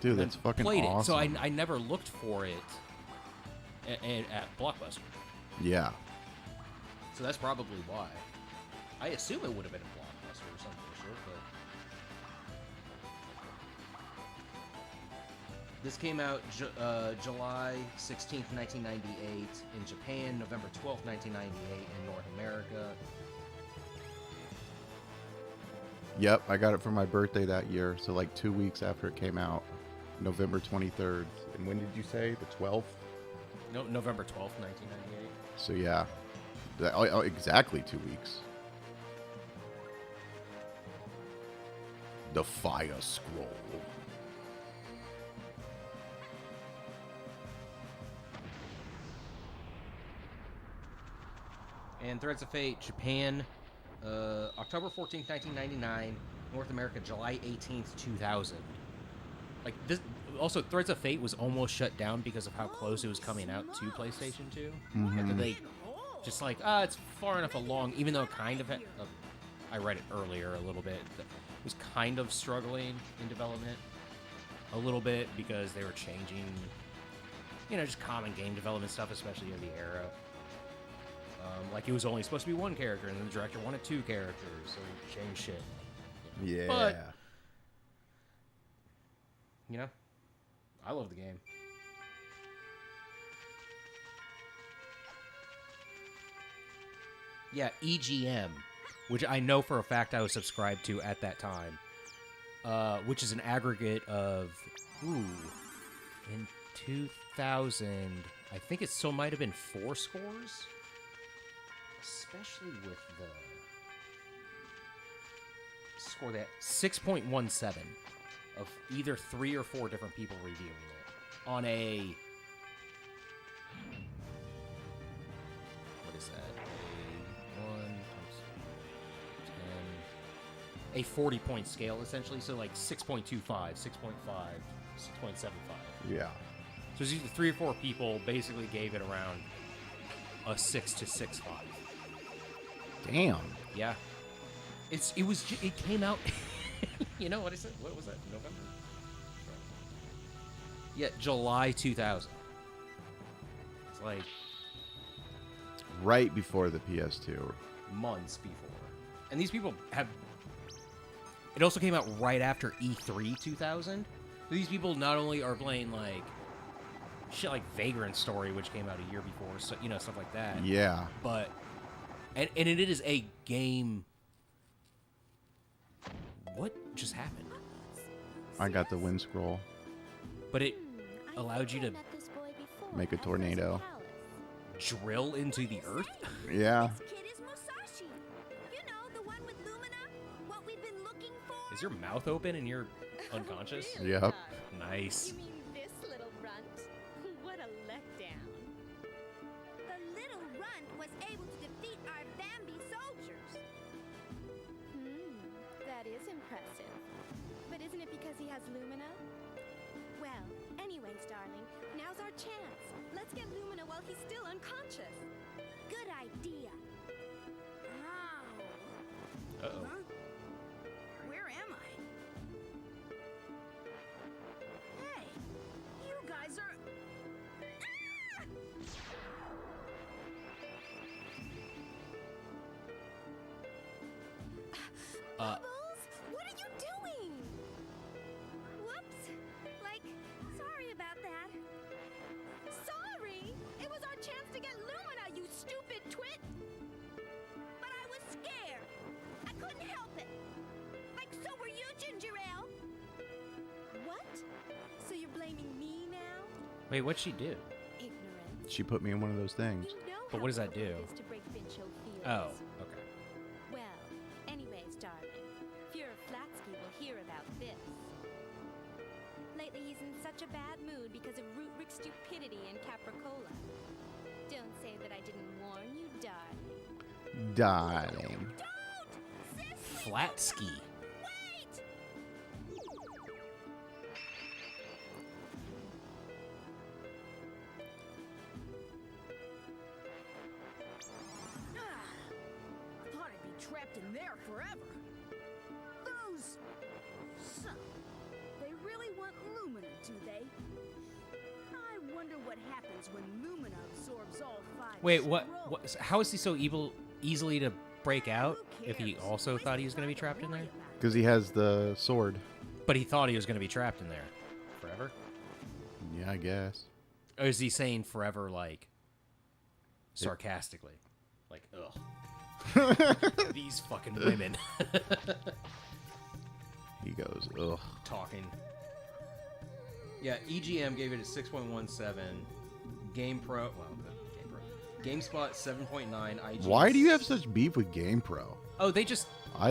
Dude, that's fucking Played awesome. it. So I never looked for it at Blockbuster. Yeah. So that's probably why. I assume it would have been a Blockbuster or something shit, but this came out July 16th, 1998 in Japan, November 12th, 1998 in North America. Yep, I got it for my birthday that year, so like 2 weeks after it came out, November 23rd. And when did you say? The 12th? No, November 12th, 1998. So yeah, exactly 2 weeks. The Fire Scroll. And Threads of Fate, Japan, October 14th, 1999. North America, July 18th, 2000. Like this. Also, Threads of Fate was almost shut down because of how close it was coming out to PlayStation 2. And then they just like, it's far enough along, even though it kind of had, I read it earlier a little bit. It was kind of struggling in development a little bit because they were changing, you know, just common game development stuff, especially in the era. Like, it was only supposed to be one character, and then the director wanted 2 characters, so he changed shit. Yeah. But, you know, I love the game. Yeah, EGM, which I know for a fact I was subscribed to at that time, which is an aggregate of, in 2000, I think it still might have been 4 scores, especially with the score that 6.17 of either 3 or 4 different people reviewing it on a, what is that? A 1 times 10, a 40-point scale essentially. So like 6.25, 6.5, 6.75. Yeah. So it's either 3 or 4 people basically gave it around a 6 to 6.5. Damn. Yeah. It came out. You know what I said? What was that? November? Yeah, July 2000. It's like Right before the PS2. months before. And these people have. It also came out right after E3 2000. These people not only are playing like shit like Vagrant Story, which came out a year before, so you know, stuff like that. Yeah. But and it is a game. What just happened? I got the wind scroll. But it allowed you to Make a tornado. drill into the earth? Yeah. This kid is Musashi. You know, the one with Lumina. What we've been looking for. Is your mouth open and you're unconscious? Yep. Nice. You mean this little runt? What a letdown. The little runt was able to defeat our Bambi soldiers. That is impressive. But isn't it because he has Lumina? Well, anyways, darling, now's our chance. Let's get Lumina while he's still unconscious. Good idea. Ow. Uh-oh. Huh? Where am I? Hey, you guys are. Uh, Bubbles, what are you doing? Whoops. Like, sorry about that. Sorry? It was our chance to get Lumina, you stupid twit! But I was scared. I couldn't help it. Like, so were you, Ginger Ale? What? So you're blaming me now? wait, what'd she do? Ignorance. She put me in one of those things. You know But how what does that difficult do? it is to break Vincho fields. Oh, okay. Well, anyways, darling, Fuhrer Flatsky will hear about this. Lately, he's in such a bad mood because of Rootrick's stupidity in Capricola. Don't say that I didn't warn you, darling. Darling. Don't! Sissy! Flat ski. Wait! I thought I'd be trapped in there forever. Those. So, they really want Lumina, do they? I wonder what happens when Lumina absorbs all 5. Wait, what? scrolls. What? How is he so easily to break out Who if he cares? also thought he was going to be Don't trapped in worry there? about it. Because he has the sword. But he thought he was going to be trapped in there forever? Yeah, I guess. Or is he saying forever, like, sarcastically? Like, ugh. These fucking women. He goes, ugh. Talking. Yeah, EGM gave it a 6.17. GamePro, well, GameSpot 7.9. IG. Why do you have such beef with GamePro? Oh, they just. I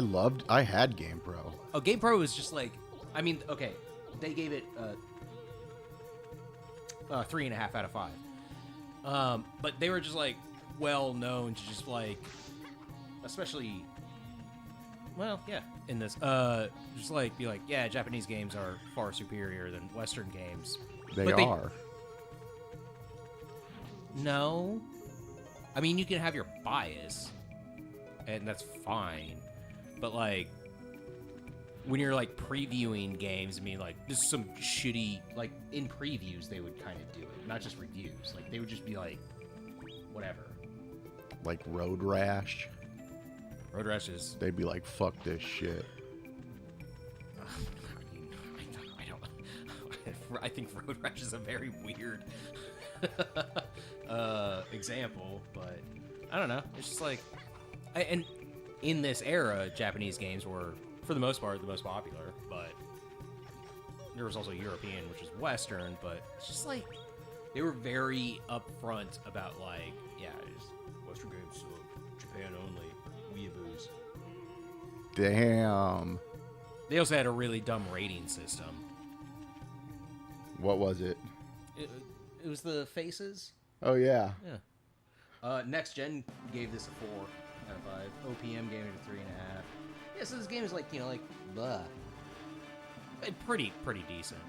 had GamePro. Oh, GamePro was just like. I mean, okay. They gave it 3.5 out of 5. But they were just like well known to just like. Especially. Well, yeah, in this. Just like be like, yeah, Japanese games are far superior than Western games. They But are. No. I mean, you can have your bias, and that's fine. But, like, when you're, like, previewing games, I mean, like, this is some shitty... Like, in previews, they would kind of do it. Not just reviews. Like, they would just be like, whatever. Like Road Rash. Road Rash is... They'd be like, fuck this shit. I don't... I think Road Rash is a very weird... example, but I don't know. It's just like, and in this era, Japanese games were, for the most part, the most popular. But there was also European, which is Western. But it's just like, They were very upfront about like, yeah, it's Western games, so Japan only, weeaboos. Damn. They also had a really dumb rating system. What was it? It was the faces. Oh, yeah. Yeah. Next Gen gave this a 4 out of 5. OPM gave it a 3.5. Yeah, so this game is like, you know, like, blah. Pretty decent.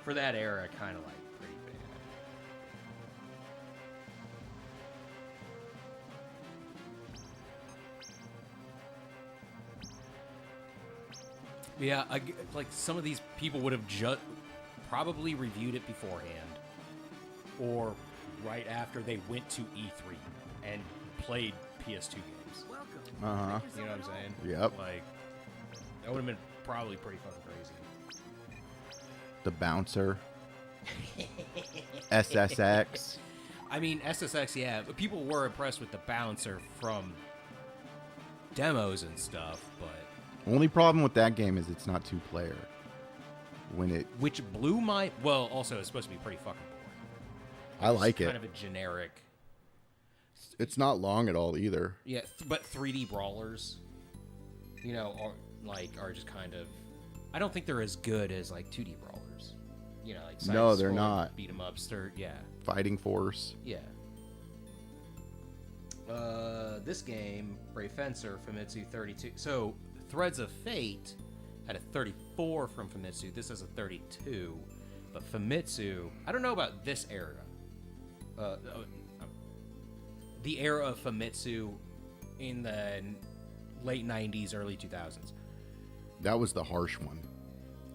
For that era, kind of like pretty bad. Yeah, like some of these people would have just probably reviewed it beforehand, or right after they went to E3 and played PS2 games. Uh-huh. You know what I'm saying? Yep. Like, that would have been probably pretty fucking crazy. The Bouncer. SSX. I mean, SSX, yeah, but people were impressed with the Bouncer from demos and stuff, but... Only problem with that game is it's not 2-player. Which blew my... Well, also, it's supposed to be pretty fucking boring. I like it. Kind of a generic... It's not long at all either. Yeah, but 3D brawlers, you know, are just kind of... I don't think they're as good as, like, 2D brawlers. You know, like... No, they're not. Beat 'em up, yeah. Fighting Force. Yeah. This game, Brave Fencer, Famitsu 32. So, Threads of Fate had a 34 from Famitsu. This has a 32. But Famitsu, I don't know about this era. The era of Famitsu in the late 90s, early 2000s. That was the harsh one,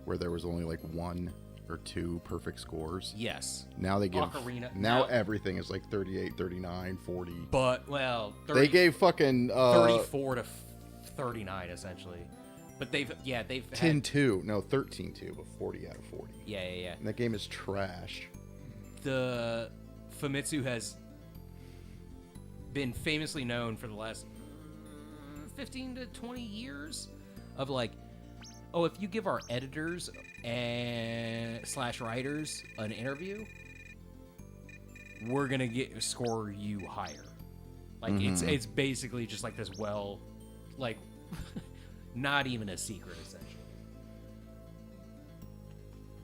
where there was only like 1 or 2 perfect scores. Yes. Now they give... Ocarina. Now everything is like 38, 39, 40. But, well... 30, they gave fucking... 34 to 39, essentially. But they've 10-2. No, 13-2, but 40 out of 40. Yeah. And that game is trash. The Famitsu has been famously known for the last 15 to 20 years of like, oh, if you give our editors and / writers an interview, we're gonna score you higher. Like it's basically just like this like not even a secret essentially.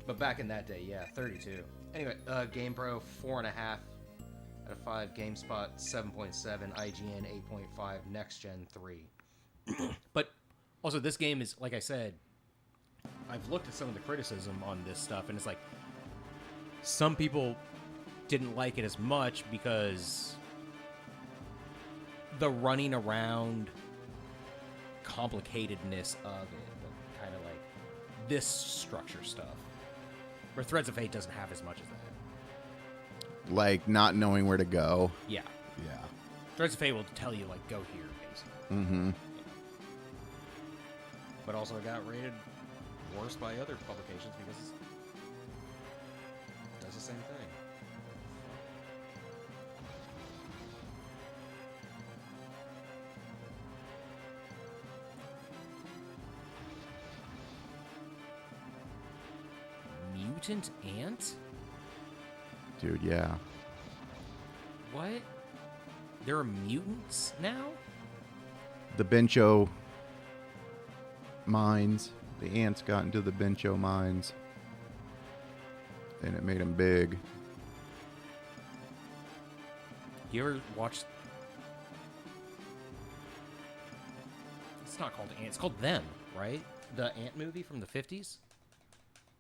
But back in that day, yeah, 32. Anyway, GamePro 4.5 out of 5, GameSpot 7.7, IGN 8.5, Next Gen 3. But also, this game is, like I said, I've looked at some of the criticism on this stuff, and it's like some people didn't like it as much because the running around complicatedness of it, but kind of like this structure stuff, where Threads of Fate doesn't have as much as that. Like not knowing where to go. Yeah. Yeah. Threads of Fate will tell you, like, go here, basically. Mm-hmm. But also it got rated worse by other publications because it does the same thing. Mutant Ant? Dude, yeah. What? There are mutants now? The Bencho mines. The ants got into the Bencho mines. And it made them big. You ever watched... It's not called Ant. It's called Them, right? The Ant movie from the 50s?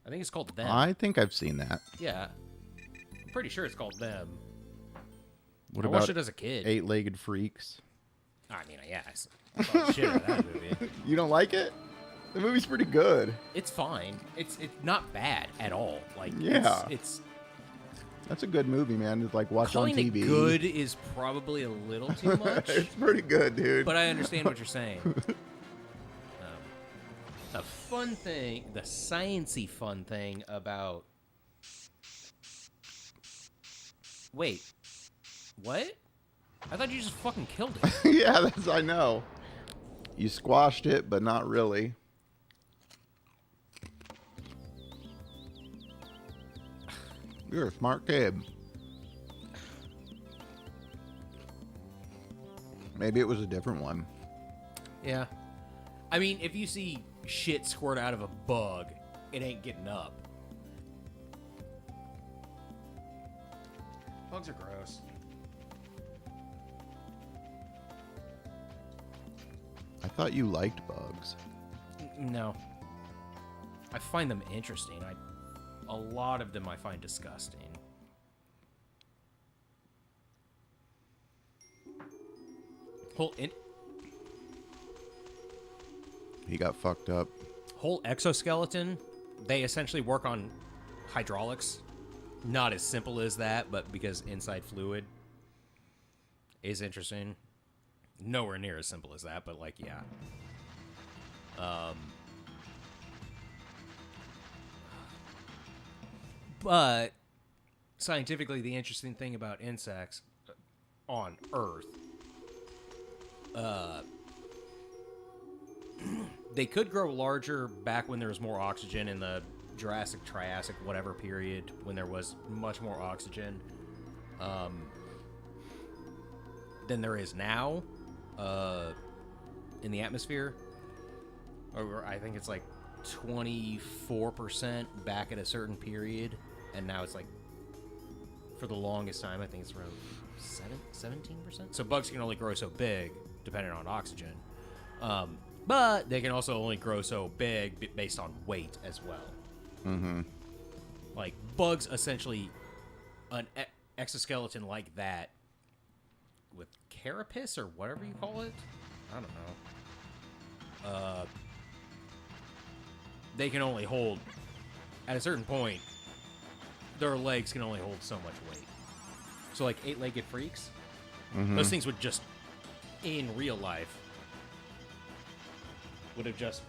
I think it's called Them. I think I've seen that. Yeah. I'm pretty sure it's called Them. What I about watched it as a kid. Eight-Legged Freaks? I mean, yeah, I saw shit out of that movie. You don't like it? The movie's pretty good. It's fine. It's not bad at all. Like, yeah, it's that's a good movie, man. To like watch on calling TV. it good is probably a little too much. It's pretty good, dude. But I understand what you're saying. The fun thing, the sciencey fun thing about... Wait, what? I thought you just fucking killed it. Yeah, I know. You squashed it, but not really. You're a smart kid. Maybe it was a different one. Yeah. I mean, if you see shit squirt out of a bug, it ain't getting up. Bugs are gross. I thought you liked bugs. No. I find them interesting. A lot of them I find disgusting. He got fucked up. Whole exoskeleton, they essentially work on hydraulics. Not as simple as that, but because inside fluid is interesting. Nowhere near as simple as that, but like, yeah. But scientifically, the interesting thing about insects on Earth, they could grow larger back when there was more oxygen in the Jurassic, Triassic, whatever period, when there was much more oxygen than there is now in the atmosphere. Or I think it's like 24% back at a certain period, and now it's like, for the longest time, I think it's around 17%. So bugs can only grow so big, depending on oxygen. But they can also only grow so big based on weight as well. Mm-hmm. Like, bugs, essentially, an exoskeleton like that, with carapace, or whatever you call it? I don't know. They can only hold, at a certain point, their legs can only hold so much weight. So, like, 8-legged freaks, those things would just, in real life, would have just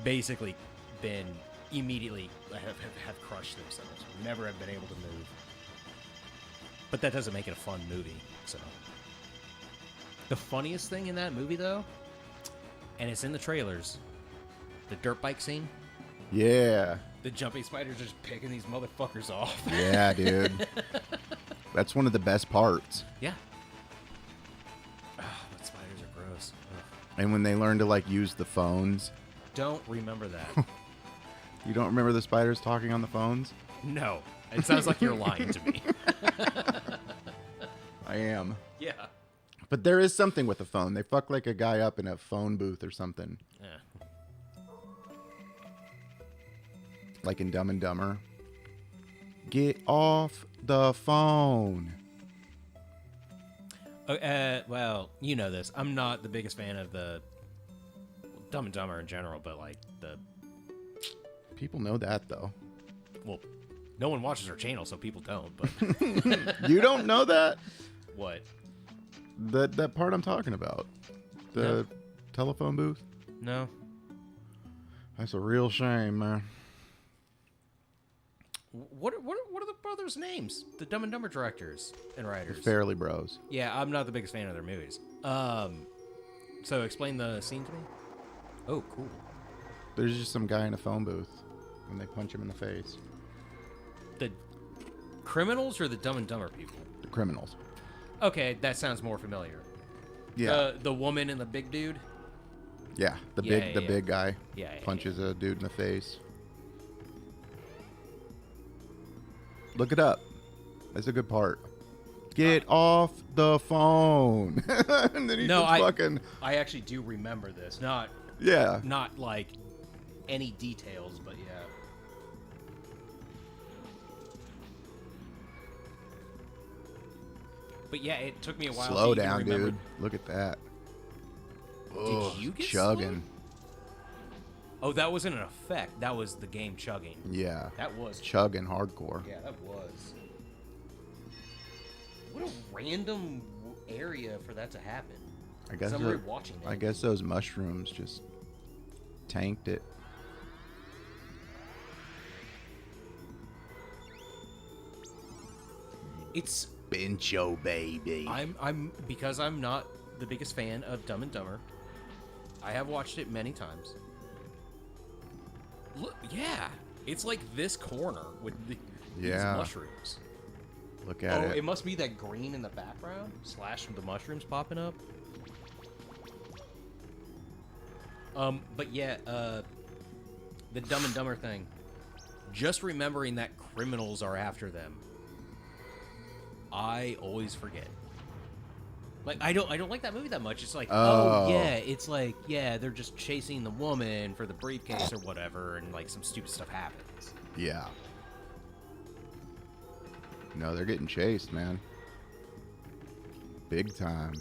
basically been immediately have crushed themselves. Never have been able to move. But that doesn't make it a fun movie, so. The funniest thing in that movie, though, and it's in the trailers, the dirt bike scene. Yeah. The jumping spiders are just picking these motherfuckers off. Yeah, dude. That's one of the best parts. Yeah. Oh, but spiders are gross. Ugh. And when they learn to, like, use the phones. Don't remember that. You don't remember the spiders talking on the phones? No. It sounds like you're lying to me. I am. Yeah. But there is something with a phone. They fuck like a guy up in a phone booth or something. Yeah. Like in Dumb and Dumber. Get off the phone. Well, you know this. I'm not the biggest fan of the Dumb and Dumber in general, but like the... People know that, though. Well, no one watches our channel, so people don't, but... You don't know that? What? That part I'm talking about. The telephone booth? No. That's a real shame, man. What are the brothers' names? The Dumb and Dumber directors and writers. The Fairly Bros. Yeah, I'm not the biggest fan of their movies. So explain the scene to me. Oh, cool. There's just some guy in a phone booth, and they punch him in the face. The criminals or the Dumb and Dumber people? The criminals. Okay, that sounds more familiar. Yeah. The woman and the big dude? Yeah, the big guy punches a dude in the face. Look it up. That's a good part. Get off the phone. And then he I actually do remember this. Not like any details, but yeah. But yeah, it took me a while Slow to even down, remember. dude. Look at that. Oh, Did you get chugging? Oh, that wasn't an effect. That was the game chugging. Yeah. That was chugging hardcore. Yeah, that was. What a random area for that to happen. I guess. I'm rewatching it. I guess those mushrooms just tanked it. It's Bencho, baby. Because I'm not the biggest fan of Dumb and Dumber. I have watched it many times. Look, yeah, it's like this corner with These Yeah. mushrooms. Look at Oh, it. it must be that green in the background. Slash the mushrooms popping up. But yeah, the Dumb and Dumber thing. Just remembering that criminals are after them. I always forget. Like I don't like that movie that much. It's like, oh yeah, it's like, yeah, they're just chasing the woman for the briefcase or whatever, and like some stupid stuff happens. Yeah. No, they're getting chased, man. Big time.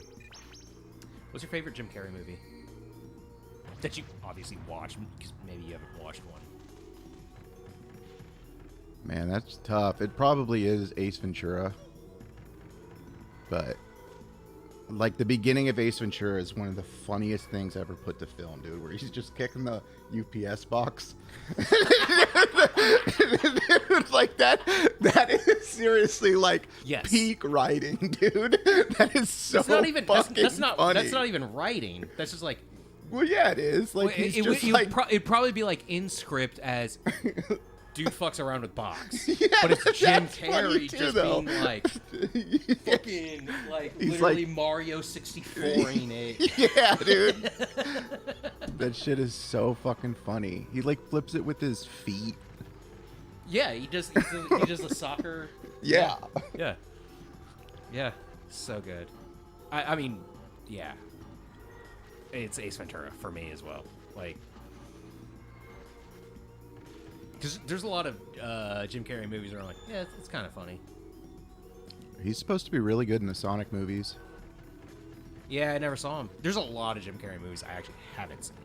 What's your favorite Jim Carrey movie? That you obviously watched, because maybe you haven't watched one. Man, that's tough. It probably is Ace Ventura. But like the beginning of Ace Ventura is one of the funniest things ever put to film, dude, where he's just kicking the UPS box. Like that is seriously like peak writing, dude. That is so That's not even fucking that's not funny. that's not even writing. That's just like, well, yeah, it is. Like well, he's it, just it, like it'd probably be like in script as dude fucks around with box. Yeah, but it's Jim that's funny Carrey too, just though. being like fucking like He's literally like- Mario 64ing it. Yeah, dude. That shit is so fucking funny. He like flips it with his feet. Yeah, he does the soccer. Yeah. Yeah. So good. I mean, yeah. It's Ace Ventura for me as well. Like, because there's a lot of Jim Carrey movies where I'm like, yeah, it's kind of funny. He's supposed to be really good in the Sonic movies. Yeah, I never saw him. There's a lot of Jim Carrey movies I actually haven't seen.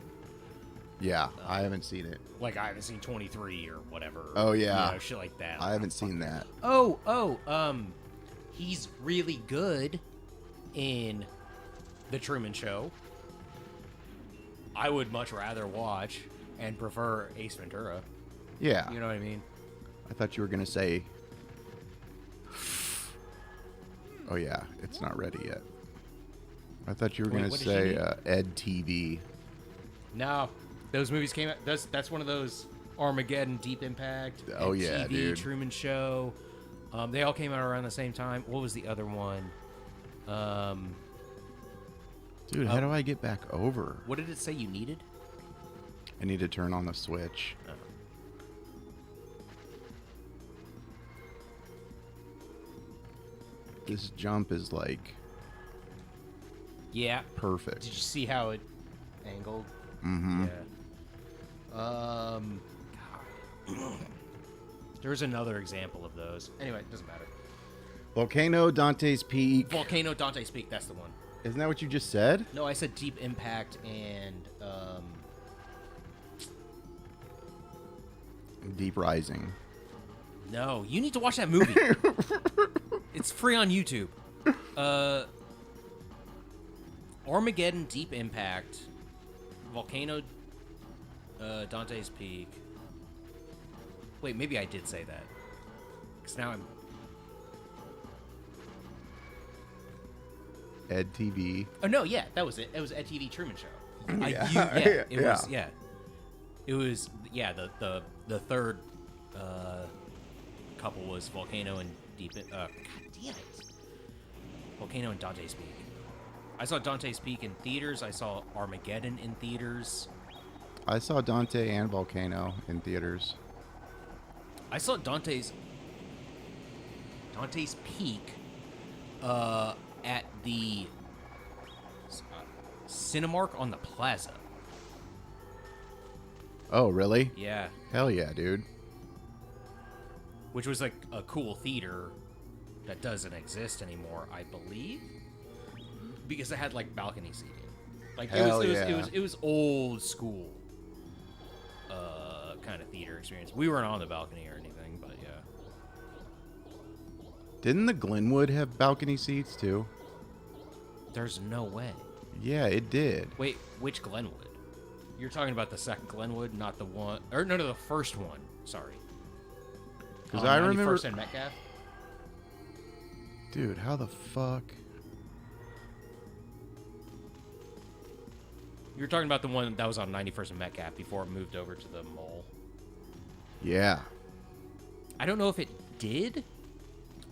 Yeah, I haven't seen it. Like, I haven't seen 23 or whatever. Oh, yeah. You know, shit like that. I haven't seen that. He's really good in The Truman Show. I would much rather watch and prefer Ace Ventura. Yeah. You know what I mean? I thought you were going to say... Oh, yeah. It's not ready yet. I thought you were going to what did say you need? Ed TV. No. Those movies came out... That's one of those Armageddon, Deep Impact, Oh, Ed yeah, TV, dude. Truman Show. They all came out around the same time. What was the other one? Dude, how do I get back over? What did it say you needed? I need to turn on the switch. Oh. This jump is like Yeah. perfect. Did you see how it angled? Mm-hmm. Yeah. There's another example of those. Anyway, it doesn't matter. Volcano, Dante's Peak. Volcano, Dante's Peak. That's the one. Isn't that what you just said? No, I said Deep Impact and Deep Rising. no, you need to watch that movie. It's free on YouTube. Armageddon, Deep Impact, Volcano, Dante's Peak. Wait, maybe I did say that. Because now I'm... Ed TV. Oh, no, yeah, that was it. It was Ed TV Truman Show. It was, the third couple was Volcano and Deep... God damn it. Volcano and Dante's Peak. I saw Dante's Peak in theaters. I saw Armageddon in theaters. I saw Dante and Volcano in theaters. I saw Dante's Peak at the Cinemark on the Plaza. Oh, really? Yeah. Hell yeah, dude. Which was like a cool theater that doesn't exist anymore, I believe. Because it had like balcony seating. Like Hell it was old school kind of theater experience. We weren't on the balcony or anything, but yeah. Didn't the Glenwood have balcony seats too? There's no way. Yeah, it did. Wait, which Glenwood? You're talking about the second Glenwood, not the one... Or no, the first one. Sorry. Because I remember... 91st and Metcalf? Dude, how the fuck? You were talking about the one that was on 91st and Metcalf before it moved over to the mall. Yeah. I don't know if it did,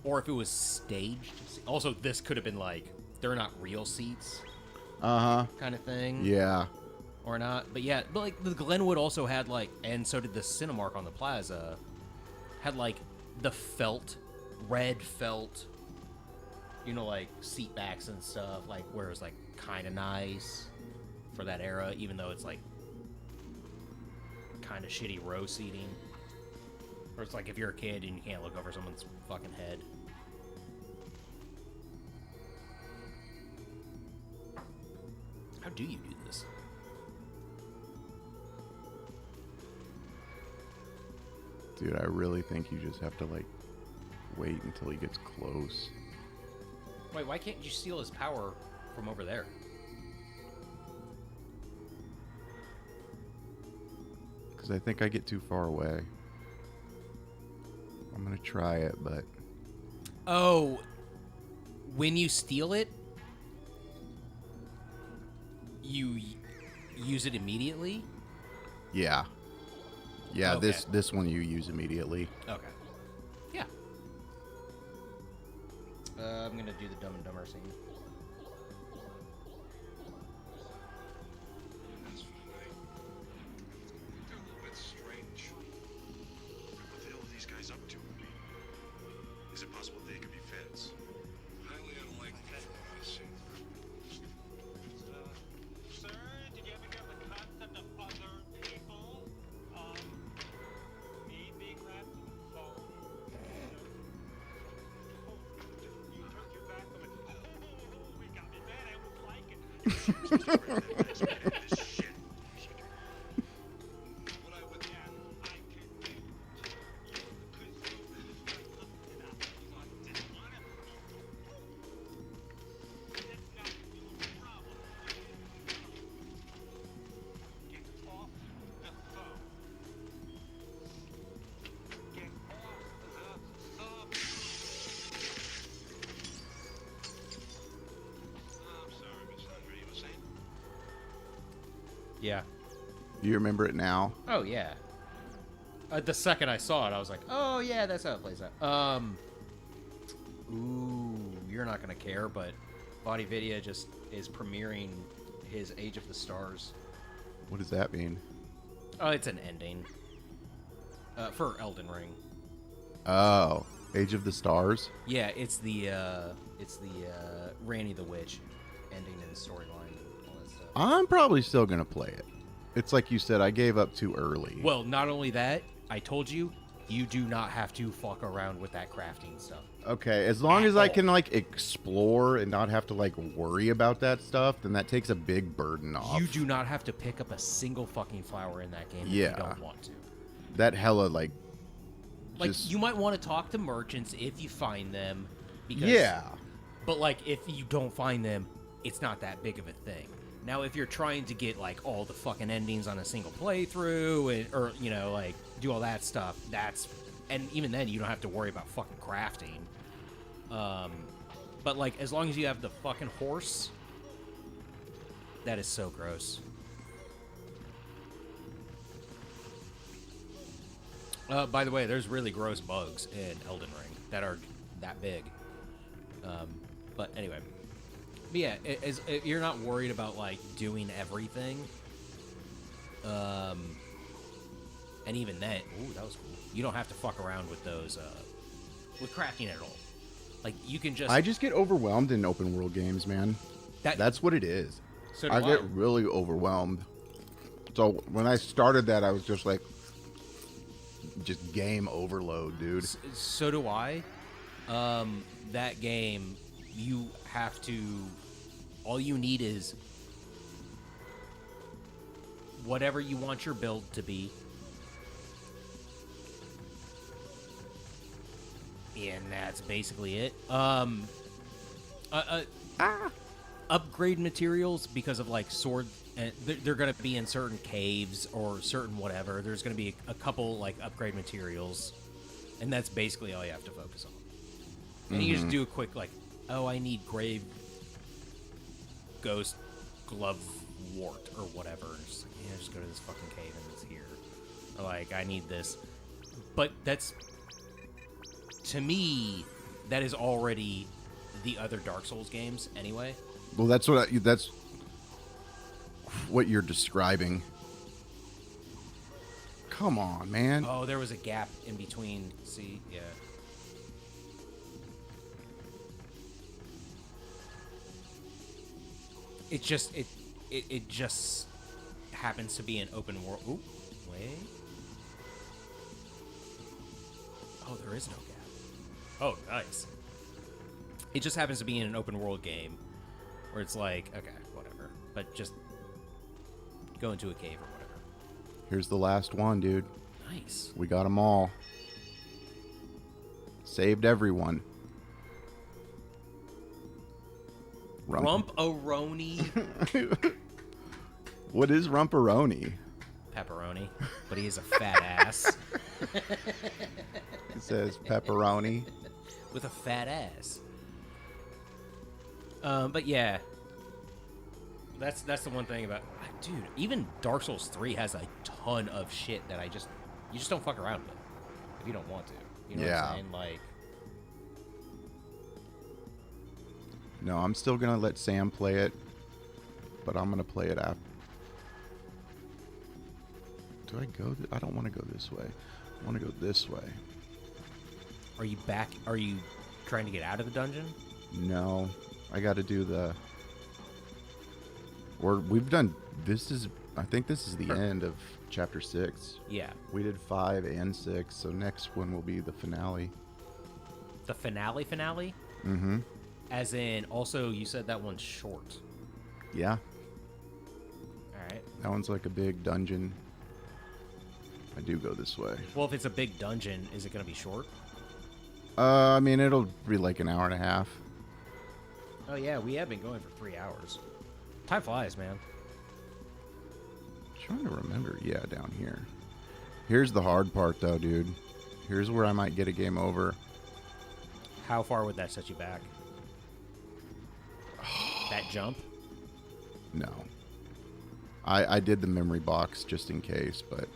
or if it was staged. Also, this could have been like, they're not real seats. Kind of thing. Yeah. Or not. But yeah, but like the Glenwood also had like, and so did the Cinemark on the Plaza, had like the felt, red felt, you know, like seat backs and stuff, like where it was like kind of nice for that era, even though it's like kind of shitty row seating. Or it's like if you're a kid and you can't look over someone's fucking head. How do you do this? Dude, I really think you just have to, like, wait until he gets close. Wait, why can't you steal his power from over there? Because I think I get too far away. I'm going to try it, but... Oh, when you steal it, you use it immediately? Yeah. Yeah, Okay. this one you use immediately. Okay. Yeah. I'm gonna do the Dumb and Dumber scene. That's funny. They're a little bit strange. What the hell are these guys up to? Is it possible they could be feds? Highly unlikely from what I see. Sir, did you ever hear of the concept of other people? Me being wrapped in foam? You turned your back on me. Oh, we got me bad. I almost like it. This shit. What I would I can do you because you and I didn't want to. That's not your problem. Get off the phone. Get off the phone. I'm sorry, Miss Andre, you were saying? Yeah. Do you remember it now? Oh, yeah. The second I saw it, I was like, oh, yeah, that's how it plays out. Ooh, you're not gonna care, but Body Video just is premiering his Age of the Stars. What does that mean? Oh, it's an ending. For Elden Ring. Oh, Age of the Stars? Yeah, it's the Randy the Witch ending in the storyline and all that stuff. I'm probably still going to play it. It's like you said, I gave up too early. Well, not only that, I told you, you do not have to fuck around with that crafting stuff. Okay, as long as I can, like, explore and not have to, like, worry about that stuff, then that takes a big burden off. You do not have to pick up a single fucking flower in that game if Yeah. you don't want to. That hella, like just... you might want to talk to merchants if you find them. Because, Yeah. But, like, if you don't find them, it's not that big of a thing. Now, if you're trying to get, like, all the fucking endings on a single playthrough, or, you know, like, do all that stuff, that's... And even then, you don't have to worry about fucking crafting. But, like, as long as you have the fucking horse, that is so gross. By the way, there's really gross bugs in Elden Ring that are that big. But anyway. But yeah, if you're not worried about, like, doing everything. And even then, ooh, that was cool. You don't have to fuck around with those, with crafting at all. Like, you can just... I just get overwhelmed in open world games, man. That's what it is. So do I get really overwhelmed. So when I started that, I was just like, just game overload, dude. So do I. That game, you have to... All you need is whatever you want your build to be. And that's basically it. Upgrade materials because of, like, sword... they're going to be in certain caves or certain whatever. There's going to be a couple, like, upgrade materials. And that's basically all you have to focus on. And you just do a quick, like, oh, I need grave ghost glove wart or whatever. And just, like, yeah, just go to this fucking cave and it's here. Or, like, I need this. But that's to me, that is already the other Dark Souls games anyway. Well, that's what you're describing. Come on, man. Oh, there was a gap in between. See, yeah. It just happens to be an open world. Ooh, wait. Oh, there is no gap. Oh, nice. It just happens to be in an open world game where it's like, okay, whatever. But just go into a cave or whatever. Here's the last one, dude. Nice. We got them all. Saved everyone. Rump-a-roni. What is rumparoni? Pepperoni. But he is a fat ass. It says pepperoni. With a fat ass. But yeah. That's the one thing about... Dude, even Dark Souls 3 has a ton of shit that you just don't fuck around with. If you don't want to. You know what I'm saying? Like... No, I'm still going to let Sam play it. But I'm going to play it after. Do I go... I don't want to go this way. I want to go this way. Are you back? Are you trying to get out of the dungeon? No. I got to do the... We've done... I think this is the end of chapter 6. Yeah. We did 5 and 6, so next one will be the finale. The finale? Mm-hmm. As in, also, you said that one's short. Yeah. Alright. That one's like a big dungeon. I do go this way. Well, if it's a big dungeon, is it going to be short? I mean, it'll be like an hour and a half. Oh, yeah, we have been going for 3 hours. Time flies, man. Trying to remember. Yeah, down here. Here's the hard part, though, dude. Here's where I might get a game over. How far would that set you back? That jump? No. I did the memory box just in case, but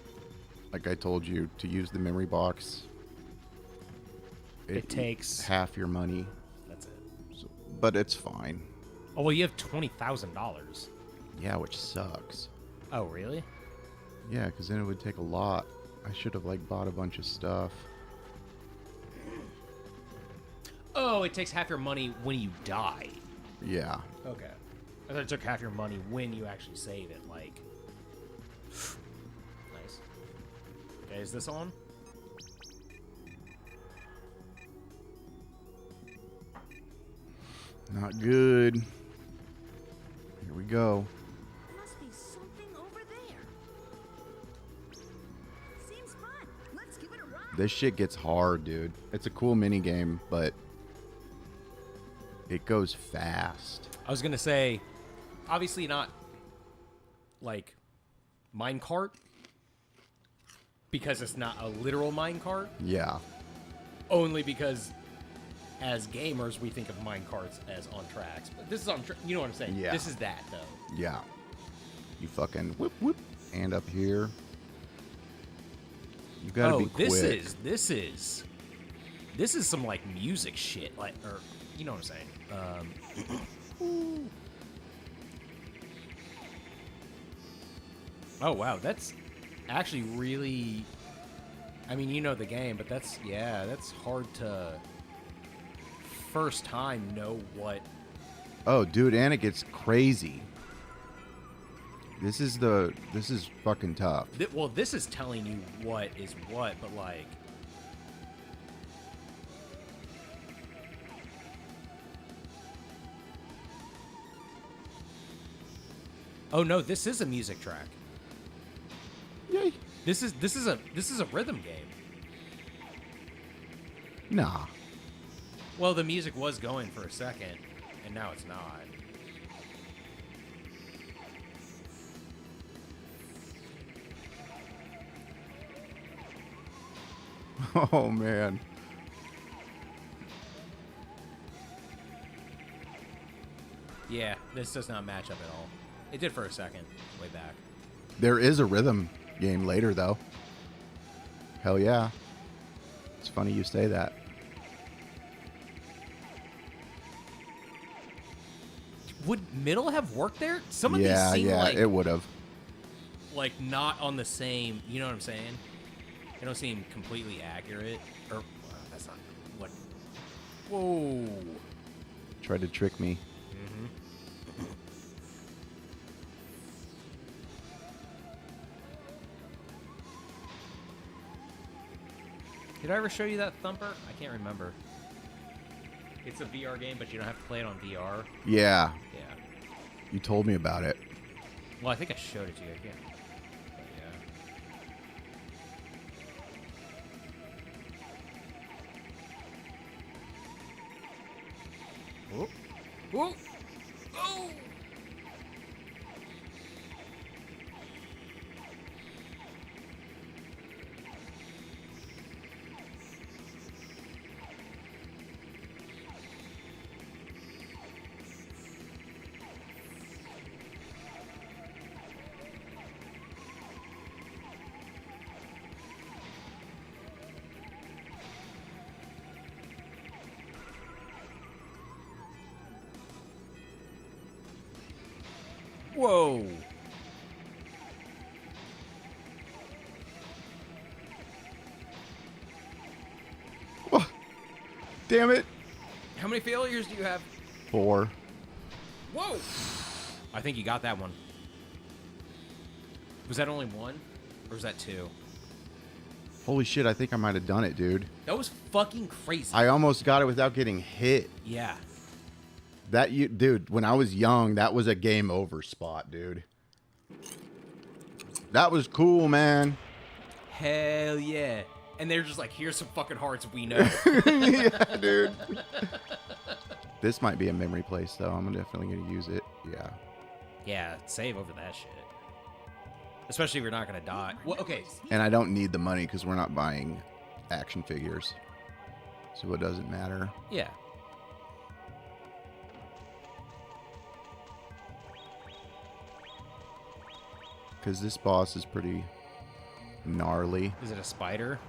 like I told you, to use the memory box, it takes half your money. That's it. So, but it's fine. Oh, well, you have $20,000. Yeah, which sucks. Oh, really? Yeah, because then it would take a lot. I should have, like, bought a bunch of stuff. Oh, it takes half your money when you die. Yeah. Okay. I thought it took half your money when you actually save it, like... Nice. Okay, is this on? Not good. Here we go. Must be something over there. Seems fun. Let's give it a ride. This shit gets hard, dude. It's a cool mini game, but it goes fast. I was gonna say, obviously not like minecart, because it's not a literal minecart. Yeah. Only because, as gamers, we think of minecarts as on tracks. But this is on, you know what I'm saying? Yeah. This is that though. Yeah. You fucking whoop whoop, and up here. You gotta be quick. This is some like music shit, like, or you know what I'm saying? Oh wow, that's actually really. I mean, you know the game, but that's hard to first time know what. Oh, dude, and it gets crazy. This is fucking tough. Well, this is telling you what is what, but like. Oh no, this is a music track. Yay. This is a rhythm game. Nah. Well, the music was going for a second, and now it's not. Oh man. Yeah, this does not match up at all. It did for a second, way back. There is a rhythm game later, though. Hell yeah. It's funny you say that. Would middle have worked there? Some of these Yeah, seem yeah, like it would have. not on the same. You know what I'm saying? They don't seem completely accurate. Or that's not what. Whoa. Tried to trick me. Did I ever show you that Thumper? I can't remember. It's a VR game, but you don't have to play it on VR. Yeah. Yeah. You told me about it. Well, I think I showed it to you. I can't. But yeah. Whoa. Whoa. Oh. Whoa. Oh, damn it. How many failures do you have? 4. Whoa. I think you got that one. Was that only 1? Or was that 2? Holy shit, I think I might have done it, dude. That was fucking crazy. I almost got it without getting hit. Yeah. Dude, when I was young, that was a game over spot, dude. That was cool, man. Hell yeah. And they're just like, here's some fucking hearts we know. Yeah, dude. This might be a memory place, though. I'm definitely going to use it. Yeah. Yeah, save over that shit. Especially if you're not going to die. Well, okay. And I don't need the money because we're not buying action figures. So it doesn't matter. Yeah. Because this boss is pretty gnarly. Is it a spider?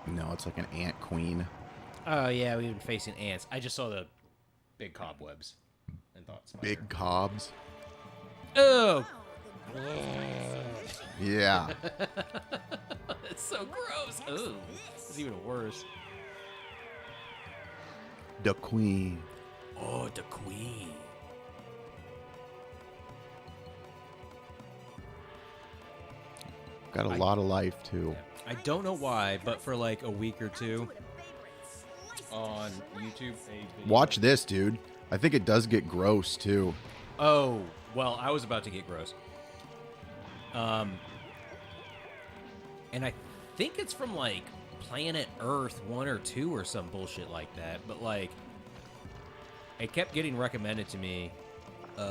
No, it's like an ant queen. Oh, yeah, we've been facing ants. I just saw the big cobwebs and thought spider. Big cobs. Oh! Yeah. It's so gross. Oh, it's even worse. The queen. Oh, the queen. Got a lot of life, too. I don't know why, but for like a week or two on YouTube, Watch this, dude. I think it does get gross, too. Oh, well, I was about to get gross. And I think it's from like Planet Earth 1 or 2 or some bullshit like that. But like, it kept getting recommended to me. Ew,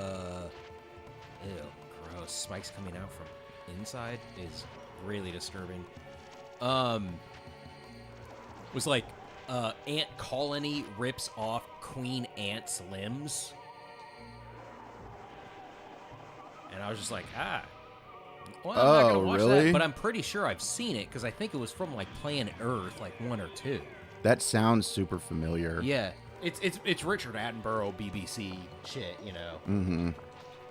gross. Spikes coming out from inside is really disturbing. Was like, ant colony rips off queen ant's limbs. And I was just like, well, I'm not gonna watch really? that, but I'm pretty sure I've seen it because I think it was from like Planet Earth, like 1 or 2. That sounds super familiar. Yeah, it's Richard Attenborough BBC shit, you know. Mm-hmm.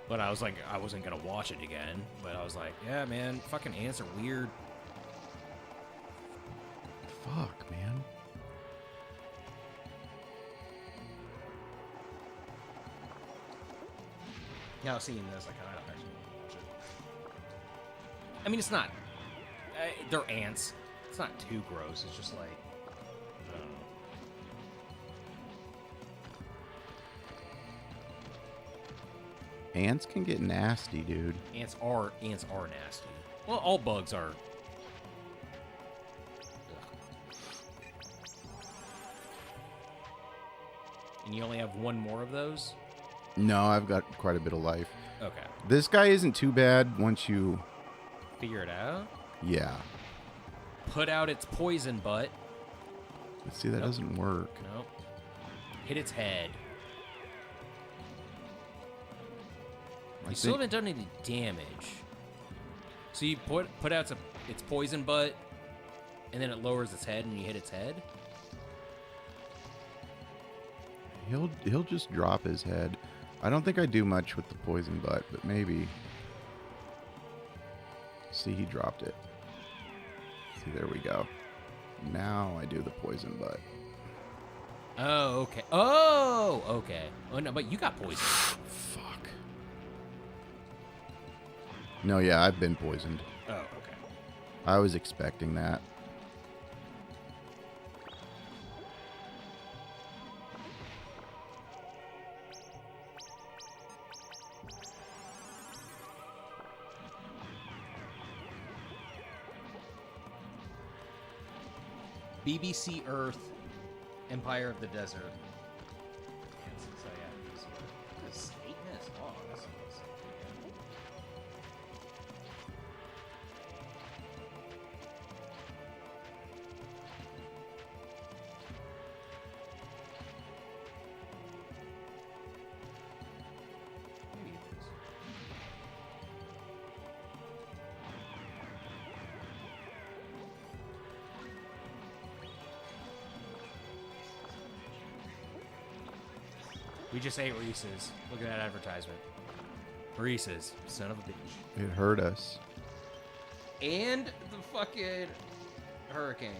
But I was like, I wasn't gonna watch it again. But I was like, yeah, man, fucking ants are weird. Fuck, man. Now seeing this, I kind of actually want to watch it. I mean, it's not. They're ants. It's not too gross. It's just like, I don't know. Ants can get nasty, dude. Ants are nasty. Well, all bugs are. And you only have one more of those? No, I've got quite a bit of life. Okay. This guy isn't too bad once you... Figure it out? Yeah. Put out its poison butt. Let's see, that doesn't work. Nope. Hit its head. You still haven't done any damage. So you put out its poison butt, and then it lowers its head, and you hit its head? He'll just drop his head. I don't think I do much with the poison butt, but maybe. See, he dropped it. See, there we go. Now I do the poison butt. Oh, okay. Oh, okay. Oh, no, but you got poisoned. Fuck. No, yeah, I've been poisoned. Oh, okay. I was expecting that. BBC Earth, Empire of the Desert. So yeah, it's 8 minutes long. That's maybe it is. We just ate Reese's. Look at that advertisement. Reese's, son of a bitch. It hurt us. And the fucking hurricane.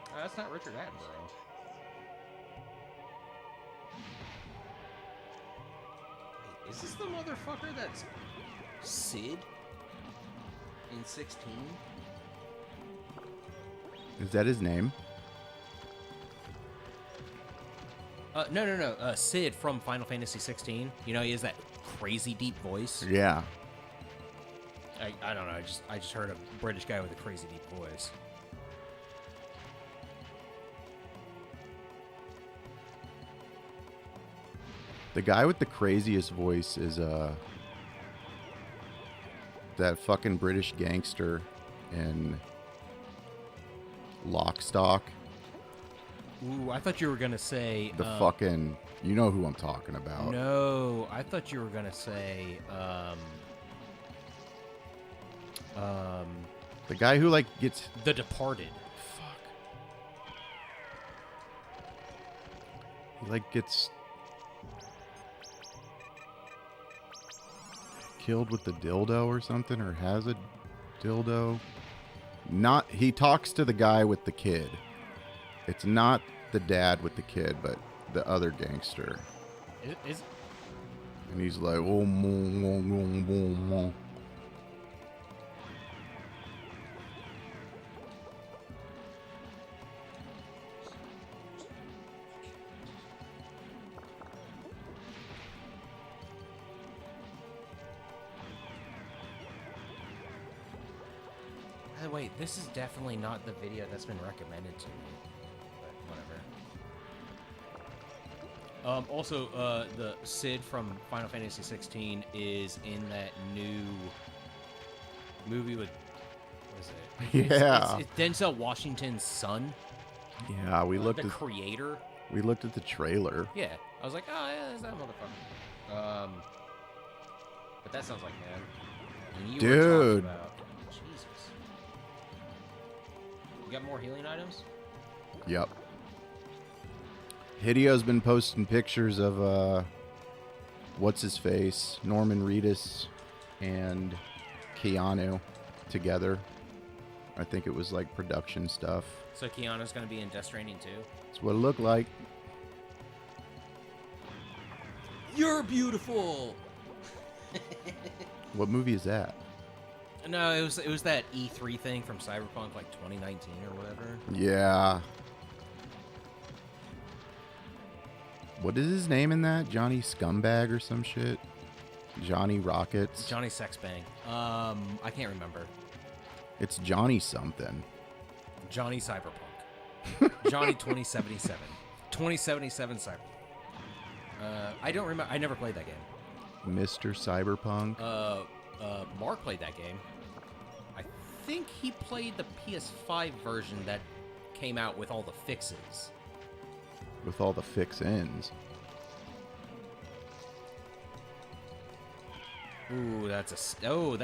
Oh, that's not Richard Attenborough. Wait, is this the motherfucker that's Sid in 16? Is that his name? No. Sid from Final Fantasy 16. You know, he has that crazy deep voice. Yeah. I don't know. I just heard a British guy with a crazy deep voice. The guy with the craziest voice is that fucking British gangster in Lock, Stock. Ooh, I thought you were gonna say The fucking, you know who I'm talking about. No, I thought you were gonna say The guy who like gets The Departed. Fuck. He like gets killed with the dildo or something, or has a dildo. Not, he talks to the guy with the kid. It's not the dad with the kid, but the other gangster. Is And he's like, oh, mo, mo, mo, mo, mo. wait, this is definitely not the video that's been recommended to me. But whatever. Also, the Sid from Final Fantasy 16 is in that new movie with, what is it? Yeah. It's Denzel Washington's son. Yeah, we looked the at creator. we looked at the trailer. Yeah, I was like, oh yeah, that's that motherfucker. But that sounds like him. And you were talking Dude. about, Jesus. You got more healing items? Yep. Hideo's been posting pictures of what's his face, Norman Reedus and Keanu together. I think it was like production stuff. So Keanu's gonna be in Death Stranding too? That's what it looked like. You're beautiful. What movie is that? No, it was that E3 thing from Cyberpunk, like 2019 or whatever. Yeah. What is his name in that? Johnny Scumbag or some shit? Johnny Rockets? Johnny Sexbang. I can't remember. It's Johnny something. Johnny Cyberpunk. Johnny 2077. 2077 Cyberpunk. I don't remember. I never played that game. Mr. Cyberpunk? Mark played that game. I think he played the PS5 version that came out with all the fixes. With all the fix-ins. Ooh, that's a stabby.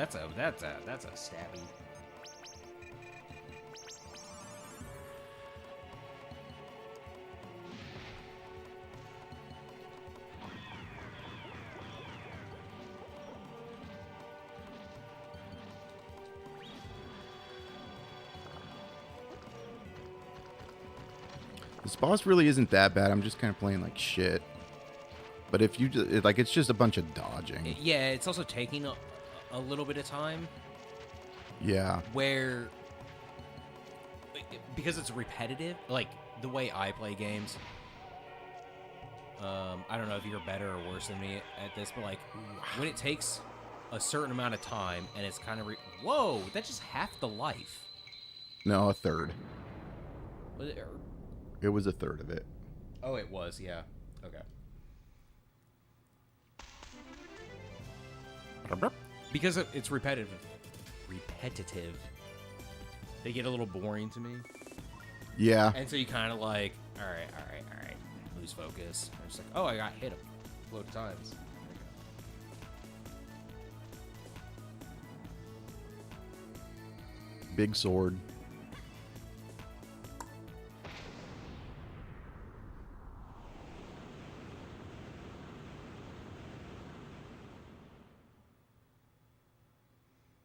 This boss really isn't that bad. I'm just kind of playing like shit. But if you just, like, it's just a bunch of dodging. Yeah, it's also taking a little bit of time. Yeah. Where, because it's repetitive, like the way I play games. I don't know if you're better or worse than me at this, but like when it takes a certain amount of time and it's kind of whoa, that's just half the life. No, a third. Was it? It was a third of it. Oh, it was. Yeah. Okay. Because it's repetitive. They get a little boring to me. Yeah. And so you kind of like, all right. Lose focus. I'm just like, oh, I got hit a load of times. Big sword.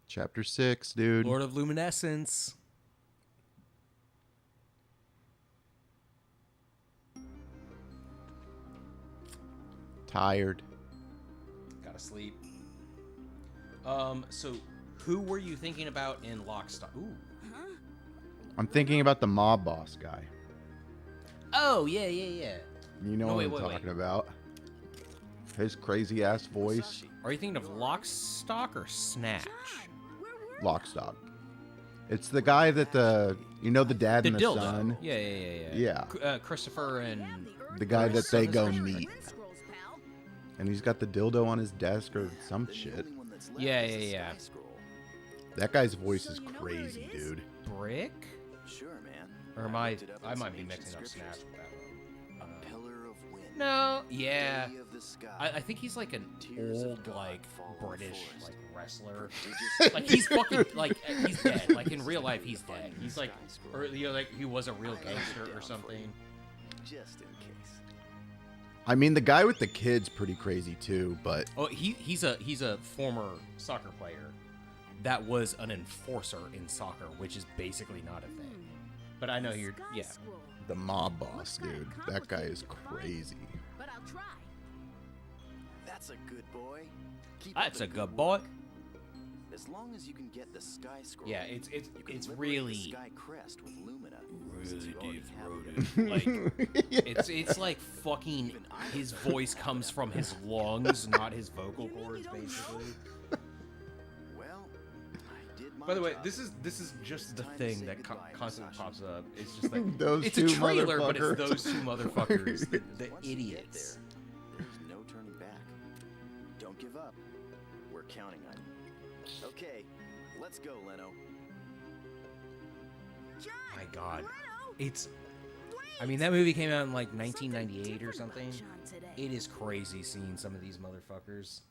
Chapter 6, dude. Lord of Luminescence. Tired. Gotta sleep. So who were you thinking about in Lockstock? Ooh. I'm thinking about the mob boss guy. Oh, yeah. You know what I'm talking about. His crazy ass voice. Are you thinking of Lockstock or Snatch? Lockstock. It's the guy that the dad and the dildo. son. Yeah. Christopher and the guy that they go Christopher. meet. And he's got the dildo on his desk or some shit. Yeah. That guy's voice is crazy, dude. Brick? Sure, man. Or am I might be mixing up Snatch with that one. No, yeah. I think he's like an old, like, British, like, wrestler. Like, he's fucking, like, he's dead. Like, in real life, he's dead. He's like, or, like, he was a real gangster or something. Just in case. I mean, the guy with the kid's pretty crazy, too, but... Oh, he's a former soccer player that was an enforcer in soccer, which is basically not a thing. But I know you're, yeah. The mob boss, dude. That guy is crazy. But I'll try. That's a good boy. That's a good boy. As long as you can get the sky scroll. Yeah, it's really the sky crest with Lumina. really deep-throated. Like it's like fucking his voice comes from his lungs, not his vocal cords, basically. Well, I did my By the way, job. this is just the thing that constantly pops up. It's just like Those it's two a trailer, but it's motherfuckers. those two motherfuckers, the Once you get idiots. there, there's no turning back. Don't give up. We're counting on you. Okay, let's go, Leno. My God, it's. I mean, that movie came out in like 1998 or something. It is crazy seeing some of these motherfuckers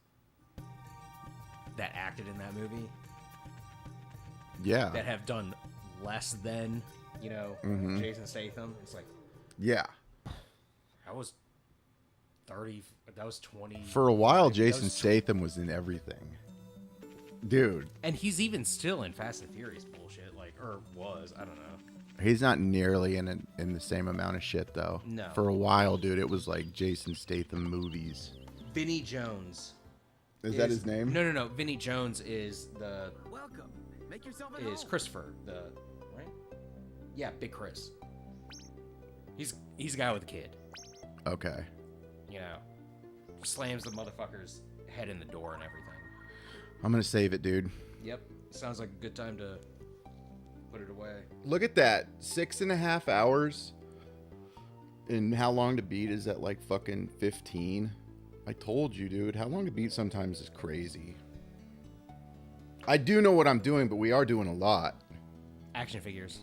that acted in that movie. Yeah. That have done less than, Jason Statham. It's like, Yeah. that was 30, that was 20. For a while, that Jason was Statham was in everything. Dude. And he's even still in Fast and Furious bullshit, like, or was, I don't know. He's not nearly in the same amount of shit, though. No. For a while, dude, it was like Jason Statham movies. Vinnie Jones. Is that his name? No. Vinnie Jones is the Welcome. Make yourself at is home. Christopher, right? Yeah, Big Chris. He's the guy with the kid. Okay. Slams the motherfucker's head in the door and everything. I'm going to save it, dude. Yep. Sounds like a good time to put it away. Look at that. 6.5 hours. And how long to beat is that, like, fucking 15? I told you, dude. How long to beat sometimes is crazy. I do know what I'm doing, but we are doing a lot. Action figures.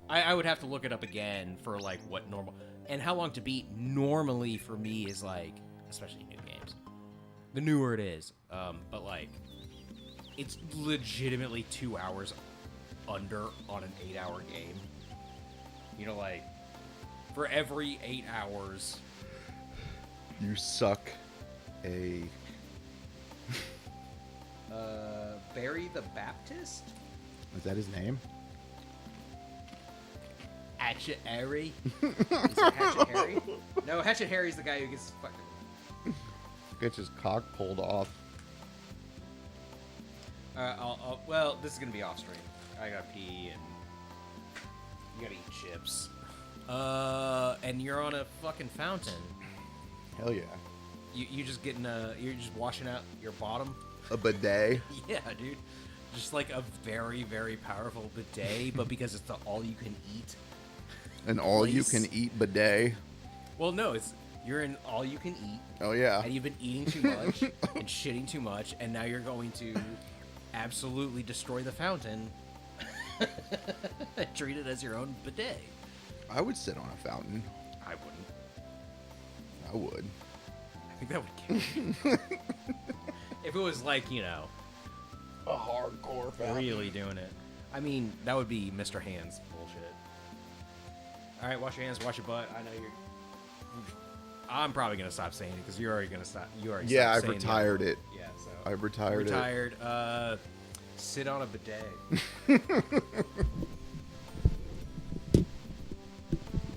I would have to look it up again for, like, what normal... And how long to beat normally for me is, like... Especially new games. The newer it is. But, like... It's legitimately 2 hours under on an 8-hour game. Like... For every 8 hours... You suck a... Barry the Baptist? Is that his name? Hatchet Harry? Is it Hatchet Harry? No, Hatchet Harry's the guy who gets fucking... Gets his cock pulled off. Well, this is gonna be off stream. I gotta pee and you gotta eat chips. And you're on a fucking fountain. Hell yeah. You just getting you're just washing out your bottom. A bidet. Yeah, dude. Just like a very, very powerful bidet, but because it's the all you can eat. An all you can eat bidet. Well, no, you're in all you can eat. Oh yeah. And you've been eating too much and shitting too much, and now you're going to absolutely destroy the fountain and treat it as your own bidet. I would sit on a fountain. I wouldn't. I would. I think that would kill me. If it was like, you know, A hardcore fountain. really doing it. I mean, that would be Mr. Hands bullshit. All right, wash your hands, wash your butt. I know you're... I'm probably going to stop saying it because you're already going to stop. You already Yeah, stopped I've saying retired the it. Yeah, so... I've retired it. Retired. Sit on a bidet.